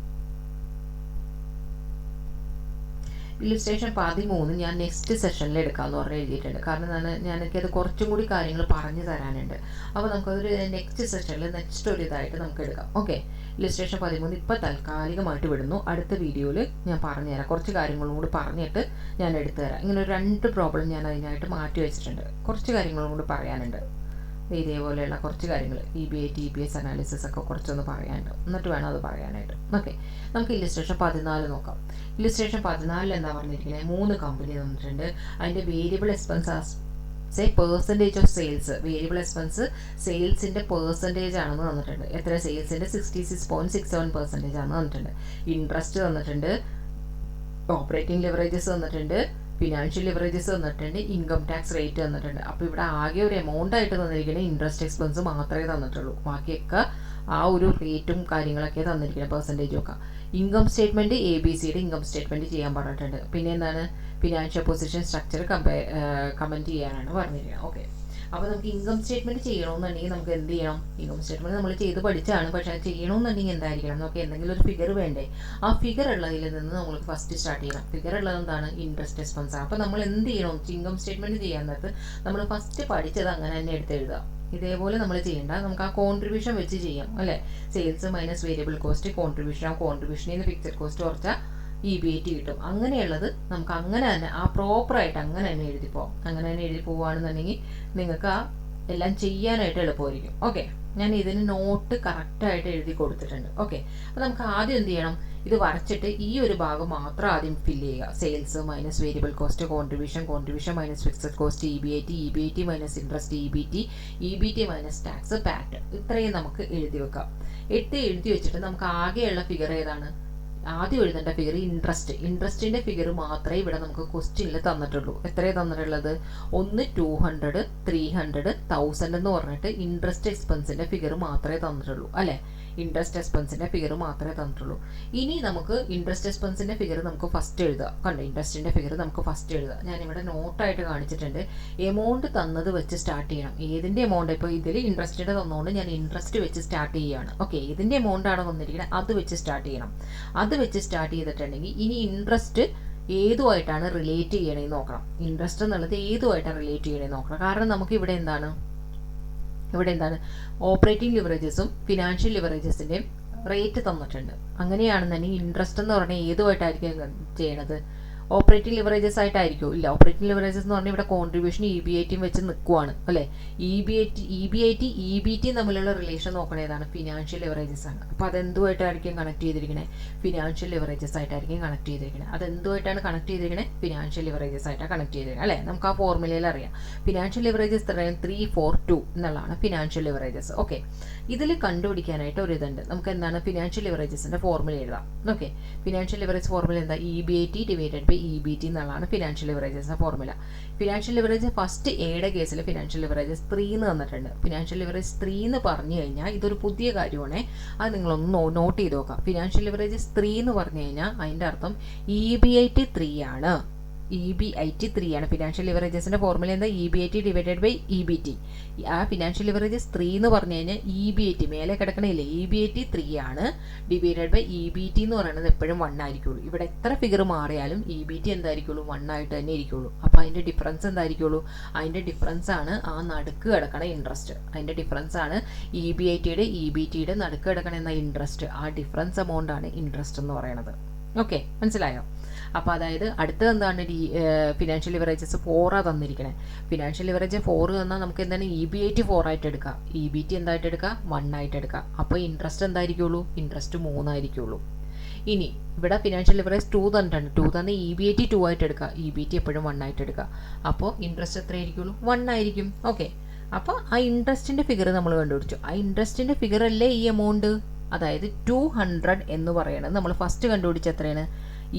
ഇല്ലുസ്ട്രേഷൻ 13 ഞാൻ നെക്സ്റ്റ് സെഷനിൽ എടുക്കാമെന്ന് പറഞ്ഞ് എഴുതിയിട്ടുണ്ട്. കാരണം ഞാനൊക്കെയത് കുറച്ചും കൂടി കാര്യങ്ങൾ പറഞ്ഞു തരാനുണ്ട്. അപ്പോൾ നമുക്കതൊരു നെക്സ്റ്റ് സെഷനിൽ നെക്സ്റ്റ് ഒരു ഇതായിട്ട് നമുക്ക് എടുക്കാം. ഓക്കെ, ഇല്ലുസ്ട്രേഷൻ 13 ഇപ്പോൾ താൽക്കാലികമായിട്ട് വിടുന്നു. അടുത്ത വീഡിയോയിൽ ഞാൻ പറഞ്ഞുതരാം. കുറച്ച് കാര്യങ്ങളും കൂടി പറഞ്ഞിട്ട് ഞാൻ എടുത്തു തരാം. ഇങ്ങനെ ഒരു 2 പ്രോബ്ലം ഞാൻ അതിനായിട്ട് മാറ്റി വെച്ചിട്ടുണ്ട്. കുറച്ച് കാര്യങ്ങളും കൂടി പറയാനുണ്ട്. ഇതേപോലെയുള്ള കുറച്ച് കാര്യങ്ങൾ EBIT EPS അനാലിസിസ് ഒക്കെ കുറച്ചൊന്ന് പറയാനുണ്ട്. എന്നിട്ട് വേണം അത് പറയാനായിട്ട്. ഓക്കെ, നമുക്ക് ഇല്ലുസ്ട്രേഷൻ 14 നോക്കാം. ഇല്ലുസ്ട്രേഷൻ 14 എന്താ പറഞ്ഞിരിക്കുന്നത്? 3 കമ്പനി തന്നിട്ടുണ്ട്. അതിൻ്റെ variable expense percentage of sales. Variable expense സെയിൽസിൻ്റെ പെർസെൻറ്റേജ് ആണെന്ന് തന്നിട്ടുണ്ട്. എത്ര? സെയിൽസിൻ്റെ 66.67% ആണെന്ന് തന്നിട്ടുണ്ട്. ഇൻട്രസ്റ്റ് തന്നിട്ടുണ്ട്, ഓപ്പറേറ്റിംഗ് ലിവറേജസ് തന്നിട്ടുണ്ട്, ഫിനാൻഷ്യൽ ലിവറേജസ് തന്നിട്ടുണ്ട്, ഇൻകം ടാക്സ് റേറ്റ് തന്നിട്ടുണ്ട്. അപ്പോൾ ഇവിടെ ആകെ ഒരു എമൗണ്ട് ആയിട്ട് തന്നിരിക്കുന്നത് ഇൻട്രസ്റ്റ് എക്സ്പെൻസ് മാത്രമേ തന്നിട്ടുള്ളൂ. ബാക്കിയൊക്കെ ആ ഒരു റേറ്റും കാര്യങ്ങളൊക്കെ തന്നിരിക്കുന്നത്, പെർസെൻറ്റേജും ഒക്കെ. ഇൻകം സ്റ്റേറ്റ്മെൻറ്റ് ABCയുടെ ഇൻകം സ്റ്റേറ്റ്മെൻറ്റ് ചെയ്യാൻ പറഞ്ഞിട്ടുണ്ട്. പിന്നെ എന്താണ്? ഫിനാൻഷ്യൽ പൊസിഷൻ സ്ട്രക്ചർ കമൻറ്റ് ചെയ്യാനാണ് പറഞ്ഞിരിക്കുന്നത്. ഓക്കെ, അപ്പോൾ നമുക്ക് ഇൻകം സ്റ്റേറ്റ്മെൻറ്റ് ചെയ്യണമെന്നുണ്ടെങ്കിൽ നമുക്ക് എന്ത് ചെയ്യണം? ഇൻകം സ്റ്റേറ്റ്മെൻറ്റ് നമ്മൾ ചെയ്ത് പഠിച്ചാണ്, പക്ഷേ അത് ചെയ്യണമെന്നുണ്ടെങ്കിൽ എന്തായിരിക്കണം? നമുക്ക് എന്തെങ്കിലും ഒരു ഫിഗർ വേണ്ടേ? ആ ഫിഗർ ഉള്ളതിൽ നിന്ന് നമ്മൾ ഫസ്റ്റ് സ്റ്റാർട്ട് ചെയ്യണം. ഫിഗർ ഉള്ളത് എന്താണ്? Interest expense. അപ്പോൾ നമ്മൾ എന്ത് ചെയ്യണം? ഇൻകം സ്റ്റേറ്റ്മെൻറ്റ് ചെയ്യാൻ നേരത്ത് നമ്മൾ ഫസ്റ്റ് പഠിച്ചത് അങ്ങനെ തന്നെ എടുത്ത് എഴുതുക. ഇതേപോലെ നമ്മൾ ചെയ്യേണ്ട, നമുക്ക് ആ കോൺട്രിബ്യൂഷൻ വെച്ച് ചെയ്യാം അല്ലേ? സെയിൽസ് മൈനസ് വേരിയബിൾ കോസ്റ്റ് കോൺട്രിബ്യൂഷനിൽ നിന്ന് ഫിക്സഡ് കോസ്റ്റ് കുറച്ചാൽ EBIT കിട്ടും. അങ്ങനെയുള്ളത് നമുക്ക് അങ്ങനെ തന്നെ ആ പ്രോപ്പറായിട്ട് അങ്ങനെ തന്നെ എഴുതി പോകാം. അങ്ങനെ തന്നെ എഴുതി പോവുകയാണെന്നുണ്ടെങ്കിൽ നിങ്ങൾക്ക് ആ എല്ലാം ചെയ്യാനായിട്ട് എളുപ്പമായിരിക്കും. ഓക്കെ, ഞാൻ ഇതിന് നോട്ട് കറക്റ്റായിട്ട് എഴുതി കൊടുത്തിട്ടുണ്ട്. ഓക്കെ, അപ്പോൾ നമുക്ക് ആദ്യം എന്ത് ചെയ്യണം, ഇത് വരച്ചിട്ട് ഈ ഒരു ഭാഗം മാത്രം ആദ്യം ഫില്ല് ചെയ്യുക. Sales minus variable cost, contribution minus fixed cost, EBIT minus interest, EBT minus tax, PAT. ഇത്രയും നമുക്ക് എഴുതി വെക്കാം. എഴുതി വെച്ചിട്ട് നമുക്ക് ആകെയുള്ള ഫിഗർ ഏതാണ്? ആദ്യം എഴുതേണ്ട ഫിഗർ ഇൻട്രസ്റ്റിന്റെ ഫിഗർ മാത്രമേ ഇവിടെ നമുക്ക് ക്വസ്റ്റ്യനിൽ തന്നിട്ടുള്ളൂ. എത്രയാണ് തന്നിട്ടുള്ളത്? ഒന്ന് 200, 300, 1000 എന്ന് പറഞ്ഞിട്ട് ഇൻട്രസ്റ്റ് എക്സ്പെൻസിന്റെ ഫിഗർ മാത്രമേ തന്നിട്ടുള്ളൂ അല്ലെ. ഇൻട്രസ്റ്റ് എക്സ്പെൻസിന്റെ ഫിഗർ മാത്രമേ തന്നിട്ടുള്ളൂ. ഇനി നമുക്ക് ഇൻട്രസ്റ്റ് എക്സ്പെൻസിന്റെ ഫിഗർ നമുക്ക് ഫസ്റ്റ് എഴുതാം. കണ്ടോ, ഇൻട്രസ്റ്റിന്റെ ഫിഗർ നമുക്ക് ഫസ്റ്റ് എഴുതാം. ഞാനിവിടെ നോട്ടായിട്ട് കാണിച്ചിട്ടുണ്ട്. എമൗണ്ട് തന്നത് വെച്ച് സ്റ്റാർട്ട് ചെയ്യണം. ഏതിന്റെ എമൗണ്ട്? ഇപ്പോൾ ഇതിൽ ഇൻട്രസ്റ്റിന്റെ തന്നുകൊണ്ട് ഞാൻ ഇൻട്രസ്റ്റ് വെച്ച് സ്റ്റാർട്ട് ചെയ്യുകയാണ്. ഓക്കെ, ഏതിന്റെ എമൗണ്ട് ആണ് തന്നിരിക്കുന്നത് അത് വെച്ച് സ്റ്റാർട്ട് ചെയ്യണം. അത് വെച്ച് സ്റ്റാർട്ട് ചെയ്തിട്ടുണ്ടെങ്കിൽ ഇനി ഇൻട്രസ്റ്റ് ഏതുമായിട്ടാണ് റിലേറ്റ് ചെയ്യണമെന്ന് നോക്കണം. ഇൻട്രസ്റ്റ് എന്നുള്ളത് ഏതുമായിട്ടാണ് റിലേറ്റ് ചെയ്യണമെന്ന് നോക്കണം. കാരണം നമുക്ക് ഇവിടെ എന്താണ് ഓപ്പറേറ്റിംഗ് ലിവറേജസും ഫിനാൻഷ്യൽ ലിവറേജസിൻ്റെയും റേറ്റ് തന്നിട്ടുണ്ട്. അങ്ങനെയാണെന്നുണ്ടെങ്കിൽ ഇൻട്രസ്റ്റ് എന്ന് പറഞ്ഞാൽ ഏതുമായിട്ടായിരിക്കും ചെയ്യണത്? ഓപ്പറേറ്റിംഗ് ലിവറേജസ് ആയിട്ടായിരിക്കും? ഇല്ല, ഓപ്പറേറ്റിംഗ് ലിവറേജസ് എന്ന് പറഞ്ഞാൽ ഇവിടെ കോൺട്രിബ്യൂഷൻ EBIT വെച്ച് നിൽക്കുവാണ് അല്ലേ. EBT തമ്മിലുള്ള റിലേഷൻ നോക്കണ ഏതാണ്? ഫിനാൻഷ്യൽ ലിവറേജസ് ആണ്. അപ്പോൾ അതെന്തുമായിട്ടായിരിക്കും കണക്ട് ചെയ്തിരിക്കണേ? ഫിനാൻഷ്യൽ ലിവറേജസ് ആയിട്ടായിരിക്കും കണക്ട് ചെയ്തിരിക്കണേ. അതെന്തുമായിട്ടാണ് കണക്ട് ചെയ്തിരിക്കണേ? ഫിനാൻഷ്യൽ ലിവറേജസ് ആയിട്ടാണ് കണക്ട് ചെയ്തിരിക്കുന്നത് അല്ലേ. നമുക്ക് ആ ഫോർമുലയിൽ അറിയാം. ഫിനാൻഷ്യൽ ലിവറേജസ് 342 എന്നുള്ളതാണ് ഫിനാൻഷ്യൽ ലിവറേജസ്. ഓക്കെ, ഇതിൽ കണ്ടുപിടിക്കാനായിട്ട് ഒരു ഇതുണ്ട്. നമുക്ക് എന്താണ് ഫിനാൻഷ്യൽ ലിവറേജസിന്റെ ഫോർമുല എഴുതാം. ഓക്കെ, ഫിനാൻഷ്യൽ ലിവറേജ് ഫോർമുല എന്താ? EBIT ഡിവൈഡഡ് ബൈ EBT എന്നുള്ളതാണ് ഫിനാൻഷ്യൽ ലിവറേജസിന്റെ ഫോർമുല. ഫിനാൻഷ്യൽ ലിവറേജ് ഫസ്റ്റ് എയുടെ കേസിൽ ഫിനാൻഷ്യൽ ലിവറേജസ് 3 എന്ന് തന്നിട്ടുണ്ട്. ഫിനാൻഷ്യൽ ലിവറേജ് 3 എന്ന് പറഞ്ഞു കഴിഞ്ഞാൽ ഇതൊരു പുതിയ കാര്യമാണ്. അത് നിങ്ങളൊന്ന് നോട്ട് ചെയ്ത് നോക്കാം. ഫിനാൻഷ്യൽ ലിവറേജസ് 3 എന്ന് പറഞ്ഞു കഴിഞ്ഞാൽ അതിൻ്റെ അർത്ഥം EBIT 3 ആണ്. EBIT 3 ആണ്. ഫിനാൻഷ്യൽ ലിവറേജസിന്റെ ഫോർമുല എന്താ? EBIT divided by EBT. ആ ഫിനാൻഷ്യൽ ലിവറേജസ് 3 എന്ന് പറഞ്ഞു കഴിഞ്ഞാൽ EBIT മേലെ കിടക്കണില്ലേ, EBIT 3 ആണ്. ഡിവൈഡഡ് ബൈ EBT എന്ന് പറയുന്നത് എപ്പോഴും 1 ആയിരിക്കുള്ളൂ. ഇവിടെ എത്ര ഫിഗർ മാറിയാലും EBT എന്തായിരിക്കുള്ളൂ? 1 ആയിട്ട് തന്നെ ഇരിക്കുള്ളൂ. അപ്പോൾ അതിന്റെ ഡിഫറൻസ് എന്തായിരിക്കുള്ളൂ? അതിന്റെ ഡിഫറൻസ് ആണ് ആ നടുക്ക് കിടക്കണ ഇൻട്രസ്റ്റ്. അതിന്റെ ഡിഫറൻസ് ആണ് EBITയുടെ EBTയുടെ നടുക്ക് കിടക്കണ എന്ന ഇൻട്രസ്റ്റ്. ആ ഡിഫറൻസ് എമൗണ്ട് ആണ് ഇൻട്രസ്റ്റ് എന്ന് പറയുന്നത്. ഓക്കെ, മനസ്സിലായോ? അപ്പോൾ അതായത് അടുത്തത് എന്താണ്? Financial leverages 4 തന്നിരിക്കണേ. ഫിനാൻഷ്യൽ ലിവറേജ് 4 തന്നാൽ നമുക്ക് എന്താണ്? EBIT 4 ആയിട്ട് എടുക്കാം, EBT എന്തായിട്ട് എടുക്കാം? 1 ആയിട്ട് എടുക്കാം. അപ്പോൾ ഇൻട്രസ്റ്റ് എന്തായിരിക്കുള്ളൂ? ഇൻട്രസ്റ്റ് 3 ആയിരിക്കുള്ളൂ. ഇനി ഇവിടെ ഫിനാൻഷ്യൽ ലിവറേജ് 2 തന്നിട്ടുണ്ട്. 2 തന്നെ EBIT 2 ആയിട്ട് എടുക്കുക, EBT എപ്പോഴും 1 ആയിട്ട് എടുക്കുക. അപ്പോൾ ഇൻട്രസ്റ്റ് എത്ര ആയിരിക്കുള്ളൂ? 1 ആയിരിക്കും. ഓക്കെ, അപ്പോൾ ആ ഇൻട്രസ്റ്റിൻ്റെ ഫിഗർ നമ്മൾ കണ്ടുപിടിച്ചു. ആ ഇൻട്രസ്റ്റിൻ്റെ ഫിഗർ അല്ലേ ഈ എമൗണ്ട്? അതായത് 200 എന്ന് പറയുന്നത് നമ്മൾ ഫസ്റ്റ് കണ്ടുപിടിച്ച എത്രയാണ്?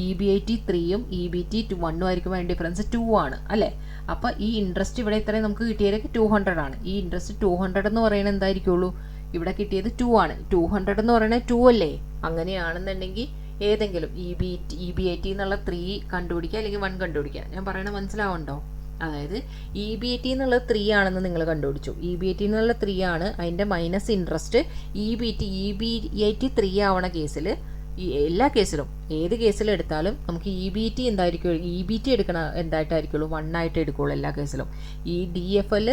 EBIT 3 EBT 1 ആയിരിക്കും. അതിൻ്റെ ഡിഫറൻസ് 2 ആണ് അല്ലേ. അപ്പോൾ ഈ ഇൻട്രസ്റ്റ് ഇവിടെ ഇത്രയും നമുക്ക് കിട്ടിയതൊക്കെ 200 ആണ്. ഈ ഇൻട്രസ്റ്റ് 200 എന്ന് പറയുന്നത് എന്തായിരിക്കുള്ളൂ? ഇവിടെ കിട്ടിയത് 2 ആണ്. 200 എന്ന് പറയുന്നത് 2 അല്ലേ. അങ്ങനെയാണെന്നുണ്ടെങ്കിൽ ഏതെങ്കിലും EBIT എന്നുള്ള 3 കണ്ടുപിടിക്കുക, അല്ലെങ്കിൽ 1 കണ്ടുപിടിക്കുക. ഞാൻ പറയണത് മനസ്സിലാവുന്നുണ്ടോ? അതായത് EBIT എന്നുള്ളത് 3 ആണെന്ന് നിങ്ങൾ കണ്ടുപിടിച്ചു. EBIT എന്നുള്ള 3 ആണ്. അതിൻ്റെ മൈനസ് ഇൻട്രസ്റ്റ് EBIT 3 ആവണ കേസിൽ, ഈ എല്ലാ കേസിലും ഏത് കേസിലെടുത്താലും നമുക്ക് EBT എന്തായിരിക്കും? EBT എടുക്കണ എന്തായിട്ടായിരിക്കുള്ളൂ? 1 ആയിട്ട് എടുക്കുള്ളൂ എല്ലാ കേസിലും. ഈ DFL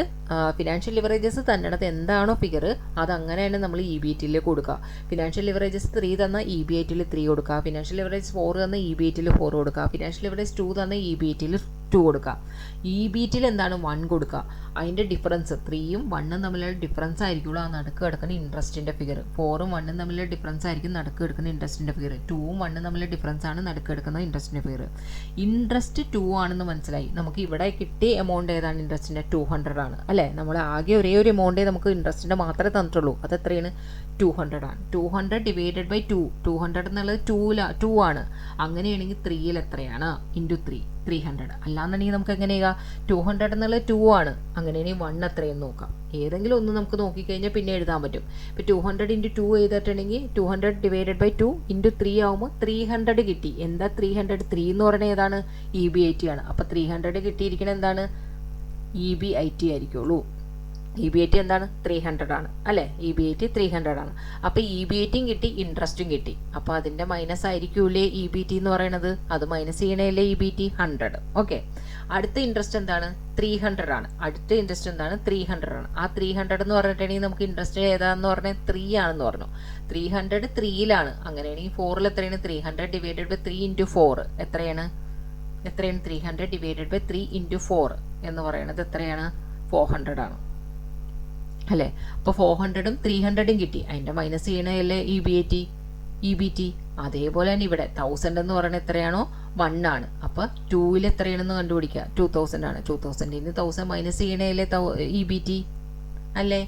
ഫിനാൻഷ്യൽ ലിവറേജസ് തന്നിടത്ത് എന്താണോ ഫിഗർ അത് അങ്ങനെയാണ് നമ്മൾ EBTയിൽ കൊടുക്കുക. ഫിനാൻഷ്യൽ ലിവറേജസ് 3 തന്നാൽ EBITയിൽ 3 കൊടുക്കുക. ഫിനാൻഷ്യൽ ലിവറേജ് 4 തന്നാൽ EBITയിൽ 4 കൊടുക്കുക. ഫിനാൻഷ്യൽ ലിവറേജ് 2 തന്നാൽ EBITയിൽ 2 കൊടുക്കുക. EBTയിൽ എന്താണ്? 1 കൊടുക്കുക. അതിൻ്റെ ഡിഫറൻസ് 3ഉം 1ഉം തമ്മിലുള്ള ഡിഫറൻസ് ആയിരിക്കുള്ളൂ ആ നടുക്ക് കിടക്കുന്ന ഇൻട്രസ്റ്റിൻ്റെ ഫിഗർ. 4ഉം 1ഉം തമ്മിലുള്ള ഡിഫറൻസ് ആയിരിക്കും നടുക്ക് കിടക്കുന്ന ഇൻട്രസ്റ്റിൻ്റെ ഫിഗർ. 2ഉം 1ഉം തമ്മിലുള്ള ഡിഫറൻസ് ആണ് നടുക്ക് കിടക്കുന്ന ഇൻട്രസ്റ്റിൻ്റെ ഫിഗർ. ഇൻട്രസ്റ്റ് 2 ആണെന്ന് മനസ്സിലായി. നമുക്ക് ഇവിടെ കിട്ടിയ എമൗണ്ട് ഏതാണ്? ഇൻട്രസ്റ്റിൻ്റെ 200 ആണ് അല്ലേ. നമ്മൾ ആകെ ഒരേ ഒരു എമൗണ്ടേ നമുക്ക് ഇൻട്രസ്റ്റിൻ്റെ മാത്രമേ തന്നിട്ടുള്ളൂ. അത് എത്രയാണ്? 200 ആണ്. 200 ഡിവൈഡഡ് ബൈ 2. 200 എന്നുള്ളത് 2 ആണ്. അങ്ങനെയാണെങ്കിൽ 3ൽ എത്രയാണ്? ഇൻറ്റു 300. അല്ലാന്നുണ്ടെങ്കിൽ നമുക്ക് എങ്ങനെയാ? 200 എന്നുള്ളത് 2 ആണ്. അങ്ങനെയാണെങ്കിൽ 1 എത്രയെന്ന് നോക്കാം. ഏതെങ്കിലും ഒന്ന് നമുക്ക് നോക്കിക്കഴിഞ്ഞാൽ പിന്നെ എഴുതാൻ പറ്റും. ഇപ്പോൾ 200 × 2 ചെയ്തിട്ടുണ്ടെങ്കിൽ 200 ഡിവൈഡഡ് ബൈ 2 × 3 ആകുമ്പോൾ 300 കിട്ടി. എന്താ 300? 3 എന്ന് പറയുന്നത് ഏതാണ്? EBIT ആണ്. അപ്പോൾ 300 കിട്ടിയിരിക്കുന്നത് എന്താണ്? EBIT ആയിരിക്കുള്ളൂ. EBIT എന്താണ്? 300 ആണ് അല്ലേ. EBIT 300 ആണ്. അപ്പോൾ EBITയും കിട്ടി, ഇൻട്രസ്റ്റും കിട്ടി. അപ്പോൾ അതിൻ്റെ മൈനസ് ആയിരിക്കൂലേ EBT എന്ന് പറയുന്നത്? അത് മൈനസ് ചെയ്യണല്ലേ EBT 100. ഓക്കെ, അടുത്ത ഇൻട്രസ്റ്റ് എന്താണ്? 300 ആണ്. അടുത്ത ഇൻട്രസ്റ്റ് എന്താണ്? 300 ആണ്. ആ 300 എന്ന് പറഞ്ഞിട്ടുണ്ടെങ്കിൽ നമുക്ക് ഇൻട്രസ്റ്റ് ഏതാണെന്ന് പറഞ്ഞാൽ 3 ആണെന്ന് പറഞ്ഞു. 300 3ലാണ്. അങ്ങനെയാണെങ്കിൽ 4ൽ എത്രയാണ്? 300 ഡിവൈഡഡ് ബൈ 3 × 4 എത്രയാണ്? 300 ഡിവൈഡഡ് ബൈ 3 × 4 എന്ന് പറയുന്നത് എത്രയാണ്? 400 ആണ്. അല്ലേ? അപ്പോൾ 400-ഉം 300-ഉം കിട്ടി, അതിൻ്റെ മൈനസ് ചെയ്യണല്ലേ ഇ ബി ടി. അതേപോലെ തന്നെ ഇവിടെ 1000 എന്ന് പറയുന്നത് എത്രയാണോ 1 ആണ്. അപ്പോൾ 2-ൽ എത്രയാണെന്ന് കണ്ടുപിടിക്കുക, 2000 ആണ്. 2000-ൽ നിന്ന് 1000 മൈനസ് ചെയ്യണല്ലേ ഇ ബി ടി അല്ലേ?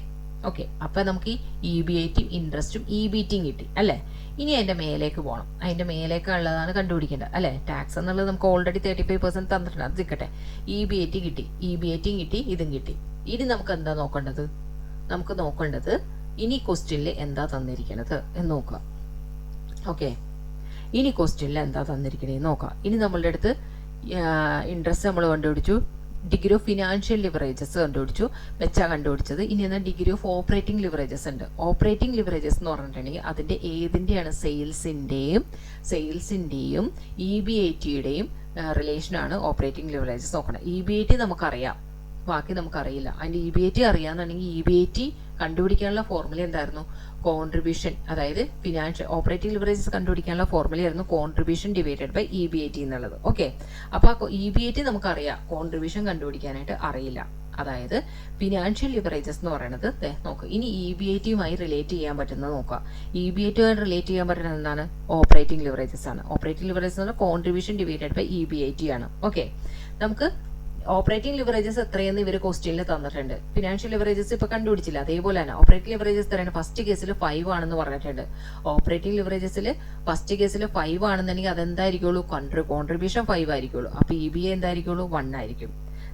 ഓക്കെ, അപ്പോൾ നമുക്ക് ഇ ബി ഐ ടിയും ഇൻട്രസ്റ്റും ഇ ബി ടിയും കിട്ടി അല്ലേ? ഇനി അതിൻ്റെ മേലേക്ക് പോകണം, അതിൻ്റെ മേലേക്കുള്ളതാണ് കണ്ടുപിടിക്കേണ്ടത് അല്ലേ? ടാക്സ് എന്നുള്ളത് നമുക്ക് ഓൾറെഡി 35% തന്നിട്ടുണ്ട്, അത് നിൽക്കട്ടെ. ഇ ബി ഐ ടി കിട്ടി, ഇ ബി ഐ ടിയും കിട്ടി, ഇതും കിട്ടി. ഇനി നമുക്ക് എന്താ നോക്കേണ്ടത്? നമുക്ക് നോക്കേണ്ടത് ഇനി ക്വസ്റ്റ്യനിൽ എന്താ തന്നിരിക്കണത് എന്ന് നോക്കാം. ഓക്കെ, ഇനി ക്വസ്റ്റ്യനിൽ എന്താ തന്നിരിക്കണേന്ന് നോക്കാം. ഇനി നമ്മളുടെ അടുത്ത് ഇൻട്രസ്റ്റ് നമ്മൾ കണ്ടുപിടിച്ചു, ഡിഗ്രി ഓഫ് ഫിനാൻഷ്യൽ ലിവറേജസ് കണ്ടുപിടിച്ചു, വെച്ചാൽ കണ്ടുപിടിച്ചത്. ഇനി എന്നാൽ ഡിഗ്രി ഓഫ് ഓപ്പറേറ്റിംഗ് ലിവറേജസ് ഉണ്ട്. ഓപ്പറേറ്റിംഗ് ലിവറേജസ് എന്ന് പറഞ്ഞിട്ടുണ്ടെങ്കിൽ അതിൻ്റെ ഏതിൻ്റെയാണ്? സെയിൽസിൻ്റെയും ഇ ബി ഐ ടിയുടെയും റിലേഷനാണ് ഓപ്പറേറ്റിംഗ് ലിവറേജസ് നോക്കണം. ഇ ബി ഐ ടി നമുക്കറിയാം, ബാക്കി നമുക്കറിയില്ല. അതിൻ്റെ ഇ ബി ഐ ടി അറിയാമെന്നുണ്ടെങ്കിൽ ഇ ബി ഐ ടി കണ്ടുപിടിക്കാനുള്ള ഫോർമുല എന്തായിരുന്നു? കോൺട്രിബ്യൂഷൻ, അതായത് ഫിനാൻഷ്യൽ ഓപ്പറേറ്റിംഗ് ലിവറേജസ് കണ്ടുപിടിക്കാനുള്ള ഫോർമുലയായിരുന്നു contribution divided by E B I T എന്നുള്ളത്. ഓക്കെ, അപ്പോൾ ഇ ബി ഐ ടി നമുക്കറിയാം, കോൺട്രിബ്യൂഷൻ കണ്ടുപിടിക്കാനായിട്ട് അറിയില്ല. അതായത് ഫിനാൻഷ്യൽ ലിവറേജസ് എന്ന് പറയുന്നത് നോക്കുക. ഇനി ഇ ബി ഐ ടിയുമായി റിലേറ്റ് ചെയ്യാൻ പറ്റുന്നത് നോക്കുക. ഇ ബി ഐ ടിയുമായി റിലേറ്റ് ചെയ്യാൻ പറ്റുന്നത് എന്താണ്? ഓപ്പറേറ്റിംഗ് ലിവറേജസ് ആണ്. ഓപ്പറേറ്റിംഗ് ലിവറേജസ് എന്ന് പറഞ്ഞാൽ contribution divided by E B I T ആണ്. ഓക്കെ, നമുക്ക് ഓപ്പറേറ്റിംഗ് ലിവറേജസ് എത്രയെന്ന് ഇവർ ക്വസ്റ്റ്യനിൽ തന്നിട്ടുണ്ട്. ഫിനാൻഷ്യൽ ലിവറേജസ് ഇപ്പൊ കണ്ടുപിടിച്ചില്ല, അതേപോലെ തന്നെ ഓപ്പറേറ്റിംഗ് ലിവറേജസ് എത്രയാണ്? ഫസ്റ്റ് കേസിൽ 5 ആണെന്ന് പറഞ്ഞിട്ടുണ്ട്. ഓപ്പറേറ്റിംഗ് ലിവറേജസിൽ ഫസ്റ്റ് കേസിൽ 5 ആണെന്നുണ്ടെങ്കിൽ അതെന്തായിരിക്കുള്ളൂ? കോൺട്രിബ്യൂഷൻ 5 ആയിരിക്കുള്ളൂ. അപ്പൊ ഇ ബി ഐ എന്തായിരിക്കുള്ളൂ? 1 ആയിരിക്കും.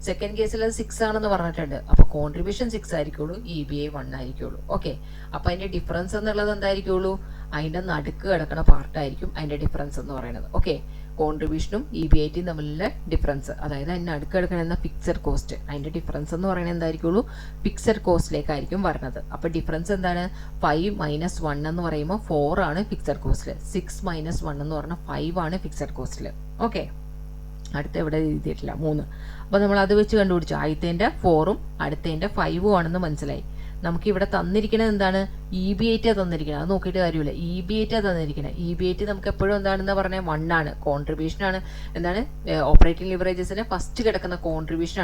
സെക്കൻഡ് കേസിൽ അത് 6 ആണെന്ന് പറഞ്ഞിട്ടുണ്ട്. അപ്പൊ കോൺട്രിബ്യൂഷൻ 6 ആയിരിക്കുള്ളൂ, ഇ ബി ഐ 1 ആയിരിക്കുള്ളൂ. ഓക്കെ, അപ്പൊ അതിന്റെ ഡിഫറൻസ് എന്നുള്ളത് എന്തായിരിക്കുള്ളൂ? അതിന്റെ നടുക്ക് കിടക്കുന്ന പാർട്ടായിരിക്കും അതിന്റെ ഡിഫറൻസ് എന്ന് പറയുന്നത്. ഓക്കെ, കോൺട്രിബ്യൂഷനും ഇ ബി ഐ ടിയും തമ്മിലുള്ള ഡിഫറൻസ്, അതായത് അതിന് നടുക്ക് കിടക്കുന്ന ഫിക്സഡ് കോസ്റ്റ്, അതിന്റെ ഡിഫറൻസ് എന്ന് പറയുന്നത് എന്തായിരിക്കുള്ളൂ? ഫിക്സഡ് കോസ്റ്റിലേക്കായിരിക്കും വരുന്നത്. അപ്പൊ ഡിഫറൻസ് എന്താണ്? 5 - 1 എന്ന് പറയുമ്പോൾ 4 ആണ് ഫിക്സഡ് കോസ്റ്റില്, 6 - 1 എന്ന് പറഞ്ഞാൽ 5 ആണ് ഫിക്സഡ് കോസ്റ്റില്. ഓക്കെ, അടുത്ത എവിടെ എഴുതിയിട്ടില്ല, 3. അപ്പോൾ നമ്മൾ അത് വെച്ച് കണ്ടുപിടിച്ചു. ആദ്യത്തേൻ്റെ 4-ഉം അടുത്തതിൻ്റെ 5-ഉം ആണെന്ന് മനസ്സിലായി. നമുക്ക് ഇവിടെ തന്നിരിക്കുന്നത് എന്താണ്? ഇ ബി ഐ ടി തന്നിരിക്കുന്നത്, അത് നോക്കിയിട്ട് കാര്യമില്ല. ഇ ബി ഐ ടി തന്നിരിക്കുന്നത്. ഇ ബി ഐ ടി നമുക്ക് എപ്പോഴും എന്താണെന്ന് പറഞ്ഞാൽ 1 ആണ്. കോൺട്രിബ്യൂഷൻ ആണ്. എന്താണ്? ഓപ്പറേറ്റിംഗ് ലിവറേജസിന് ഫസ്റ്റ് കിടക്കുന്ന കോൺട്രിബ്യൂഷൻ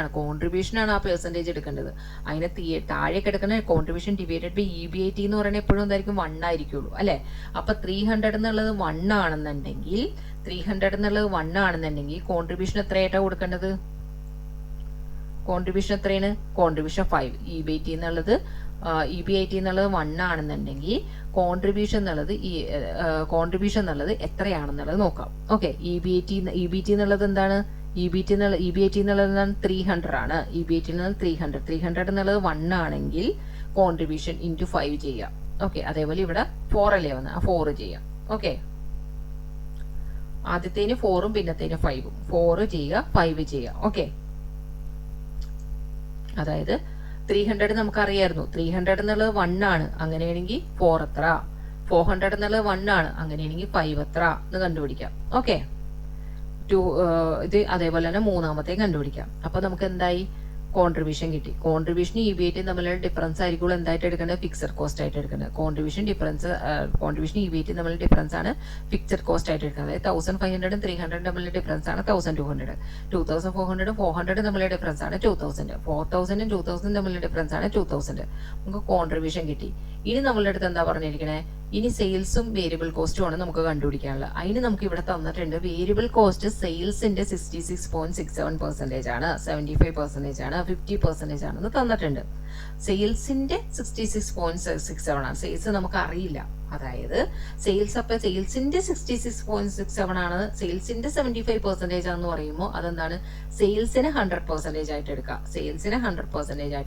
ആണ് ആ പെർസെൻറ്റേജ് എടുക്കേണ്ടത്. അതിന് താഴെ കിടക്കുന്ന contribution divided by E B I T എന്ന് പറയുന്നത് എപ്പോഴും എന്തായിരിക്കും? 1 ആയിരിക്കുള്ളൂ അല്ലേ? അപ്പൊ 300 എന്നുള്ളത് 1 ആണെന്നുണ്ടെങ്കിൽ കോൺട്രിബ്യൂഷൻ എത്രയായിട്ടാണ് കൊടുക്കേണ്ടത്? കോൺട്രിബ്യൂഷൻ എത്രയാണ്? Contribution 5. E B I T എന്നുള്ളത് 1 ആണെന്നുണ്ടെങ്കിൽ കോൺട്രിബ്യൂഷൻ എന്നുള്ളത് എത്രയാണെന്നുള്ളത് നോക്കാം. Okay, E B I T എന്നുള്ളത് എന്താണ്? ഇ ബി ഐ ടി എന്നുള്ളത് എന്താണ്? 300 ആണ്. ഇ ബി ഐ ടി എന്നുള്ളത് 300 എന്നുള്ളത് 1 ആണെങ്കിൽ കോൺട്രിബ്യൂഷൻ ഇൻറ്റു 5 ചെയ്യാം. ഓക്കെ, അതേപോലെ ഇവിടെ 4 അല്ലേ വന്നത്, ആ 4 ചെയ്യാം. ഓക്കെ, ആദ്യത്തേന് 4-ഉം പിന്നത്തേന് 5-ഉം, 4 ചെയ്യുക 5 ചെയ്യുക. ഓക്കെ, അതായത് 300 നമുക്കറിയായിരുന്നു, 300 എന്നുള്ളത് 1 ആണ്, അങ്ങനെയാണെങ്കിൽ 4 എത്ര? 400 എന്നുള്ളത് 1 ആണ്, അങ്ങനെയാണെങ്കിൽ 5 എത്ര എന്ന് കണ്ടുപിടിക്കാം. ഓക്കെ, ഇത് അതേപോലെ തന്നെ മൂന്നാമത്തെയും കണ്ടുപിടിക്കാം. അപ്പൊ നമുക്ക് എന്തായി? കോൺട്രിബ്യൂഷൻ കിട്ടി. Contribution E B I T തമ്മിലുള്ള ഡിഫറൻസ് ആയിരിക്കും എന്തായിട്ട് എടുക്കേണ്ടത്? ഫിക്സഡ് കോസ്റ്റ് ആയിട്ട് എടുക്കുന്നത്. Contribution E B I T തമ്മിലുള്ള ഡിഫറൻസ് ആണ് ഫിക്സഡ് കോസ്റ്റ് ആയിട്ട് എടുക്കുന്നത്. അതായത് 1500-ഉം 300-ഉം തമ്മിലുള്ള ഡിഫറൻസ് ആണ് 1200. 2400-ഉം 400-ഉം തമ്മിലുള്ള ഡിഫറൻസ് ആണ് 2000. 4000-ഉം 2000-ഉം തമ്മിലുള്ള ഡിഫറൻസ് ആണ് 2000. നമുക്ക് കോൺട്രിബ്യൂഷൻ കിട്ടി. ഇനി നമ്മളുടെ അടുത്ത് എന്താ പറഞ്ഞിരിക്കണേ? ഇനി സെയിൽസും വേരിയബിൾ കോസ്റ്റും ആണ് നമുക്ക് കണ്ടുപിടിക്കാനുള്ളത്. അതിന് നമുക്ക് ഇവിടെ തന്നിട്ടുണ്ട് വേരിയബിൾ കോസ്റ്റ് സെയിൽസിന്റെ 66.67% ആണ്, 75% ആണ്, 50% ആണെന്ന് തന്നിട്ടുണ്ട്. സെയിൽസിന്റെ 66.67 ആണ്. സെയിൽസ് നമുക്ക് അറിയില്ല. അതായത് സെയിൽസിന്റെ 66.67 ആണ്, സെയിൽസിന്റെ 75% ആണെന്ന് പറയുമ്പോൾ അതെന്താണ്? സെയിൽസിന് 100% ആയിട്ട്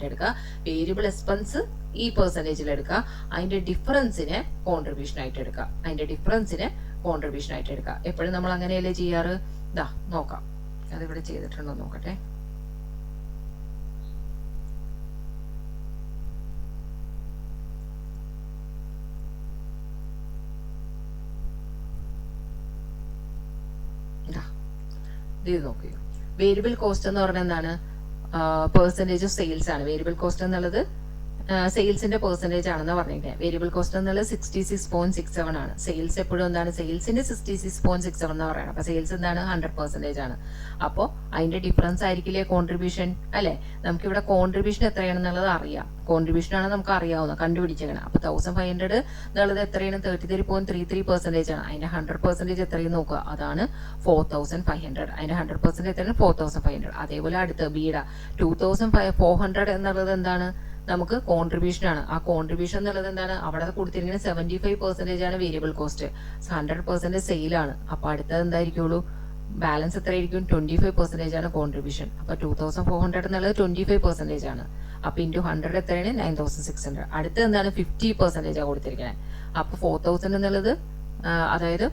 എടുക്കുക. വേരിയബിൾ എക്സ്പെൻസ് ഈ പെർസെന്റേജിൽ എടുക്കുക. അതിന്റെ ഡിഫറൻസിനെ കോൺട്രിബ്യൂഷൻ ആയിട്ട് എടുക്കുക. എപ്പോഴും നമ്മൾ അങ്ങനെയല്ലേ ചെയ്യാറ്? നോക്കാം, അതിവിടെ ചെയ്തിട്ടുണ്ടോ നോക്കട്ടെ. ഇത് നോക്കിയോ, വേരിയബിൾ കോസ്റ്റ് എന്ന് പറഞ്ഞാൽ എന്താണ്? പെർസെന്റേജ് ഓഫ് സെയിൽസ് ആണ്. വേരിയബിൾ കോസ്റ്റ് എന്നുള്ളത് സെയിൽസിന്റെ പെർസെൻറ്റേജ് ആണെന്ന് പറഞ്ഞിരിക്കുന്നത്. വേരിയബിൾ കോസ്റ്റ് എന്നുള്ളത് 66.67 ആണ്. സെയിൽസ് എപ്പോഴും എന്താണ്, സെയിൽസിന്റെ 66.67 എന്ന് പറയുന്നത്. അപ്പോൾ സെയിൽസ് എന്താണ്, 100% ആണ്. അപ്പോൾ അതിന്റെ ഡിഫറൻസ് ആയിരിക്കില്ലേ കോൺട്രിബ്യൂഷൻ, അല്ലെ? നമുക്കിവിടെ കോൺട്രിബ്യൂഷൻ എത്രയാണെന്നുള്ളത് അറിയാം. കോൺട്രിബ്യൂഷൻ ആണ് നമുക്ക് അറിയാവുന്നത്, കണ്ടുപിടിച്ചേക്കണം. അപ്പോൾ 1500 എന്നുള്ളത് എത്രയാണ്, 33.33% ആണ്. അതിന്റെ 100% എത്രയും നോക്കുക, അതാണ് 4500. അതിന്റെ 100% എത്രയാണ്, 4500. അതേപോലെ അടുത്ത ബീഡ 2400 എന്നുള്ളത് എന്താണ്, നമുക്ക് കോൺട്രിബ്യൂഷൻ ആണ്. ആ കോൺട്രിബ്യൂഷൻ എന്നുള്ളത് എന്താണ്, അവിടെ കൊടുത്തിരിക്കുന്നത് 75% ആണ് വേരിയബിൾ കോസ്റ്റ്, 100% സെയിലാണ്. അപ്പൊ അടുത്തത് എന്തായിരിക്കുള്ളൂ, ബാലൻസ് എത്രയായിരിക്കും, 25% ആണ് കോൺട്രിബ്യൂഷൻ. അപ്പൊ 2400 എന്നുള്ളത് 25% ആണ്. അപ്പൊ ഇൻറ്റു 100 എത്രയാണ്, 9600. അടുത്തത് എന്താണ്, 50% ആണ് കൊടുത്തിരിക്കുന്നത്. അപ്പൊ 4000 എന്നുള്ളത് അതായത്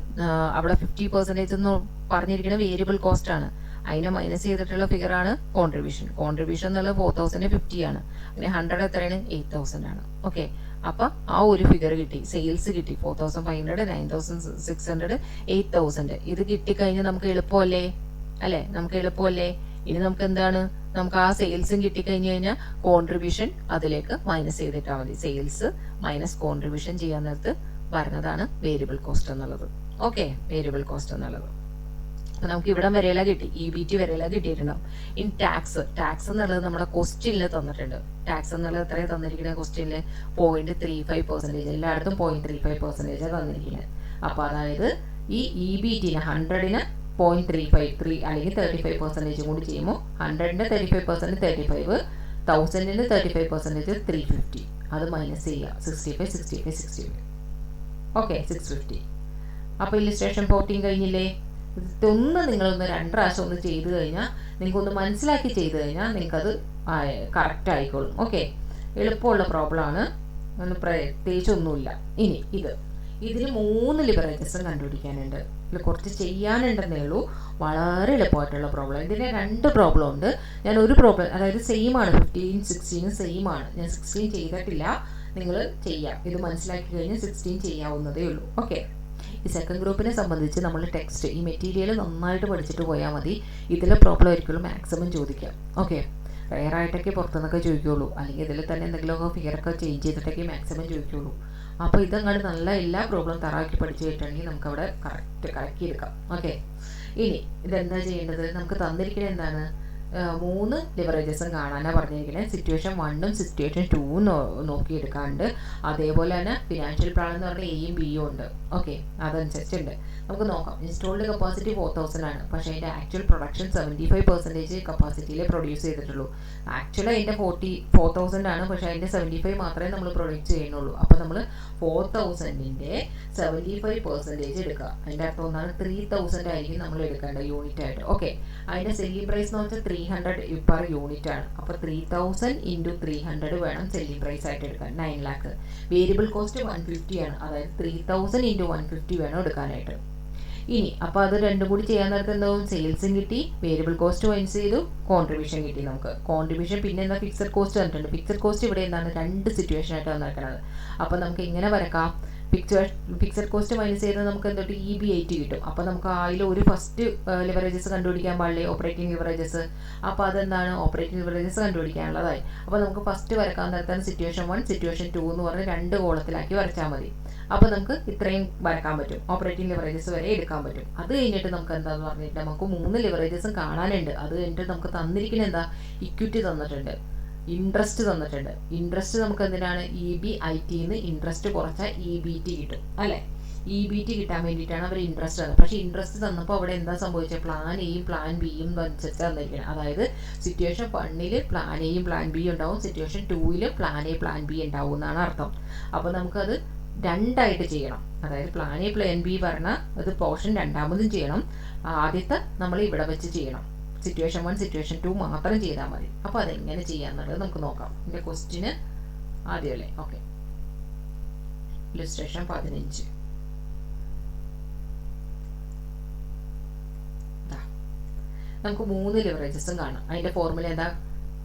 അവിടെ 50% എന്ന് പറഞ്ഞിരിക്കുന്ന വേരിയബിൾ കോസ്റ്റ് ആണ്. അതിനെ മൈനസ് ചെയ്തിട്ടുള്ള ഫിഗർ ആണ് കോൺട്രിബ്യൂഷൻ. കോൺട്രിബ്യൂഷൻ എന്നുള്ളത് 4050 ആണ്. പിന്നെ 100 എത്രയാണ്, 8000 ആണ്. ഓക്കെ, അപ്പൊ ആ ഒരു ഫിഗർ കിട്ടി, സെയിൽസ് കിട്ടി 4500, 9600, 8000. ഇത് കിട്ടിക്കഴിഞ്ഞാൽ നമുക്ക് എളുപ്പമല്ലേ, അല്ലെ? നമുക്ക് എളുപ്പമല്ലേ? ഇനി നമുക്ക് എന്താണ്, നമുക്ക് ആ സെയിൽസും കിട്ടിക്കഴിഞ്ഞു കഴിഞ്ഞാൽ കോൺട്രിബ്യൂഷൻ അതിലേക്ക് മൈനസ് ചെയ്തിട്ടാൽ മതി. സെയിൽസ് മൈനസ് കോൺട്രിബ്യൂഷൻ ചെയ്യാൻ നേരത്ത് വരുന്നതാണ് വേരിയബിൾ കോസ്റ്റ് എന്നുള്ളത്. ഓക്കെ, വേരിയബിൾ കോസ്റ്റ് എന്നുള്ളത്. അപ്പൊ നമുക്ക് ഇവിടം വരെയല്ല കിട്ടി, EBT വരെയല്ല കിട്ടിയിട്ടുണ്ടാവും. ഇനി ടാക്സ് എന്നുള്ളത് നമ്മുടെ ക്വസ്റ്റ്യനിൽ തന്നിട്ടുണ്ട്. ടാക്സ് എന്നുള്ളത് എത്രയാണ് തന്നിരിക്കുന്നത് ക്വസ്റ്റ്യനിൽ, 0.35%. എല്ലായിടത്തും 0.35% തന്നിരിക്കുന്നത്. അപ്പൊ അതായത് ഈ EBT-ന് 100-ന് 0.35 അല്ലെങ്കിൽ 35% കൂടി ചെയ്യുമ്പോൾ 100-ന്റെ 35% 35, 1000-ന്റെ 35% 350. അത് മൈനസ് ചെയ്യുക, 65. ഓക്കെ, 650. അപ്പൊ ഇല്ലുസ്ട്രേഷൻ 14 കഴിഞ്ഞില്ലേ? ഇതൊന്ന് നിങ്ങളൊന്ന് 2 പ്രാവശ്യം ഒന്ന് ചെയ്ത് കഴിഞ്ഞാൽ, നിങ്ങൾക്കൊന്ന് മനസ്സിലാക്കി ചെയ്ത് കഴിഞ്ഞാൽ നിങ്ങൾക്കത് കറക്റ്റ് ആയിക്കോളും. ഓക്കെ, എളുപ്പമുള്ള പ്രോബ്ലം ആണ്, ഒന്ന് പ്രത്യേകിച്ചൊന്നുമില്ല. ഇനി ഇതിന് 3 ലിവറേജസും കണ്ടുപിടിക്കാനുണ്ട്. ഇതിൽ കുറച്ച് ചെയ്യാനുണ്ടെന്നേ ഉള്ളൂ, വളരെ എളുപ്പമായിട്ടുള്ള പ്രോബ്ലം. ഇതിന് 2 പ്രോബ്ലം ഉണ്ട്. ഞാൻ ഒരു പ്രോബ്ലം, അതായത് സെയിം ആണ്, 15, 16 സെയിം ആണ്. ഞാൻ 16 ചെയ്തിട്ടില്ല, നിങ്ങൾ ചെയ്യാം. ഇത് മനസ്സിലാക്കി കഴിഞ്ഞാൽ 16 ചെയ്യാവുന്നതേ ഉള്ളൂ. ഓക്കെ, ഈ സെക്കൻഡ് ഗ്രൂപ്പിനെ സംബന്ധിച്ച് നമ്മൾ ടെക്സ്റ്റ്, ഈ മെറ്റീരിയൽ നന്നായിട്ട് പഠിച്ചിട്ട് പോയാൽ മതി. ഇതിലെ പ്രോബ്ലം ആയിരിക്കുള്ളൂ മാക്സിമം ചോദിക്കാം. ഓക്കെ, റെയറായിട്ടൊക്കെ പുറത്തുനിന്നൊക്കെ ചോദിക്കുള്ളൂ, അല്ലെങ്കിൽ ഇതിൽ തന്നെ എന്തെങ്കിലുമൊക്കെ ഫിഗറൊക്കെ ചേഞ്ച് ചെയ്തിട്ടൊക്കെ മാക്സിമം ചോദിക്കുള്ളൂ. അപ്പോൾ ഇതങ്ങോട്ട് നല്ല എല്ലാ പ്രോബ്ലം തറാക്കി പഠിച്ചു കഴിഞ്ഞിട്ടുണ്ടെങ്കിൽ നമുക്കവിടെ കറക്റ്റ് എടുക്കാം. ഓക്കെ, ഇനി ഇതെന്താ ചെയ്യേണ്ടത്, നമുക്ക് തന്നിരിക്കുന്നത് എന്താണ്, 3 ലിവറേജസും കാണാനാണ് പറഞ്ഞിരിക്കുന്നത്. സിറ്റുവേഷൻ 1ഉം സിറ്റുവേഷൻ 2ഉം നോക്കിയെടുക്കാണ്ട്, അതേപോലെ തന്നെ ഫിനാൻഷ്യൽ പ്ലാൻ എന്ന് പറഞ്ഞാൽ എയും ബിയും ഉണ്ട്. ഓക്കെ, അതനുസരിച്ചുണ്ട്. നമുക്ക് നോക്കാം. ഇൻസ്റ്റോൾഡ് കപ്പാസിറ്റി 4000 ആണ്, പക്ഷേ അതിൻ്റെ ആക്ച്വൽ പ്രൊഡക്ഷൻ 75% കപ്പാസിറ്റിയിൽ പ്രൊഡ്യൂസ് ചെയ്തിട്ടുള്ളൂ. ആക്ച്വലി അതിൻ്റെ 4000 ആണ്, പക്ഷേ അതിൻ്റെ 75 മാത്രമേ നമ്മൾ പ്രൊഡ്യൂസ് ചെയ്യുന്നുള്ളൂ. അപ്പോൾ നമ്മൾ 4000-ൻ്റെ 75% എടുക്കുക. അതിൻ്റെ അർത്ഥം ഒന്നാണ് 3000 ആയിരിക്കും നമ്മൾ എടുക്കേണ്ടത് യൂണിറ്റ് ആയിട്ട്. ഓക്കെ, അതിൻ്റെ സെല്ലിംഗ് പ്രൈസ് എന്ന് വെച്ചാൽ 300 പെർ യൂണിറ്റ് ആണ്. അപ്പോൾ 3000 × 300 വേണം സെല്ലിംഗ് പ്രൈസ് ആയിട്ട് എടുക്കാൻ, 9 lakh. വേരിയബിൾ കോസ്റ്റ് 150 ആണ്, അതായത് 3000 × 150 വേണം എടുക്കാനായിട്ട്. ഇനി അപ്പോൾ അത് രണ്ടും കൂടി ചെയ്യാൻ നേരത്തെ എന്താവും, സെയിൽസും കിട്ടി, വേരിയബിൾ കോസ്റ്റ് മൈനസ് ചെയ്തു, കോൺട്രിബ്യൂഷൻ കിട്ടി നമുക്ക്. കോൺട്രിബ്യൂഷൻ പിന്നെ എന്താ, ഫിക്സഡ് കോസ്റ്റ് തന്നിട്ടുണ്ട്. ഫിക്സഡ് കോസ്റ്റ് ഇവിടെ എന്താണ്, 2 സിറ്റുവേഷൻ ആയിട്ട് വന്നിരിക്കുന്നത്. അപ്പോൾ നമുക്ക് എങ്ങനെ വരക്കാം, ഫിക്സഡ് കോസ്റ്റ് മൈനസ് ചെയ്ത് നമുക്ക് എന്തൊട്ട് EBIT കിട്ടും. അപ്പോൾ നമുക്ക് അതിൽ ഒരു ഫസ്റ്റ് ലിവറേജസ് കണ്ടുപിടിക്കാൻ പാടില്ലേ, ഓപ്പറേറ്റിംഗ് ലിവറേജസ്. അപ്പോൾ അതെന്താണ്, ഓപ്പറേറ്റിംഗ് ലിവറേജസ് കണ്ടുപിടിക്കാനുള്ളതായി. അപ്പോൾ നമുക്ക് ഫസ്റ്റ് വരക്കാൻ നേരത്താണ് സിറ്റുവേഷൻ 1, സിറ്റുവേഷൻ 2 എന്ന് പറഞ്ഞ് 2 കോളത്തിലാക്കി വരച്ചാൽ മതി. അപ്പോൾ നമുക്ക് ഇത്രയും വരക്കാൻ പറ്റും, ഓപ്പറേറ്റിംഗ് ലിവറേജസ് വരെ എടുക്കാൻ പറ്റും. അത് കഴിഞ്ഞിട്ട് നമുക്ക് എന്താണെന്ന് പറഞ്ഞിട്ട് നമുക്ക് 3 ലിവറേജസും കാണാനുണ്ട്. അത് കഴിഞ്ഞിട്ട് നമുക്ക് തന്നിരിക്കുന്ന എന്താ, ഇക്വിറ്റി തന്നിട്ടുണ്ട്, ഇൻട്രസ്റ്റ് തന്നിട്ടുണ്ട്. ഇൻട്രസ്റ്റ് നമുക്ക് എന്തിനാണ്, EBIT-ന്ന് ഇൻട്രസ്റ്റ് കുറച്ചാൽ EBT കിട്ടും, അല്ലേ? EBT കിട്ടാൻ വേണ്ടിയിട്ടാണ് അവർ ഇൻട്രസ്റ്റ് തന്നത്. പക്ഷേ ഇൻട്രസ്റ്റ് തന്നപ്പോൾ അവിടെ എന്താ സംഭവിച്ചത്, പ്ലാൻ എയും പ്ലാൻ ബിയും അനുസരിച്ച് തന്നിരിക്കുന്നത്. അതായത് സിറ്റുവേഷൻ 1-ൽ പ്ലാൻ എയും പ്ലാൻ ബിയും ഉണ്ടാവും, സിറ്റുവേഷൻ 2-ൽ പ്ലാൻ എ പ്ലാൻ ബി ഉണ്ടാവും എന്നാണ് അർത്ഥം. അപ്പോൾ നമുക്കത് 2ആയിട്ട് ചെയ്യണം. അതായത് പ്ലാൻ എ പ്ലാൻ ബി പറഞ്ഞ അത് പോർഷൻ രണ്ടാമതും ചെയ്യണം. ആദ്യത്തെ നമ്മൾ ഇവിടെ വെച്ച് ചെയ്യണം. സിറ്റുവേഷൻ 1, സിറ്റുവേഷൻ 2 മാത്രം ചെയ്താൽ മതി. അപ്പോൾ അതെങ്ങനെ ചെയ്യാന്നുള്ളത് നമുക്ക് നോക്കാം. എൻ്റെ ക്വസ്റ്റിന് ആദ്യമല്ലേ. Okay, illustration 15. നമുക്ക് 3 ലിവറേജസും കാണാം. അതിൻ്റെ ഫോർമുല എന്താ,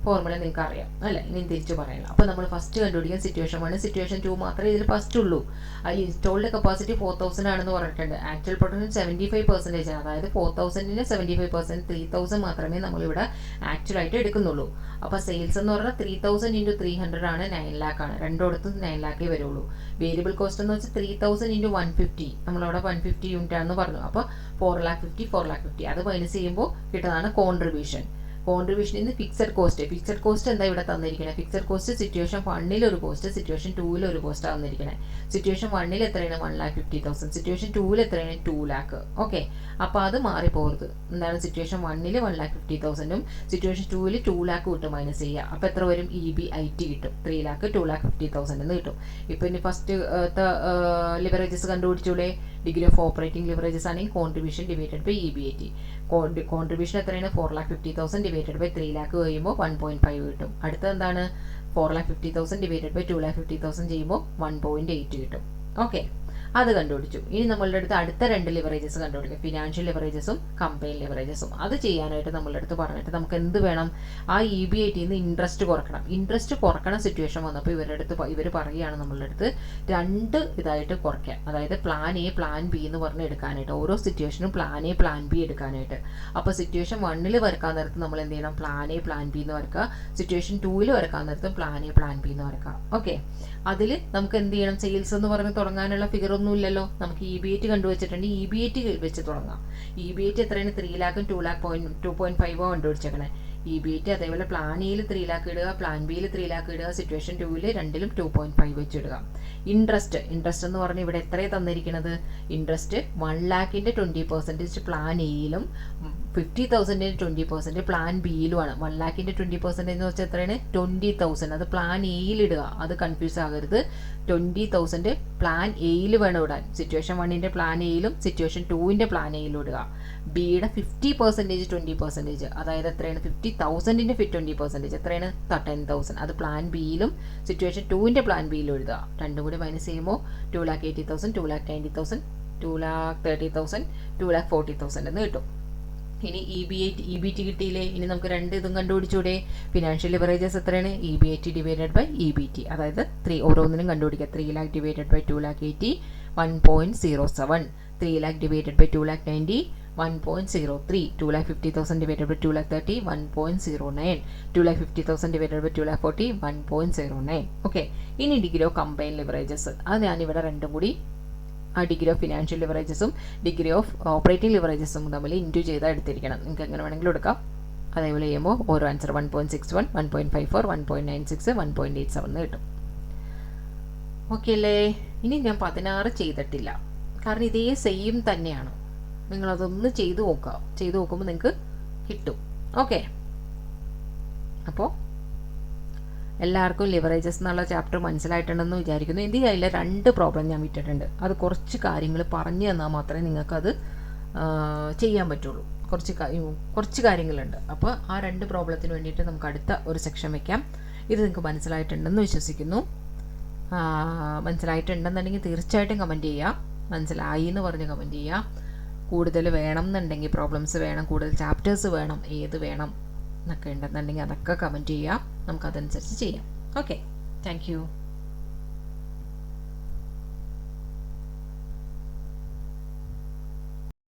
ഫോർമുല നിങ്ങൾക്ക് അറിയാം അല്ലേ, ഇനി തിരിച്ചു പറയണം. അപ്പോൾ നമ്മൾ ഫസ്റ്റ് കണ്ടുപിടിക്കാൻ സിറ്റുവേഷൻ 1 സിറ്റുവേഷൻ 2 മാത്രമേ ഇതിൽ ഫസ്റ്റ് ഉള്ളൂ. അതിൽ ഇൻസ്റ്റോൾഡ് കപ്പാസിറ്റി 4000 ആണെന്ന് പറഞ്ഞിട്ടുണ്ട്. ആക്ച്വൽ പൊട്ടൻഷ്യൽ 75% ആണ്. അതായത് 4000ന് 75% 3000 മാത്രമേ നമ്മളിവിടെ ആക്ച്വലായിട്ട് എടുക്കുന്നുള്ളൂ. അപ്പോൾ സെയിൽസ് എന്ന് പറഞ്ഞാൽ 3000 × 300 ആണ്, 9 lakh ആണ്. രണ്ടിടത്തും 9 lakh വരുള്ളൂ. വേരിയബിൾ കോസ്റ്റ് എന്ന് വെച്ചാൽ 3000 × 150, നമ്മളവിടെ 150 യൂണിറ്റ് ആണെന്ന് പറഞ്ഞു. അപ്പോൾ 4,50,4,50 അത് മൈനസ് ചെയ്യുമ്പോൾ കിട്ടുന്നതാണ് കോൺട്രിബ്യൂഷൻ. കോൺട്രിബ്യൂഷനിൽ നിന്ന് ഫിക്സഡ് കോസ്റ്റ് എന്താ ഇവിടെ തന്നിരിക്കുന്നത്? ഫിക്സഡ് കോസ്റ്റ് സിറ്റുവേഷൻ 1 ഒരു കോസ്റ്റ്, സിറ്റുവേഷൻ 2 ഒരു കോസ്റ്റ് തന്നിരിക്കുന്നത്. സിറ്റുവേഷൻ 1 എത്രയാണ്? 1,50,000. സിറ്റുവേഷൻ 2 എത്രയാണ്? 2 lakh. ഓക്കെ, അപ്പോൾ അത് മാറിപ്പോകരുത്. എന്താണ്? സിറ്റുവേഷൻ 1 1,50,000ഉം സിറ്റുവേഷൻ 2 2 lakh വിട്ട് മൈനസ് ചെയ്യുക. അപ്പോൾ എത്ര വരും? EBIT കിട്ടും. 3 lakh 2,50,000 എന്ന് കിട്ടും. ഇപ്പോൾ ഇനി ഫസ്റ്റ് ലിവറേജസ് കണ്ടുപിടിച്ചൂടെ? ഡിഗ്രി ഓഫ് ഓപ്പറേറ്റിംഗ് ലിവറേജസ് ആണെങ്കിൽ contribution divided by EBIT. Contribution എത്രയാണ്? 4,50,000 ഡിവൈഡഡ് ബൈ 3 lakh കഴിയുമ്പോൾ 1.5 കിട്ടും. അടുത്ത എന്താണ്? 4,50,000 ഡിവൈഡഡ് ബൈ 2,50,000 ചെയ്യുമ്പോൾ 1.8 കിട്ടും. ഓക്കെ, അത് കണ്ടുപിടിച്ചു. ഇനി നമ്മളുടെ അടുത്ത് അടുത്ത 2 ലിവറേജസ് കണ്ടുപിടിക്കും, ഫിനാൻഷ്യൽ ലിവറേജസും കമ്പൈൻ ലിവറേജസും. അത് ചെയ്യാനായിട്ട് നമ്മളുടെ അടുത്ത് പറഞ്ഞിട്ട് നമുക്ക് എന്ത് വേണം? ആ EBIT നിന്ന് ഇൻട്രസ്റ്റ് കുറക്കണം. ഇൻട്രസ്റ്റ് കുറക്കണ സിറ്റുവേഷൻ വന്നപ്പോൾ ഇവർ പറയുകയാണ് നമ്മളുടെ അടുത്ത് 2 ഇതായിട്ട് കുറയ്ക്കാം. അതായത് പ്ലാൻ എ പ്ലാൻ ബി എന്ന് പറഞ്ഞ് എടുക്കാനായിട്ട്, ഓരോ സിറ്റുവേഷനും പ്ലാൻ എ പ്ലാൻ ബി എടുക്കാനായിട്ട്. അപ്പോൾ സിറ്റുവേഷൻ 1 വരക്കാൻ നേരത്ത് നമ്മൾ എന്ത് ചെയ്യണം? പ്ലാൻ എ പ്ലാൻ ബി എന്ന് വരക്കുക. സിറ്റുവേഷൻ 2 വരക്കാൻ നേരത്ത് പ്ലാൻ എ പ്ലാൻ ബി എന്ന് വരക്കാം. ഓക്കെ, അതിൽ നമുക്ക് എന്ത് ചെയ്യണം? സെയിൽസ് എന്ന് പറഞ്ഞ് തുടങ്ങാനുള്ള ഫിഗർ ഒന്നും ഇല്ലല്ലോ. നമുക്ക് EBIT കണ്ടുവച്ചിട്ടുണ്ട്. EBIT വെച്ച് തുടങ്ങാം. EBIT എത്രയാണ്? 3 lakh 2.5 കണ്ടുപിടിച്ചേക്കണേ. EBIT അതേപോലെ പ്ലാൻ എയിൽ 3 lakh ഇടുക, പ്ലാൻ ബിയിൽ 3 lakh ഇടുക, സിറ്റുവേഷൻ 2 രണ്ടിലും 2.5 വെച്ച് ഇടുക. ഇൻട്രസ്റ്റ് എന്ന് പറഞ്ഞാൽ ഇവിടെ എത്രയാണ് തന്നിരിക്കുന്നത്? ഇൻട്രസ്റ്റ് 1 lakhന്റെ 20% പ്ലാൻ എയിലും 50,000ന്റെ 20% പ്ലാൻ ബിയിലുമാണ്. 1 lakhന്റെ 20% എന്ന് വെച്ചാൽ എത്രയാണ്? 20,000. അത് പ്ലാൻ എയിൽ ഇടുക, അത് കൺഫ്യൂസ് ആകരുത്. 20,000 പ്ലാൻ എയിൽ വേണം ഇടാൻ. സിറ്റുവേഷൻ 1ന്റെ പ്ലാൻ എയിലും സിറ്റുവേഷൻ 2ന്റെ പ്ലാൻ എയിലും ഇടുക. ബിയുടെ 50% 20%, അതായത് എത്രയാണ്? 50,000ന്റെ 20% എത്രയാണ്? 10,000. അത് പ്ലാൻ ബിയിലും സിറ്റുവേഷൻ 2ന്റെ പ്ലാൻ ബിയിലും എഴുതുക. രണ്ടും കൂടി മൈനസ് ചെയ്യുമ്പോൾ 2,80,000 2,90,000 2,30,000 2,40,000 എന്ന് കിട്ടും. ഇനി EBIT കിട്ടിയില്ലേ? ഇനി നമുക്ക് 2 ഇതും കണ്ടുപിടിച്ചൂടെ? ഫിനാൻഷ്യൽ ലിവറേജസ് എത്രയാണ്? EBIT divided by EBT. അതായത് 3 ഓരോന്നിനും കണ്ടുപിടിക്കുക. 3 lakh divided by 2,80,000 1.07. 3 lakh divided by 2,90,000 1.03. 2,50,000 divided by 2,30,000 1.09. 2,50,000 divided by 2,40,000 1.09. Okay, ഇനി ഡിഗ്രി ഓഫ് കമ്പൈൻ ലിവറേജസ്. അത് ഞാനിവിടെ രണ്ടും കൂടി ആ ഡിഗ്രി ഓഫ് ഫിനാൻഷ്യൽ ലിവറേജസും ഡിഗ്രി ഓഫ് ഓപ്പറേറ്റിംഗ് ലിവറേജസും തമ്മിൽ ഇൻറ്റു ചെയ്താൽ എടുത്തിരിക്കണം. നിങ്ങൾക്ക് എങ്ങനെ വേണമെങ്കിലും എടുക്കാം. അതേപോലെ ചെയ്യുമ്പോൾ ഓരോ ആൻസർ 1.61 1.54 1.96 1.87 എന്ന് കിട്ടും. ഓക്കെ അല്ലേ? ഇനി ഞാൻ 16 ചെയ്തിട്ടില്ല, കാരണം ഇതേ സെയിം തന്നെയാണ്. നിങ്ങളതൊന്ന് ചെയ്ത് നോക്കുക. ചെയ്ത് നോക്കുമ്പോൾ നിങ്ങൾക്ക് കിട്ടും. ഓക്കെ, അപ്പോൾ എല്ലാവർക്കും ലിവറേജസ് എന്നുള്ള ചാപ്റ്റർ മനസ്സിലായിട്ടുണ്ടെന്ന് വിചാരിക്കുന്നു. എൻ്റെ കയ്യിൽ 2 പ്രോബ്ലം ഞാൻ വിട്ടിട്ടുണ്ട്. അത് കുറച്ച് കാര്യങ്ങൾ പറഞ്ഞു തന്നാൽ മാത്രമേ നിങ്ങൾക്കത് ചെയ്യാൻ പറ്റുള്ളൂ. കുറച്ച് കാര്യങ്ങളുണ്ട്. അപ്പോൾ ആ 2 പ്രോബ്ലത്തിന് വേണ്ടിയിട്ട് നമുക്ക് അടുത്ത ഒരു സെക്ഷൻ വെക്കാം. ഇത് നിങ്ങൾക്ക് മനസ്സിലായിട്ടുണ്ടെന്ന് വിശ്വസിക്കുന്നു. മനസ്സിലായിട്ടുണ്ടെന്നുണ്ടെങ്കിൽ തീർച്ചയായിട്ടും കമൻറ്റ് ചെയ്യുക. മനസ്സിലായി എന്ന് പറഞ്ഞ് കമൻറ്റ് ചെയ്യുക. കൂടുതൽ വേണം എന്നുണ്ടെങ്കിൽ, പ്രോബ്ലംസ് വേണം, കൂടുതൽ ചാപ്റ്റേഴ്സ് വേണം, ഏത് വേണം എന്നൊക്കെ ഉണ്ടെന്നുണ്ടെങ്കിൽ അതൊക്കെ കമൻറ്റ് ചെയ്യുക. നമുക്കതനുസരിച്ച് ചെയ്യാം. Okay, thank you.